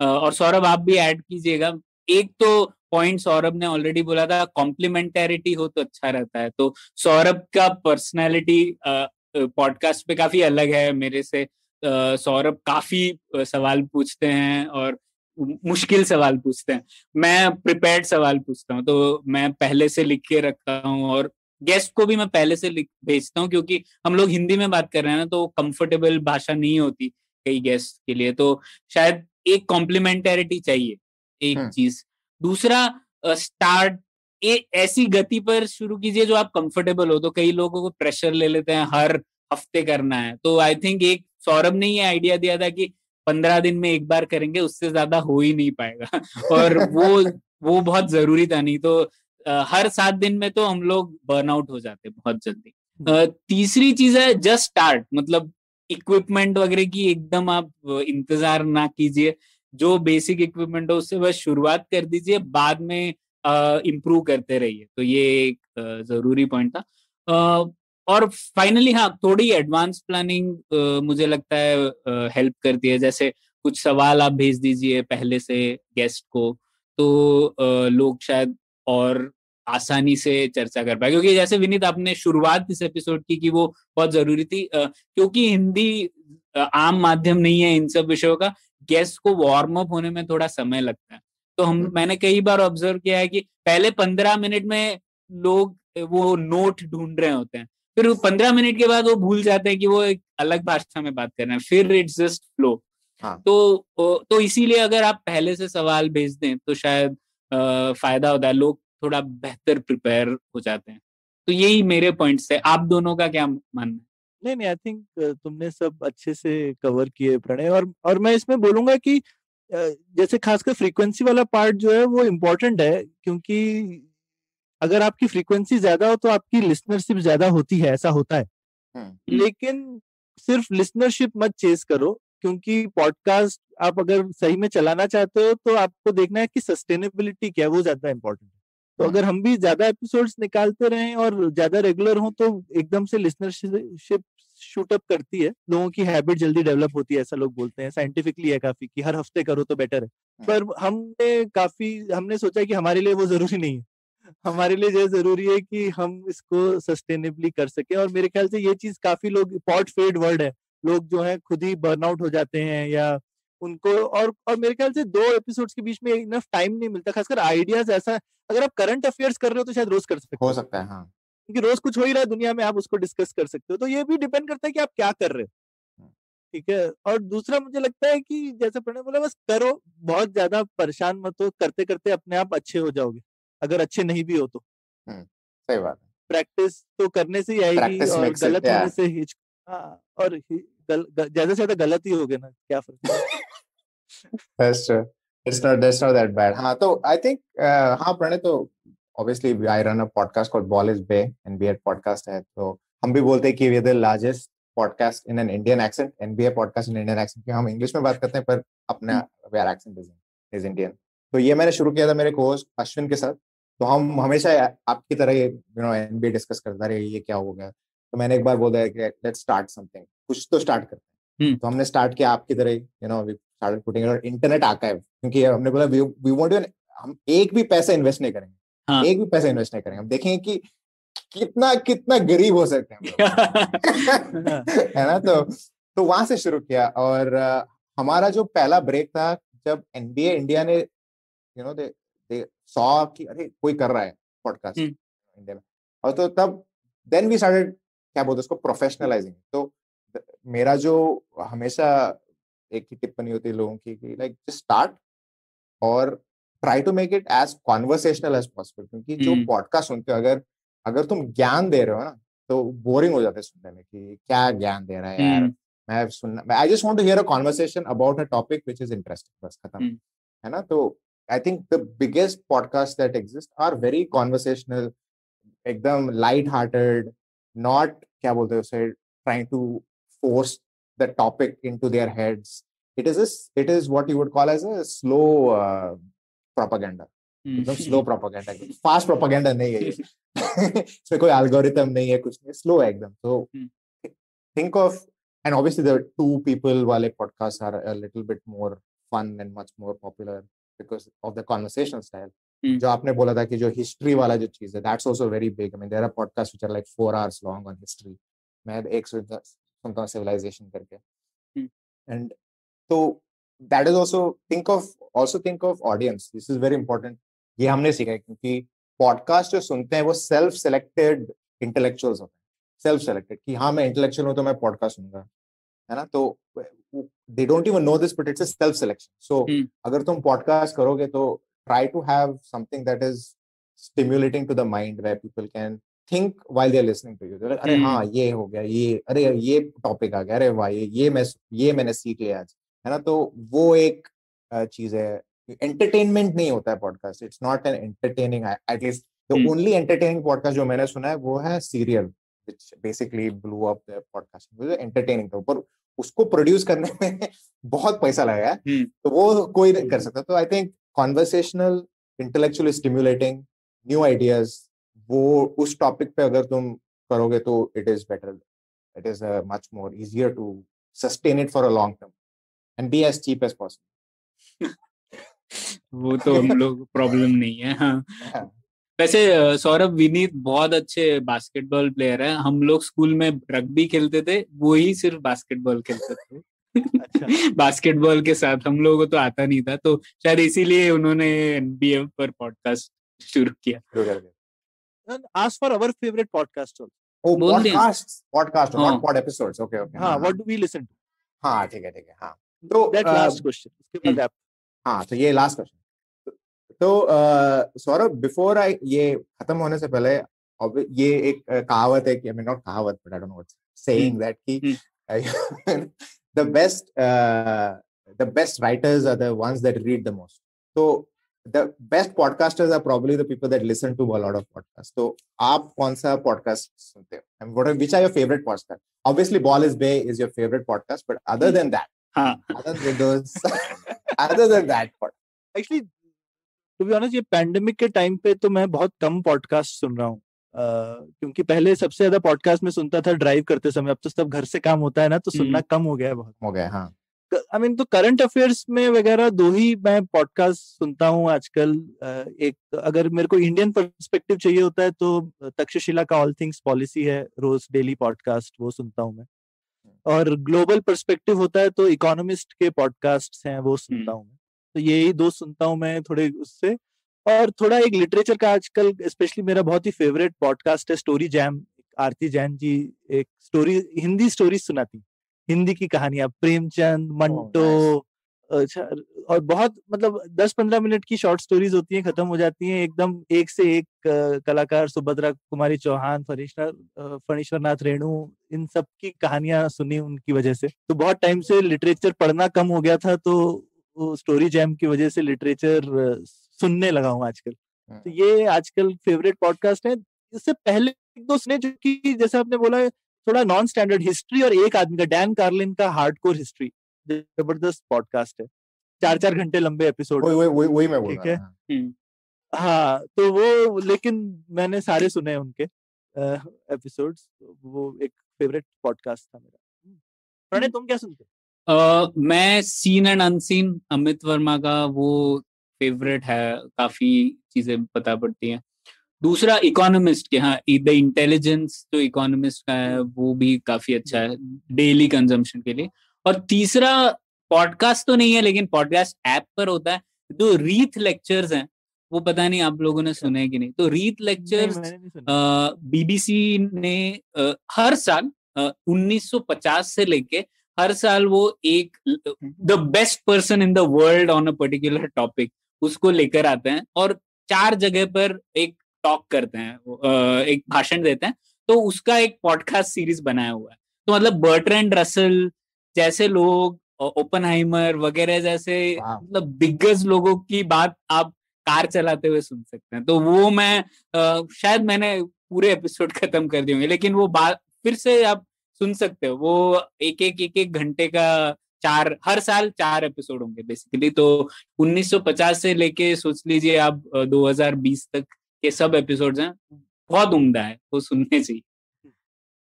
और सौरभ आप भी ऐड कीजिएगा, एक तो पॉइंट सौरभ ने ऑलरेडी बोला था, कॉम्प्लीमेंटैरिटी हो तो अच्छा रहता है। तो सौरभ का पर्सनैलिटी पॉडकास्ट पे काफी अलग है मेरे से। सौरभ काफी सवाल पूछते हैं और मुश्किल सवाल पूछते हैं, मैं प्रिपेयर्ड सवाल पूछता हूँ, तो मैं पहले से लिख के रखता हूँ और गेस्ट को भी मैं पहले से लिख भेजता हूँ, क्योंकि हम लोग हिंदी में बात कर रहे हैं ना, तो कंफर्टेबल भाषा नहीं होती कई गेस्ट के लिए, तो शायद एक कॉम्प्लीमेंटैरिटी चाहिए, एक चीज। दूसरा, स्टार्ट ऐसी गति पर शुरू कीजिए जो आप कंफर्टेबल हो। तो कई लोगों को प्रेशर ले लेते हैं हर हफ्ते करना है, तो आई थिंक एक सौरभ ने ये आइडिया दिया था कि 15 दिन में एक बार करेंगे, उससे ज्यादा हो ही नहीं पाएगा और वो बहुत जरूरी था, नहीं तो हर 7 दिन में तो हम लोग बर्नआउट हो जाते बहुत जल्दी। तीसरी चीज है जस्ट स्टार्ट, मतलब इक्विपमेंट वगैरह की एकदम आप इंतजार ना कीजिए, जो बेसिक इक्विपमेंट हो उससे बस शुरुआत कर दीजिए, बाद में इम्प्रूव करते रहिए। तो ये एक जरूरी पॉइंट था। और फाइनली हाँ, थोड़ी एडवांस प्लानिंग मुझे लगता है हेल्प करती है। जैसे कुछ सवाल आप भेज दीजिए पहले से गेस्ट को, तो लोग शायद और आसानी से चर्चा कर पाए, क्योंकि जैसे विनीत आपने शुरुआत इस एपिसोड की कि वो बहुत जरूरी थी, क्योंकि हिंदी आम माध्यम नहीं है इन सब विषयों का, गेस्ट को वार्म अप होने में थोड़ा समय लगता है। तो मैंने कई बार ऑब्जर्व किया है कि पहले 15 मिनट में लोग वो नोट ढूंढ रहे होते हैं, फिर 15 मिनट के बाद वो भूल जाते हैं कि वो एक अलग भाषा में बात कर रहे हैं, फिर इट्स जस्ट फ्लो। तो इसीलिए अगर आप पहले से सवाल भेज दें तो शायद फायदा होता है, लोग थोड़ा बेहतर प्रिपेयर हो जाते हैं। तो यही मेरे पॉइंट्स है, आप दोनों का क्या मानना है? नहीं, आई थिंक तुमने सब अच्छे से कवर किए प्रणय, और मैं इसमें बोलूंगा कि जैसे खासकर फ्रीक्वेंसी वाला पार्ट जो है वो इम्पोर्टेंट है, क्योंकि अगर आपकी फ्रीक्वेंसी ज्यादा हो तो आपकी लिसनरशिप ज्यादा होती है, ऐसा होता है। लेकिन सिर्फ लिसनरशिप मत चेस करो, क्योंकि पॉडकास्ट आप अगर सही में चलाना चाहते हो तो आपको देखना है कि सस्टेनेबिलिटी क्या है, वो ज्यादा इंपॉर्टेंट है। तो अगर हम भी ज्यादा एपिसोड्स निकालते रहें और ज्यादा रेगुलर हो तो एकदम से लिसनरशिप शूट अप करती है, लोगों की हैबिट जल्दी डेवलप होती है, ऐसा लोग बोलते हैं, साइंटिफिकली है काफी कि हर हफ्ते करो तो बेटर है। पर हमने सोचा कि हमारे लिए वो जरूरी नहीं है, हमारे लिए ये जरूरी है कि हम इसको सस्टेनेबली कर सके। और मेरे ख्याल से ये चीज काफी लोग, पॉट फेड वर्ड है, लोग जो है खुद ही बर्नआउट हो जाते हैं या उनको, और मेरे ख्याल से 2 एपिसोड्स के बीच में इनफ टाइम नहीं मिलता, खासकर आइडियाज ऐसा, अगर आप करंट अफेयर्स कर रहे हो तो शायद रोज कर सकते हो हो, सकता है हाँ। क्योंकि रोज कुछ हो ही रहा है दुनिया में, आप उसको डिस्कस कर सकते हो। तो ये भी डिपेंड करता है कि आप क्या कर रहे हो, ठीक है। और दूसरा मुझे लगता है कि जैसे प्रणय बोला, बस करो, बहुत ज्यादा परेशान मत हो, करते करते अपने आप अच्छे हो जाओगे, अगर अच्छे नहीं भी हो तो। सही बात है। प्रैक्टिस तो करने से ही आएगी, Practice और makes it, गलत yeah. होने से हाँ, और ज्यादा से ज्यादा गलत ही होगे ना, क्या फर्क। That's true. That's not that bad. हाँ, तो I think हाँ प्रणय, तो obviously I run a podcast called Ball is Bay, NBA podcast है, तो हम भी बोलते हैं कि we are the largest podcast in an Indian accent, NBA podcast in Indian accent, कि हम इंग्लिश में बात करते हैं पर अपना our accent is Indian। तो ये मैंने शुरू किया था मेरे होस्ट अश्विन के साथ, तो हम हमेशा आपकी तरह NBA डिस्कस करते रहे, ये क्या हो गया, तो मैंने एक बार बोला कि लेट्स स्टार्ट समथिंग, कुछ तो स्टार्ट करते हैं। तो हमने स्टार्ट किया आपकी तरह, we started putting it internet archive, क्योंकि हमने बोला वी वांट, हम एक भी पैसा इन्वेस्ट नहीं करेंगे, एक भी पैसा इन्वेस्ट नहीं करेंगे, हम देखेंगे कि कितना कितना गरीब हो सकते हैं है ना। तो वहां से शुरू किया, और हमारा जो पहला ब्रेक था जब NBA इंडिया ने दे सॉ कि अरे कोई कर रहा है पॉडकास्ट इंडिया में, और तो तब देन वी स्टार्टेड, क्या बोलते उसको, प्रोफेशनलाइजिंग। तो मेरा जो हमेशा एक ही टिप्पणी होती है लोगों की कि लाइक जस्ट स्टार्ट और try to make it as conversational as possible, क्योंकि जो पॉडकास्ट सुनते हो, अगर तुम ज्ञान दे रहे हो ना, तो बोरिंग हो जाता है सुनने में कि क्या ज्ञान दे रहा है यार, I just want to hear a conversation about a topic which is interesting, बस खत्म, है ना। तो I think the biggest podcast that exist are very conversational, एकदम लाइट हार्टेड, नॉट, क्या बोलते हैं उसे, trying to force the topic into their heads. It is what you would call as a slow propaganda. एकदम slow propaganda, fast propaganda नहीं है ये। इसमें कोई algorithm नहीं है, कुछ नहीं, slow है एकदम। So think of, and obviously the 2 people वाले podcasts are a little bit more fun and much more popular because of the conversational style. जो आपने बोला था कि जो history वाला जो चीज है, that's also very big. I mean there are podcasts which are like 4 hours long on history. मैं एक सुनता हूँ civilization करके, and so that is also think of audience. This is very important. ये हमने सीखा है, क्योंकि पॉडकास्ट जो सुनते हैं वो सेल्फ सेलेक्टेड इंटेलेक्चुअल्स होते हैं, सेल्फ सेलेक्टेड कि हाँ मैं इंटेलेक्चुअल हूँ तो मैं पॉडकास्ट सुनूंगा, है ना। तो they don't even know this, but it's a self selection. So अगर तुम पॉडकास्ट करोगे तो try to have something that is stimulating to the mind, where people can think while they're listening to you. Like, अरे हाँ ये हो गया, ये अरे ये टॉपिक आ गया, अरे वाह ये मैंने सीख लिया आज, है ना। तो वो एक चीज है, एंटरटेनमेंट नहीं होता है podcast, it's not an entertaining, at least the only entertaining podcast जो मैंने सुना है वो है serial, which basically blew up the podcast, वो एंटरटेनिंग था, पर उसको प्रोड्यूस करने में बहुत पैसा लगा है, तो वो कोई नहीं कर सकता। तो I think conversational, intellectually stimulating, new ideas, वो उस टॉपिक पे अगर तुम करोगे तो it is better, it is much more easier to sustain it for a long term and be as cheap as possible. वो तो हम लोग प्रॉब्लम नहीं है। हाँ। वैसे सौरभ, विनीत बहुत अच्छे बास्केटबॉल प्लेयर है, हम लोग स्कूल में रग्बी खेलते थे, वो ही सिर्फ बास्केटबॉल खेलते थे। अच्छा। बास्केटबॉल के साथ हम लोगों को तो आता नहीं था, तो शायद इसीलिए उन्होंने NBA पर पॉडकास्ट शुरू किया। Ask for our favorite podcast also. Oh, podcast, not pod episodes. Okay. हाँ, what do we listen to? हाँ, ठीक है, हाँ। तो that last question. उसके बाद आप। हाँ, तो ये लास्ट क्वेश्चन। तो सौरभ, बिफोर ये खत्म होने से पहले, ये एक कहावत है कि, I mean not कहावत, but I don't know what's saying that कि the best writers are the ones that read the most. So the best podcasters are probably the people that listen to a lot of podcasts. So आप कौन सा podcast सुनते हो? And which are your favorite podcasts? Obviously Ball is Bay is your favorite podcast, but other than that, other than that, actually to be honest, ये pandemic के time पे तो मैं बहुत कम पॉडकास्ट सुन रहा हूँ, क्योंकि पहले सबसे ज्यादा पॉडकास्ट में सुनता था ड्राइव करते समय, अब तो सब घर से काम होता है ना, तो सुनना कम हो गया है, बहुत हो गया। हाँ, आई मीन तो करंट अफेयर्स में वगैरह 2 ही मैं पॉडकास्ट सुनता हूँ आजकल। एक अगर मेरे को इंडियन पर्सपेक्टिव चाहिए होता है तो तक्षशिला का ऑल थिंग्स पॉलिसी है, रोज डेली पॉडकास्ट, वो सुनता हूँ मैं। और ग्लोबल पर्सपेक्टिव होता है तो इकोनॉमिस्ट के पॉडकास्ट हैं वो सुनता हूँ मैं। तो यही दो सुनता हूँ मैं थोड़े उससे, और थोड़ा एक लिटरेचर का आजकल स्पेशली मेरा बहुत ही फेवरेट पॉडकास्ट है स्टोरी जैम। आरती जैन जी एक हिंदी स्टोरी सुनाती, हिंदी की कहानियां, प्रेमचंद, मंटो, अच्छा, और बहुत मतलब 10-15 मिनट की शॉर्ट स्टोरीज होती हैं, खत्म हो जाती हैं एकदम एक से एक कलाकार, सुभद्रा कुमारी चौहान, फणीश्वर नाथ रेणु, इन सब की कहानियां सुनी उनकी वजह से। तो बहुत टाइम से लिटरेचर पढ़ना कम हो गया था, तो स्टोरी जैम की वजह से लिटरेचर सुनने लगा हूँ आजकल। तो ये आजकल फेवरेट पॉडकास्ट है। इससे पहले एक दो सुने जो कि जैसे आपने बोला थोड़ा नॉन स्टैंडर्ड हिस्ट्री, और एक आदमी का डैन कार्लिन का हार्डकोर हिस्ट्री, जबरदस्त पॉडकास्ट है, 4-4 घंटे लंबे एपिसोड। वही मैं बोल ठीक है। हाँ, तो वो लेकिन मैंने सारे सुने उनके एपिसोड्स, वो एक फेवरेट पॉडकास्ट था मेरा। प्रणय तुम क्या सुनते? मैं seen and unseen, Amit Verma का वो फेवरेट है, काफी चीजें पता पड़ती हैं। दूसरा इकोनॉमिस्ट के, हाँ, द इंटेलिजेंस जो इकोनॉमिस्ट का है वो भी काफी अच्छा है डेली कंजम्पशन के लिए। और तीसरा पॉडकास्ट तो नहीं है लेकिन पॉडकास्ट ऐप पर होता है, जो रीथ लेक्चर्स हैं, वो पता नहीं आप लोगों ने सुने कि नहीं। तो रीथ लेक्चर्स बीबीसी ने हर साल 1950 से लेके हर साल वो एक the best person in the world on a particular topic उसको लेकर आते हैं और 4 जगह पर एक टॉक करते हैं, एक भाषण देते हैं। तो उसका एक पॉडकास्ट सीरीज बनाया हुआ है। तो मतलब बर्ट्रैंड रसल जैसे लोग, ओपनहाइमर वगैरह जैसे मतलब दिग्गज लोगों की बात आप कार चलाते हुए सुन सकते हैं। तो वो मैं शायद मैंने पूरे एपिसोड खत्म कर दिए होंगे, लेकिन वो बात फिर से आप सुन सकते हो। वो एक घंटे का हर साल 4 एपिसोड होंगे बेसिकली। तो 1950 से लेके सोच लीजिए आप 2020 तक के सब एपिसोड्स हैं, बहुत उम्दा है, वो सुनने चाहिए।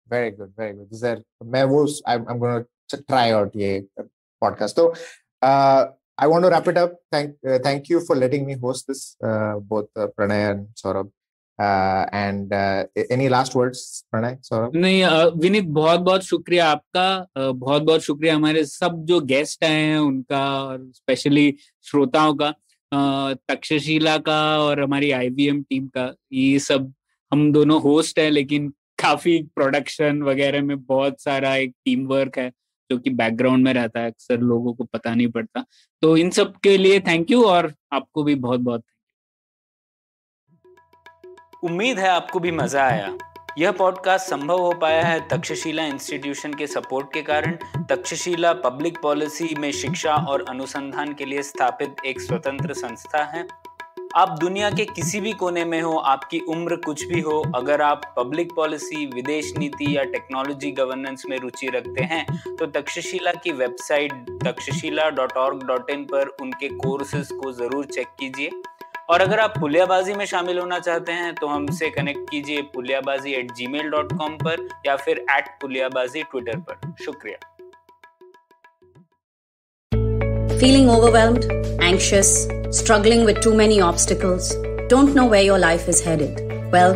Very good, very good sir. मैं वो I am gonna try out ये पॉडकास्ट। तो I want to wrap it up. Thank you for letting me host this, both Pranay and Saurabh. And any last words, Pranay, Saurabh? नहीं, विनीत बहुत बहुत शुक्रिया आपका, बहुत बहुत शुक्रिया हमारे सब जो गेस्ट आए हैं उनका, और स्पेशली श्रोताओं का, तक्षशिला का और हमारी IVM टीम का। ये सब हम दोनों होस्ट हैं, लेकिन काफी प्रोडक्शन वगैरह में बहुत सारा एक टीम वर्क है जो कि बैकग्राउंड में रहता है, अक्सर लोगों को पता नहीं पड़ता। तो इन सब के लिए थैंक यू, और आपको भी बहुत बहुत उम्मीद है आपको भी मजा आया। यह पॉडकास्ट संभव हो पाया है तक्षशिला इंस्टीट्यूशन के सपोर्ट के कारण। तक्षशिला पब्लिक पॉलिसी में शिक्षा और अनुसंधान के लिए स्थापित एक स्वतंत्र संस्था है। आप दुनिया के किसी भी कोने में हो, आपकी उम्र कुछ भी हो, अगर आप पब्लिक पॉलिसी, विदेश नीति या टेक्नोलॉजी गवर्नेंस में रुचि रखते हैं तो तक्षशिला की वेबसाइट takshashila.org.in पर उनके कोर्सेज को जरूर चेक कीजिए। और अगर आप पुलियाबाजी में शामिल होना चाहते हैं तो हमसे कनेक्ट कीजिए puliyabazi@gmail.com पर या फिर @puliyabazi ट्विटर पर। शुक्रिया। Feeling overwhelmed, anxious, struggling with too many obstacles, don't know where your life is headed? Well,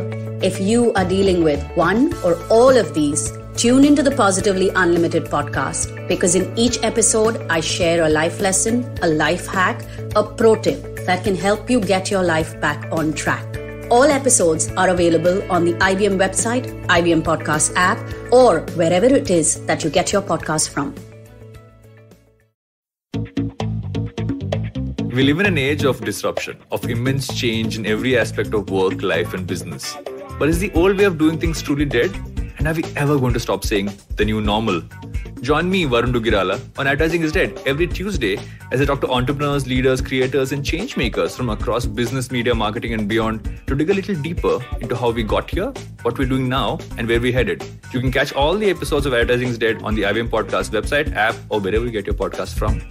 if you are dealing with one or all of these, tune into the Positively Unlimited podcast, because in each episode I share a life lesson, a life hack, a pro tip that can help you get your life back on track. All episodes are available on the IBM website, IBM Podcast app, or wherever it is that you get your podcast from. We live in an age of disruption, of immense change in every aspect of work, life, and business. But is the old way of doing things truly dead? And are we ever going to stop saying the new normal? Join me, Varun Dugirala, on Advertising is Dead every Tuesday as I talk to entrepreneurs, leaders, creators, and change makers from across business, media, marketing, and beyond to dig a little deeper into how we got here, what we're doing now, and where we're headed. You can catch all the episodes of Advertising is Dead on the IBM Podcast website, app, or wherever you get your podcasts from.